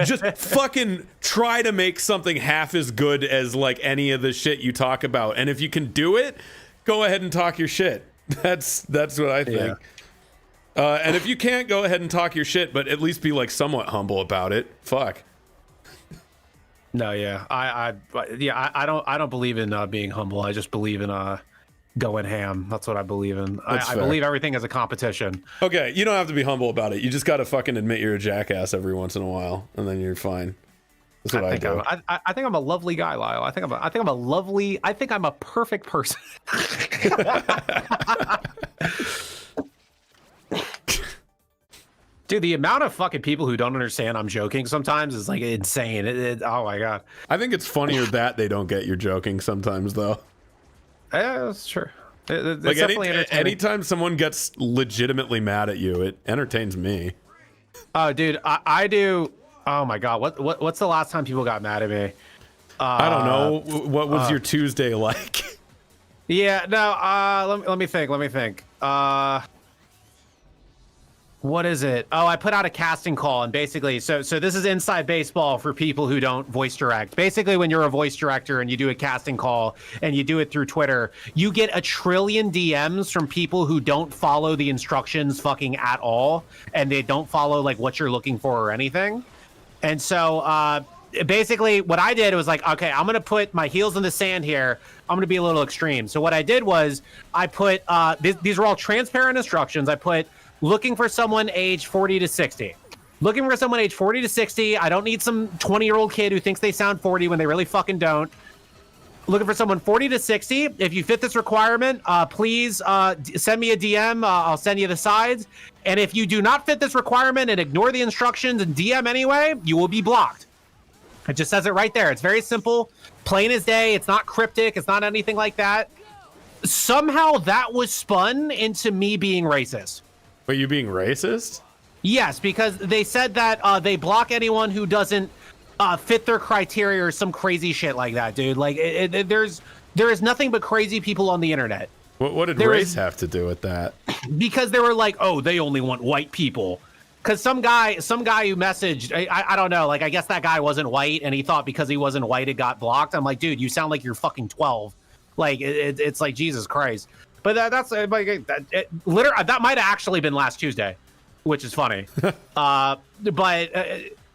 just fucking try to make something half as good as like any of the shit you talk about. And if you can do it, go ahead and talk your shit. That's what I think. Yeah. And if you can't, go ahead and talk your shit, but at least be like somewhat humble about it. Fuck. No, yeah. I don't believe in being humble. I just believe in going ham. That's what I believe in. I believe everything is a competition. Okay, you don't have to be humble about it. You just got to fucking admit you're a jackass every once in a while, and then you're fine. That's what I do. I think I'm a lovely guy, Lyle. I think I'm a perfect person. Dude, the amount of fucking people who don't understand I'm joking sometimes is like insane. Oh my god. I think it's funnier that they don't get you're joking sometimes, though. Yeah, that's true. It's like definitely entertaining. Anytime someone gets legitimately mad at you, it entertains me. Oh, dude, I do. Oh my god, what's the last time people got mad at me? I don't know. What was your Tuesday like? Yeah, no. Let me think. What is it? Oh, I put out a casting call, and basically, so this is inside baseball for people who don't voice direct. Basically, when you're a voice director and you do a casting call and you do it through Twitter, you get 1 trillion DMs from people who don't follow the instructions fucking at all, and they don't follow like what you're looking for or anything. And so basically what I did was like, okay, I'm going to put my heels in the sand here. I'm going to be a little extreme. So what I did was I put, these are all transparent instructions. I put, looking for someone age 40 to 60. Looking for someone age 40 to 60. I don't need some 20-year-old kid who thinks they sound 40 when they really fucking don't. Looking for someone 40 to 60. If you fit this requirement, please send me a DM. I'll send you the sides. And if you do not fit this requirement and ignore the instructions and DM anyway, you will be blocked. It just says it right there. It's very simple, plain as day. It's not cryptic. It's not anything like that. Somehow that was spun into me being racist. Are you being racist? Yes, because they said that they block anyone who doesn't fit their criteria or some crazy shit like that, dude. Like, there is nothing but crazy people on the internet. What did race have to do with that? Because they were like, oh, they only want white people. Because some guy who messaged, I don't know, like, I guess that guy wasn't white, and he thought because he wasn't white, it got blocked. I'm like, dude, you sound like you're fucking 12. Like it's like Jesus Christ. But that's like literally that might have actually been last Tuesday, which is funny. But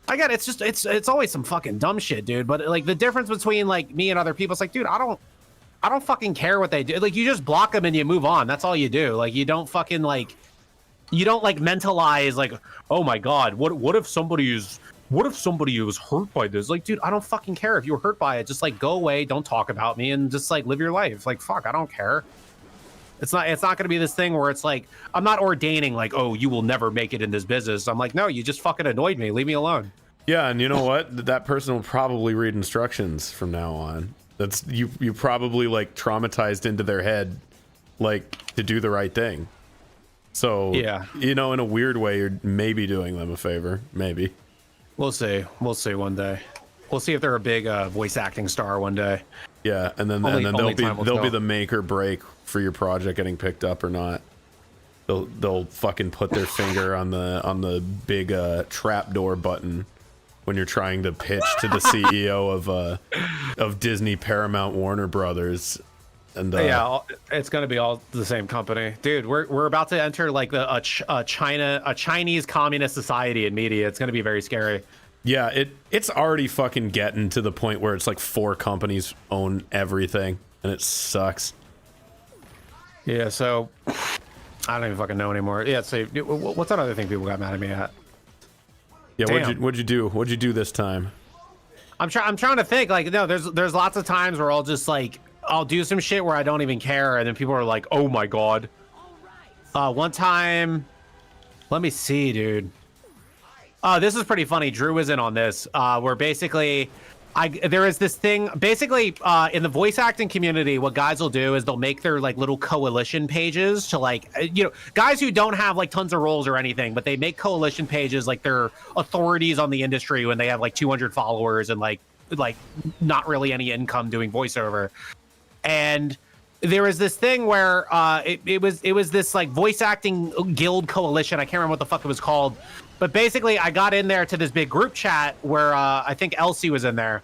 again, it's just it's always some fucking dumb shit, dude. But like the difference between like me and other people, it's like, dude, I don't fucking care what they do. Like you just block them and you move on. That's all you do. Like you don't fucking like mentalize like, oh my god, what if somebody was hurt by this? Like, dude, I don't fucking care if you were hurt by it. Just like go away, don't talk about me, and just like live your life. Like fuck, I don't care. It's not going to be this thing where it's like, I'm not ordaining like, oh, you will never make it in this business. I'm like, no, you just fucking annoyed me. Leave me alone. Yeah, and you know what? That person will probably read instructions from now on. That's you probably like traumatized into their head like to do the right thing. So, yeah, you know, in a weird way, you're maybe doing them a favor. Maybe. We'll see. We'll see one day. We'll see if they're a big voice acting star one day. Yeah, and then they'll be the make or break for your project getting picked up or not. They'll fucking put their finger on the big trapdoor button when you're trying to pitch to the CEO of Disney, Paramount, Warner Brothers. And yeah, it's gonna be all the same company, dude. We're about to enter like a Chinese communist society in media. It's gonna be very scary. Yeah, it's already fucking getting to the point where it's like 4 companies own everything, and it sucks. Yeah, so I don't even fucking know anymore. Yeah, so what's another thing people got mad at me at? Yeah, what'd you do? What'd you do this time? I'm trying to think. Like, no, there's lots of times where I'll just like I'll do some shit where I don't even care, and then people are like, "Oh my god." One time, let me see, dude. This is pretty funny. Drew was in on this, where basically, there is this thing. Basically, in the voice acting community, what guys will do is they'll make their like little coalition pages to like, guys who don't have like tons of roles or anything, but they make coalition pages like they're authorities on the industry when they have like 200 followers and like not really any income doing voiceover. And there was this thing where it was this like voice acting guild coalition. I can't remember what the fuck it was called. But basically, I got in there to this big group chat where I think Elsie was in there.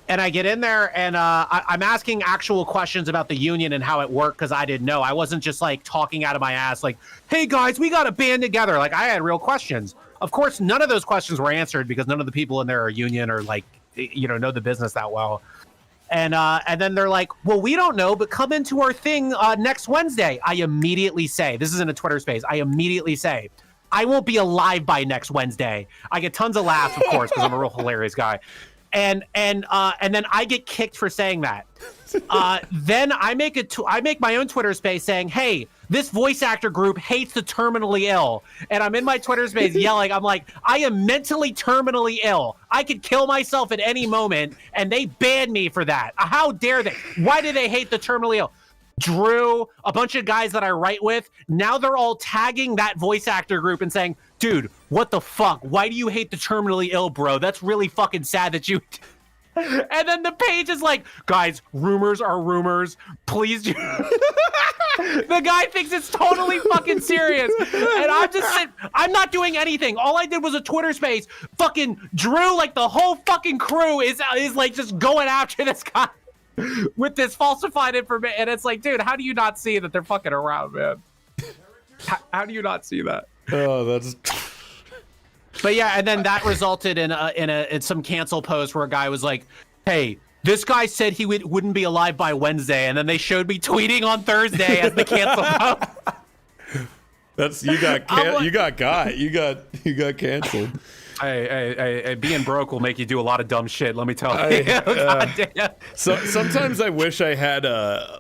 And I get in there and I'm asking actual questions about the union and how it worked because I didn't know. I wasn't just like talking out of my ass like, hey guys, we got to band together. Like I had real questions. Of course, none of those questions were answered because none of the people in there are union or like, know the business that well. And then they're like, well, we don't know, but come into our thing next Wednesday. I immediately say, this is in a Twitter space. I immediately say, I won't be alive by next Wednesday. I get tons of laughs, of course, because I'm a real hilarious guy. And then I get kicked for saying that. Then I make my own Twitter space saying, hey, this voice actor group hates the terminally ill. And I'm in my Twitter space yelling, I'm like, I am mentally terminally ill. I could kill myself at any moment, and they banned me for that. How dare they? Why do they hate the terminally ill? Drew, a bunch of guys that I write with, now they're all tagging that voice actor group and saying, dude, what the fuck? Why do you hate the terminally ill, bro? That's really fucking sad that you... And then the page is like, guys, rumors are rumors. Please do... The guy thinks it's totally fucking serious. And I'm not doing anything. All I did was a Twitter space. Fucking Drew, like the whole fucking crew is like just going after this guy with this falsified information. And it's like, dude, how do you not see that they're fucking around, man? How do you not see that? Oh, that's... But yeah, and then that resulted in some cancel post where a guy was like, hey, this guy said he wouldn't be alive by Wednesday, and then they showed me tweeting on Thursday as the cancel post. That's you got canceled. Hey, being broke will make you do a lot of dumb shit. Let me tell you. God damn. So sometimes I wish I had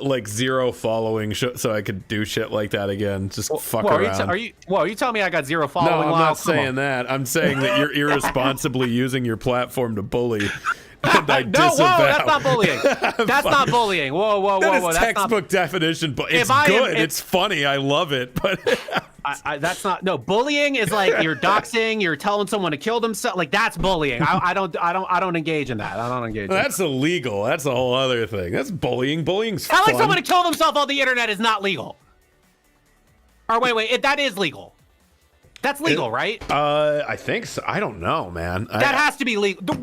like 0 following so I could do shit like that again. Just fuck around. Are you telling me I got 0 following? No, I'm not saying that. I'm saying that you're irresponsibly using your platform to bully. And I disavow. Whoa, that's not bullying. That's not bullying. Whoa. That is that's textbook definition, but it's good. It's funny. I love it, but that's not. No, bullying is like you're doxing. You're telling someone to kill themselves. Like that's bullying. I don't engage in that. I don't engage. That's illegal. That's a whole other thing. That's bullying. Bullying's telling fun. someone to kill themselves on the internet is not legal. Or wait, that is legal. That's legal, right? I think so. I don't know, man. That has to be legal.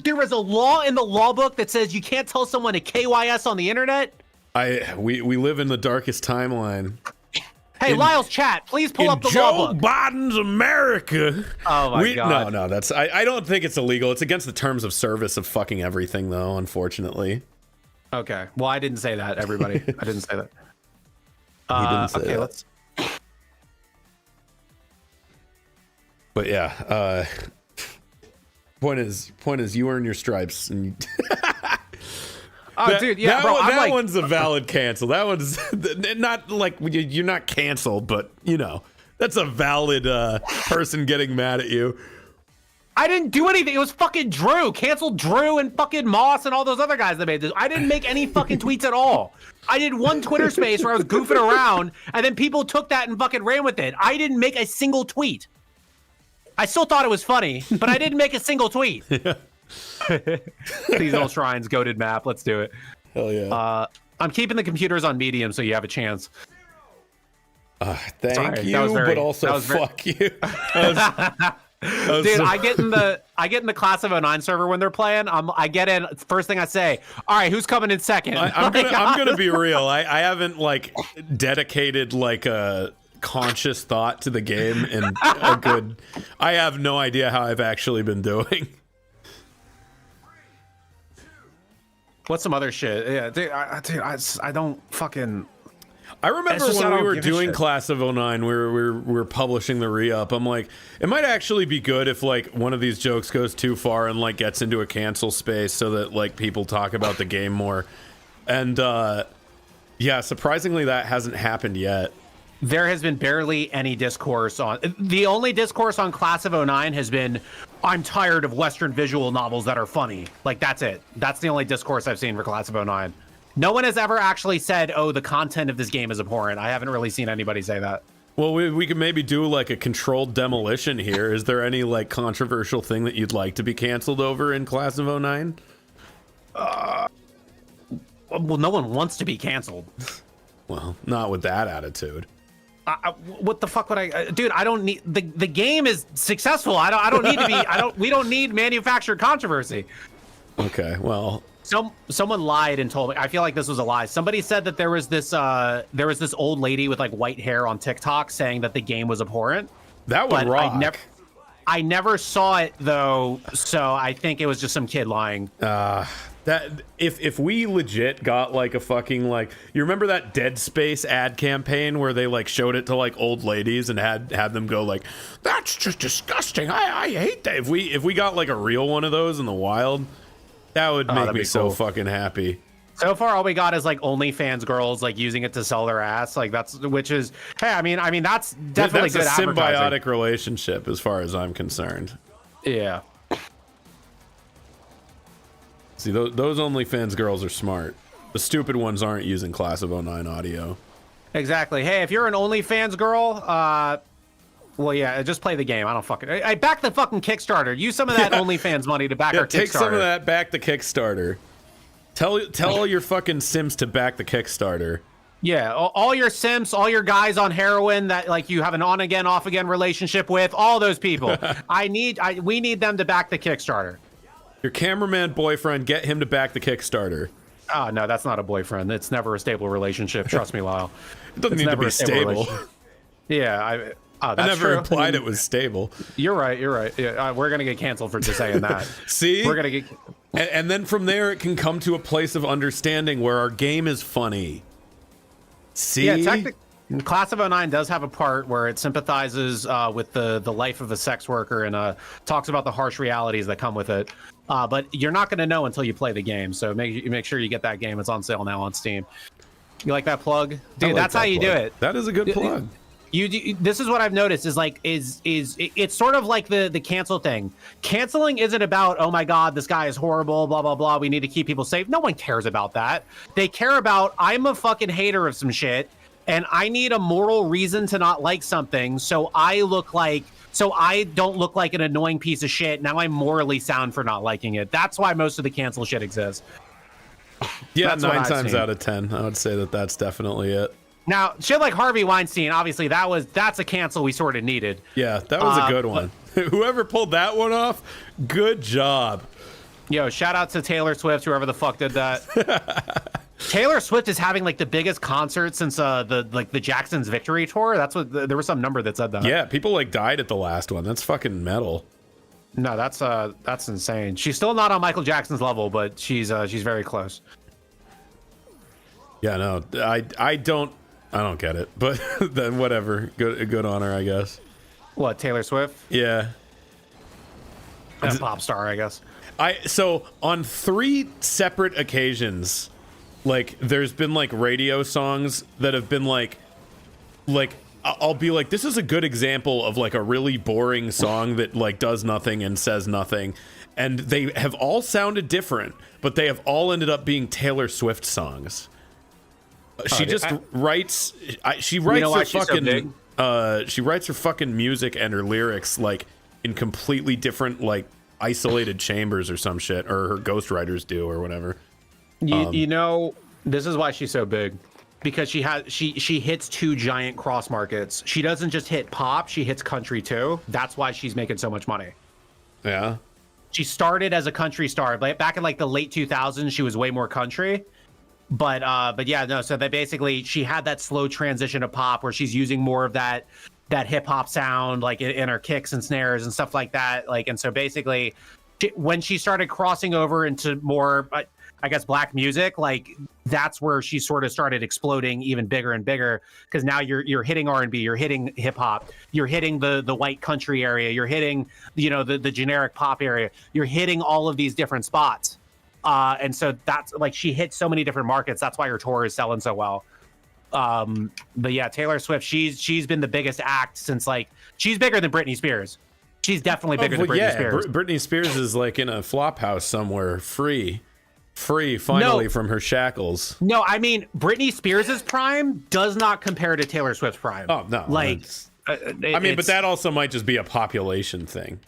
There is a law in the law book that says you can't tell someone to KYS on the internet. We live in the darkest timeline. Hey, Lyle's chat, please pull up the law book. Joe Biden's America. Oh my God. No, that's I don't think it's illegal. It's against the terms of service of fucking everything, though. Unfortunately. Okay. Well, I didn't say that, everybody. I didn't say that. He didn't say okay, that. let's. But yeah, point is, you earn your stripes, and you Dude, yeah, bro. That one's a valid cancel. That one's not like you're not canceled, but you know that's a valid person getting mad at you. I didn't do anything. It was fucking Drew. Canceled Drew and fucking Moss and all those other guys that made this. I didn't make any fucking tweets at all. I did one Twitter space where I was goofing around, and then people took that and fucking ran with it. I didn't make a single tweet. I still thought it was funny, but I didn't make a single tweet. Seasonal Shrines, goated map. Let's do it. Hell yeah. I'm keeping the computers on medium so you have a chance. Thank you, but also fuck you. Dude, I get in the class of 09 server when they're playing. I get in. First thing I say, all right, who's coming in second? I'm gonna be real. I haven't like dedicated like a conscious thought to the game in a good. I have no idea how I've actually been doing. What's some other shit? Yeah, dude, I don't fucking. I remember when we were doing Class of 09, we were publishing the re-up. I'm like, it might actually be good if like one of these jokes goes too far and like gets into a cancel space so that like people talk about the game more. And yeah, surprisingly that hasn't happened yet. There has been barely any discourse on. The only discourse on Class of 09 has been, I'm tired of Western visual novels that are funny. Like, that's it. That's the only discourse I've seen for Class of 09. No one has ever actually said, oh, the content of this game is abhorrent. I haven't really seen anybody say that. Well, we could maybe do like a controlled demolition here. Is there any like controversial thing that you'd like to be canceled over in Class of 09? Well, no one wants to be canceled. Well, not with that attitude. What the fuck would I, dude? I don't need the game is successful. I don't need to be. We don't need manufactured controversy. Okay, well, someone lied and told me. I feel like this was a lie. Somebody said that there was this old lady with like white hair on TikTok saying that the game was abhorrent. That would rock. I never saw it though, so I think it was just some kid lying. That if we legit got like a fucking like, you remember that Dead Space ad campaign where they like showed it to like old ladies and had them go like, that's just disgusting. I hate that. If we got like a real one of those in the wild, that would make me so fucking happy. So far, all we got is like OnlyFans girls like using it to sell their ass. Like which is, hey, I mean that's definitely good advertising. That's a symbiotic relationship as far as I'm concerned. Yeah. See, those OnlyFans girls are smart. The stupid ones aren't using Class of 09 audio. Exactly. Hey, if you're an OnlyFans girl, well, yeah, just play the game. I don't fucking. I back the fucking Kickstarter. Use some of that OnlyFans money to back our Kickstarter. Take some of that back the Kickstarter. Tell your fucking Sims to back the Kickstarter. Yeah, all your Sims, all your guys on heroin that like you have an on again, off again relationship with, all those people. We need them to back the Kickstarter. Your cameraman boyfriend, get him to back the Kickstarter. Oh, no, that's not a boyfriend. It's never a stable relationship. Trust me, Lyle. It doesn't need to be stable. Yeah, I never implied it was stable. You're right. Yeah, we're going to get canceled for just saying that. See? We're going to get... And then from there, it can come to a place of understanding where our game is funny. See? Yeah, Class of 09 does have a part where it sympathizes with the life of a sex worker and talks about the harsh realities that come with it. But you're not going to know until you play the game. So make sure you get that game. It's on sale now on Steam. You like that plug? Dude, that's how you do it. That is a good plug. This is what I've noticed is like it's sort of like the cancel thing. Canceling isn't about, oh my God, this guy is horrible, blah, blah, blah. We need to keep people safe. No one cares about that. They care about, I'm a fucking hater of some shit and I need a moral reason to not like something. So I don't look like an annoying piece of shit. Now I'm morally sound for not liking it. That's why most of the cancel shit exists. Yeah, 9 times out of 10, I would say that's definitely it. Now, shit like Harvey Weinstein, obviously that's a cancel we sort of needed. Yeah, that was a good one. Whoever pulled that one off, good job. Yo, shout out to Taylor Swift, whoever the fuck did that. Taylor Swift is having like the biggest concert since the Jackson's Victory Tour. That's what there was some number that said that. Yeah, people like died at the last one. That's fucking metal. No, that's insane. She's still not on Michael Jackson's level, but she's very close. Yeah, no, I don't get it, but then whatever. Good on her, I guess. What, Taylor Swift? Yeah. A pop star, I guess. So on 3 separate occasions, like there's been like radio songs that have been like I'll be like, this is a good example of like a really boring song that like does nothing and says nothing, and they have all sounded different, but they have all ended up being Taylor Swift songs. She just writes. She writes her fucking. She writes her fucking music and her lyrics like in completely different like isolated chambers or some shit, or her ghostwriters do or whatever. You know, this is why she's so big, because she hits 2 giant cross markets. She doesn't just hit pop; she hits country too. That's why she's making so much money. Yeah. She started as a country star, but back in like the late 2000s, she was way more country. But yeah, no. So that basically she had that slow transition to pop where she's using more of that hip hop sound, like in her kicks and snares and stuff like that. Like, and so basically, when she started crossing over into more, I guess, black music, like that's where she sort of started exploding even bigger and bigger. Because now you're hitting R&B, you're hitting hip hop, you're hitting the white country area, you're hitting the generic pop area, you're hitting all of these different spots. And so that's like she hit so many different markets. That's why her tour is selling so well. But yeah, Taylor Swift, she's been the biggest act since like she's bigger than Britney Spears. She's definitely bigger than Britney Spears. Britney Spears is like in a flop house somewhere, free finally from her shackles. No, I mean Britney Spears's prime does not compare to Taylor Swift's prime. Oh no, like but that also might just be a population thing.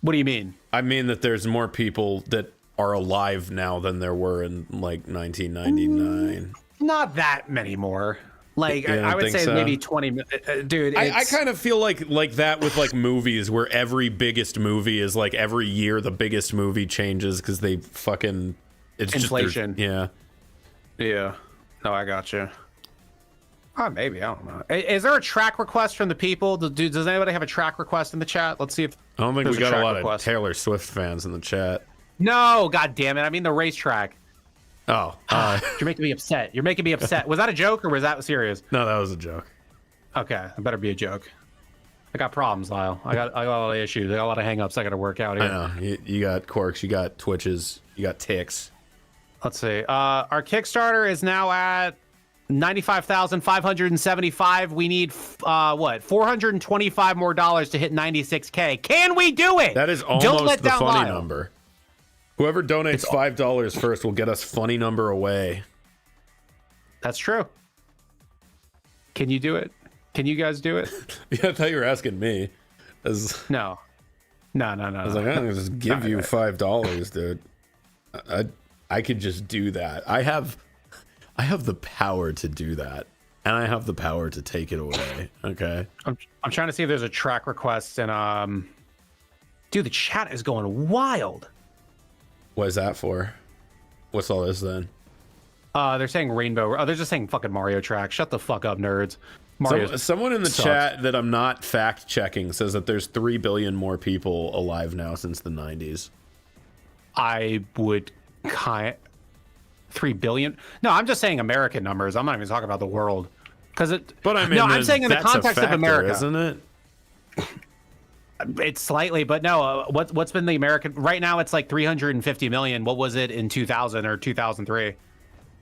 What do you mean? I mean that there's more people that are alive now than there were in like 1999. Not that many more. Like I would say so? Maybe 20. Dude, I kind of feel like that with like movies, where every biggest movie is like every year the biggest movie changes because they fucking it's inflation. Yeah. No, I got you. Maybe, I don't know. Is there a track request from the people? Does anybody have a track request in the chat? Let's see if I don't think we got a lot of Taylor Swift fans in the chat. No, god damn it! I mean the racetrack. Oh, you're making me upset. You're making me upset. Was that a joke or was that serious? No, that was a joke. Okay, it better be a joke. I got problems, Lyle. I got a lot of issues. I got a lot of hangups I got to work out here. I know. You got quirks. You got twitches. You got ticks. Let's see. Our Kickstarter is now at 95,575. We need 425 more dollars to hit 96K. Can we do it? That is almost the funny number. Whoever donates $5 first will get us funny number away. That's true. Can you do it? Can you guys do it? Yeah, I thought you were asking me. No. I was like, I'm gonna just give you $5, dude. I could just do that. I have the power to do that, and I have the power to take it away. Okay. I'm trying to see if there's a track request, and dude, the chat is going wild. What is that for? What's all this then? They're saying Rainbow. Oh, they're just saying fucking Mario track. Shut the fuck up, nerds. Someone in the chat that I'm not fact checking says that there's 3 billion more people alive now since the 90s. I would 3 billion? No, I'm just saying American numbers. I'm not even talking about the world. But I mean, no, I'm saying in the context of America, isn't it? It's slightly, but no. What's been the American right now? It's like 350 million. What was it in 2000 or 2003?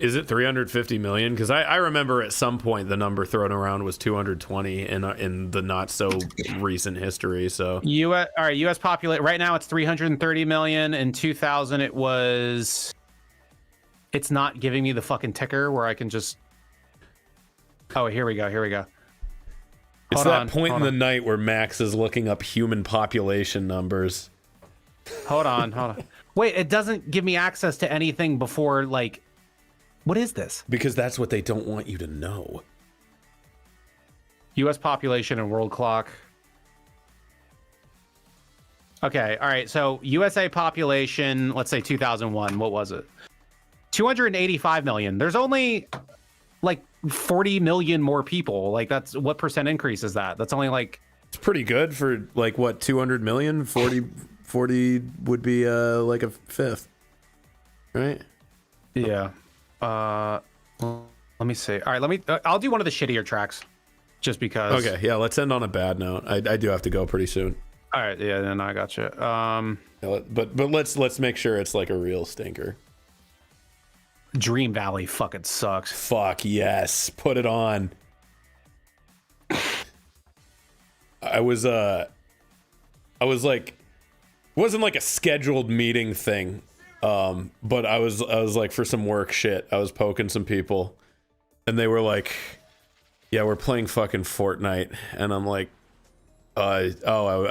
Is it 350 million? Because I remember at some point the number thrown around was 220 in the not so recent history. So U.S. population right now it's 330 million. In 2000 it was. It's not giving me the fucking ticker where I can just. Oh, here we go. It's that point in the night where Max is looking up human population numbers. Hold on. Wait, it doesn't give me access to anything before, like, what is this? Because that's what they don't want you to know. U.S. population and world clock. Okay, all right. So USA population, let's say 2001. What was it? 285 million. There's only like 40 million more people. Like that's what percent increase is that? That's only like it's pretty good for like what 200 million. 40 would be like a fifth, right? Yeah. Let me see. All right, let me. I'll do one of the shittier tracks, just because. Okay, yeah. Let's end on a bad note. I do have to go pretty soon. All right, yeah. Then I got you. But let's make sure it's like a real stinker. Dream Valley fucking sucks. Fuck yes, put it on. I was like, it wasn't like a scheduled meeting thing, but I was like for some work shit. I was poking some people, and they were like, "Yeah, we're playing fucking Fortnite," and I'm like, I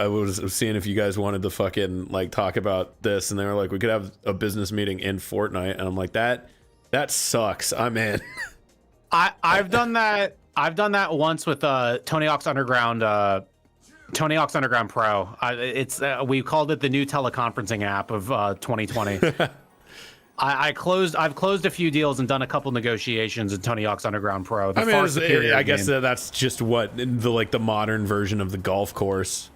was seeing if you guys wanted to fucking like talk about this, and they were like, "We could have a business meeting in Fortnite," and I'm like, that sucks. I'm in. I've done that. I've done that once with Tony Hawk's Underground Pro. We called it the new teleconferencing app of 2020. I've closed a few deals and done a couple negotiations in Tony Hawk's Underground Pro. I guess that's just what the modern version of the golf course.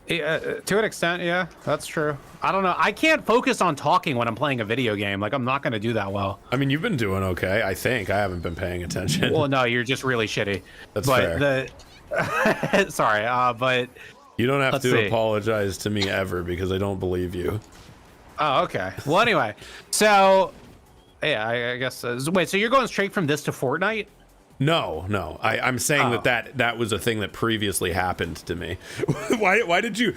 To an extent, yeah, that's true. I don't know. I can't focus on talking when I'm playing a video game. Like, I'm not going to do that well. I mean, you've been doing okay, I think. I haven't been paying attention. Well, no, you're just really shitty. That's fair. Sorry, but... You don't have to apologize to me ever, because I don't believe you. Oh, okay. Well, anyway. So, yeah, I guess... wait, so you're going straight from this to Fortnite? No. I'm saying that was a thing that previously happened to me. Why did you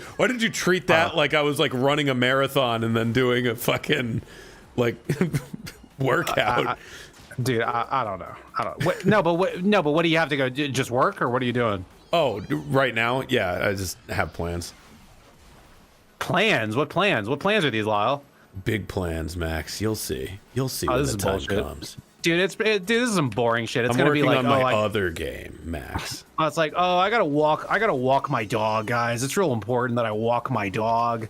treat that like I was like running a marathon and then doing a fucking like workout? Dude, I don't know. But what do you have to go? Just work, or what are you doing? Oh, right now, yeah, I just have plans. Plans? What plans? What plans are these, Lyle? Big plans, Max. You'll see when the time comes. Dude, this is some boring shit. It's I'm gonna working be like on my other game, Max. It's like, I gotta walk my dog, guys. It's real important that I walk my dog.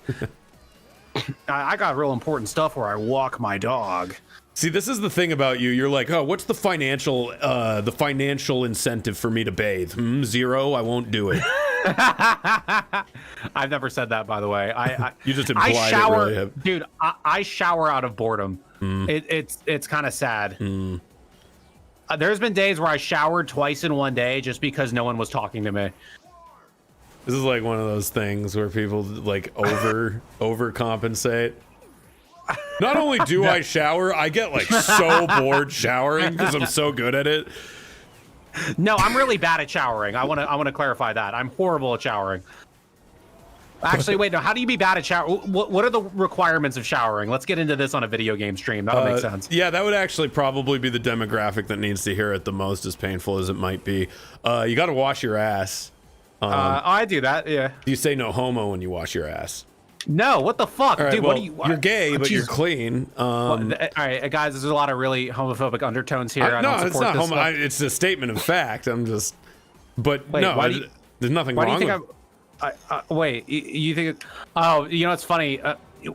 I got real important stuff where I walk my dog. See, this is the thing about you. You're like, oh, what's the financial incentive for me to bathe? 0. I won't do it. I've never said that, by the way. You just implied it. Really. Dude. I shower out of boredom. It's kind of sad. There's been days where I showered twice in one day just because no one was talking to me. This is like one of those things where people like overcompensate. Not only do I shower, I get like so bored showering because I'm so good at it. No, I'm really bad at showering. I want to clarify that. I'm horrible at showering. Actually, wait, no. How do you be bad at shower? What are the requirements of showering? Let's get into this on a video game stream. That'll make sense. Yeah, that would actually probably be the demographic that needs to hear it the most, as painful as it might be. You got to wash your ass. I do that, yeah. Do you say no homo when you wash your ass? No, what the fuck? Right, dude, well, what are you... You're gay, but you're clean. All right, guys, there's a lot of really homophobic undertones here. No, it's not homo. It's a statement of fact. I'm just... But wait, no, there's nothing wrong with it. Wait, you think... Oh, you know, it's funny.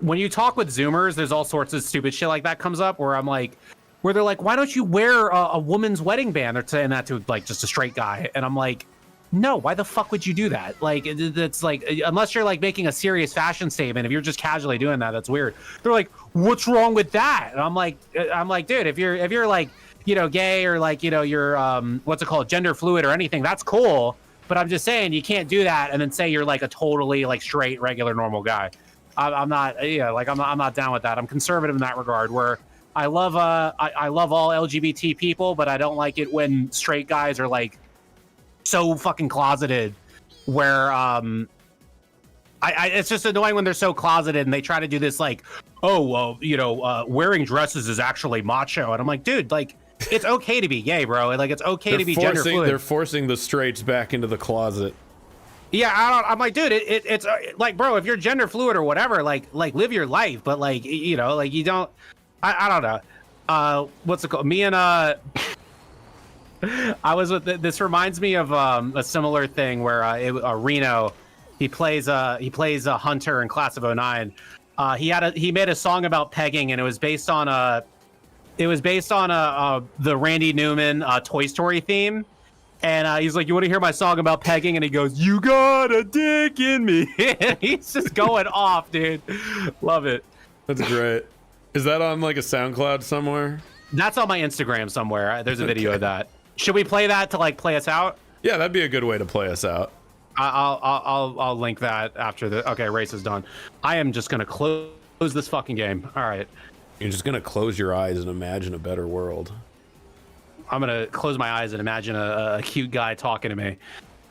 When you talk with Zoomers, there's all sorts of stupid shit like that comes up where I'm like... Where they're like, why don't you wear a woman's wedding band? They're saying that to, like, just a straight guy. And I'm like... No, why the fuck would you do that? Like, that's like, unless you're like making a serious fashion statement, if you're just casually doing that, that's weird. They're like, what's wrong with that? And I'm like, dude, if you're like, you know, gay or like, you know, you're, what's it called? Gender fluid or anything, that's cool. But I'm just saying you can't do that and then say you're like a totally like straight, regular, normal guy. I'm not down with that. I'm conservative in that regard where I love all LGBT people, but I don't like it when straight guys are like, so fucking closeted where it's just annoying when they're so closeted and they try to do this like, oh well, you know, wearing dresses is actually macho, and I'm like, dude, like it's okay to be gay, bro. Like it's okay to be gender fluid. They're forcing the straights back into the closet. Yeah, I'm like, dude, it's like, bro, if you're gender fluid or whatever, like live your life, but like, you know, like you don't. I don't know. What's it called? Me and I was with this reminds me of a similar thing where Reno He plays a hunter in Class of '09. He made a song about pegging, and it was based on the Randy Newman Toy Story theme. And he's like, "You want to hear my song about pegging?" And he goes, "You got a dick in me." And he's just going off, dude. Love it. That's great. Is that on like a SoundCloud somewhere? That's on my Instagram somewhere. There's a video of that. Should we play that to like play us out? Yeah, that'd be a good way to play us out. I'll link that after the. Okay, race is done. I am just gonna close this fucking game. All right. You're just gonna close your eyes and imagine a better world. I'm gonna close my eyes and imagine a cute guy talking to me.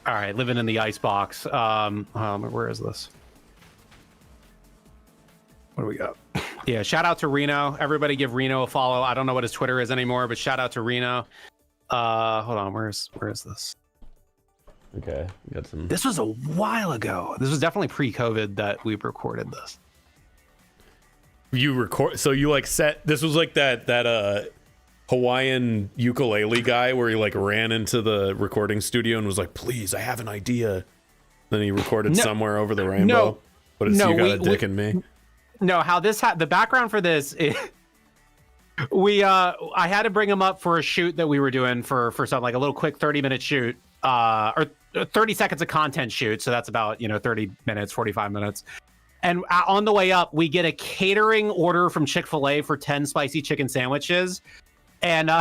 All right, living in the icebox. Where is this? What do we got? Yeah, shout out to Reno. Everybody give Reno a follow. I don't know what his Twitter is anymore, but shout out to Reno. Hold on, where is this? Okay, got some. This was a while ago. This was definitely pre-COVID that we recorded this. You record, so you like set. This was like that Hawaiian ukulele guy where he like ran into the recording studio and was like, "Please, I have an idea." Then he recorded somewhere over the rainbow. But it's you got a dick in me. No, how this the background for this is I had to bring him up for a shoot that we were doing for something like a little quick 30-minute shoot, or 30 seconds of content shoot. So that's about 30 minutes, 45 minutes. And on the way up, we get a catering order from Chick-fil-A for 10 spicy chicken sandwiches. And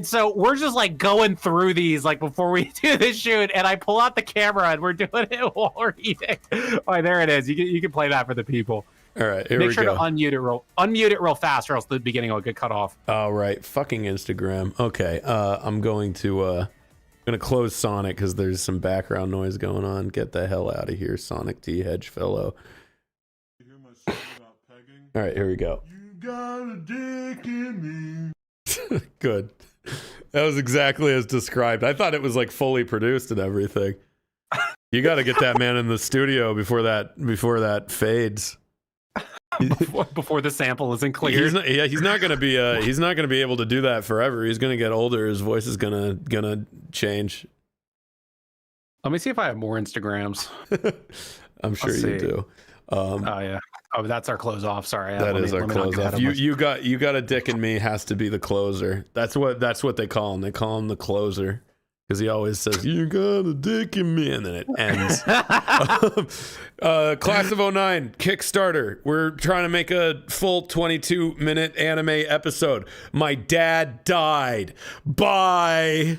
so we're just like going through these like before we do this shoot, and I pull out the camera and we're doing it while we're eating. Oh, there it is. You can play that for the people. All right, here Make we sure go. to unmute it real fast, or else the beginning will get cut off. All right, fucking Instagram. Okay, I'm going to close Sonic because there's some background noise going on. Get the hell out of here, Sonic T Hedge fellow. You hear my song about pegging? All right, here we go. You got a dick in me. Good. That was exactly as described. I thought it was like fully produced and everything. You got to get that man in the studio before that fades. Before the sample isn't clear. He's not gonna be able to do that forever. He's gonna get older. His voice is gonna change. Let me see if I have more Instagrams. I'm sure you do. Oh yeah. Oh, that's our close off. Sorry. That is our close off. You got a dick in me has to be the closer. That's what they call him. They call him the closer. Because he always says, "You got a dick in me," and then it ends. Class of '09 Kickstarter. We're trying to make a full 22-minute anime episode. My dad died. Bye.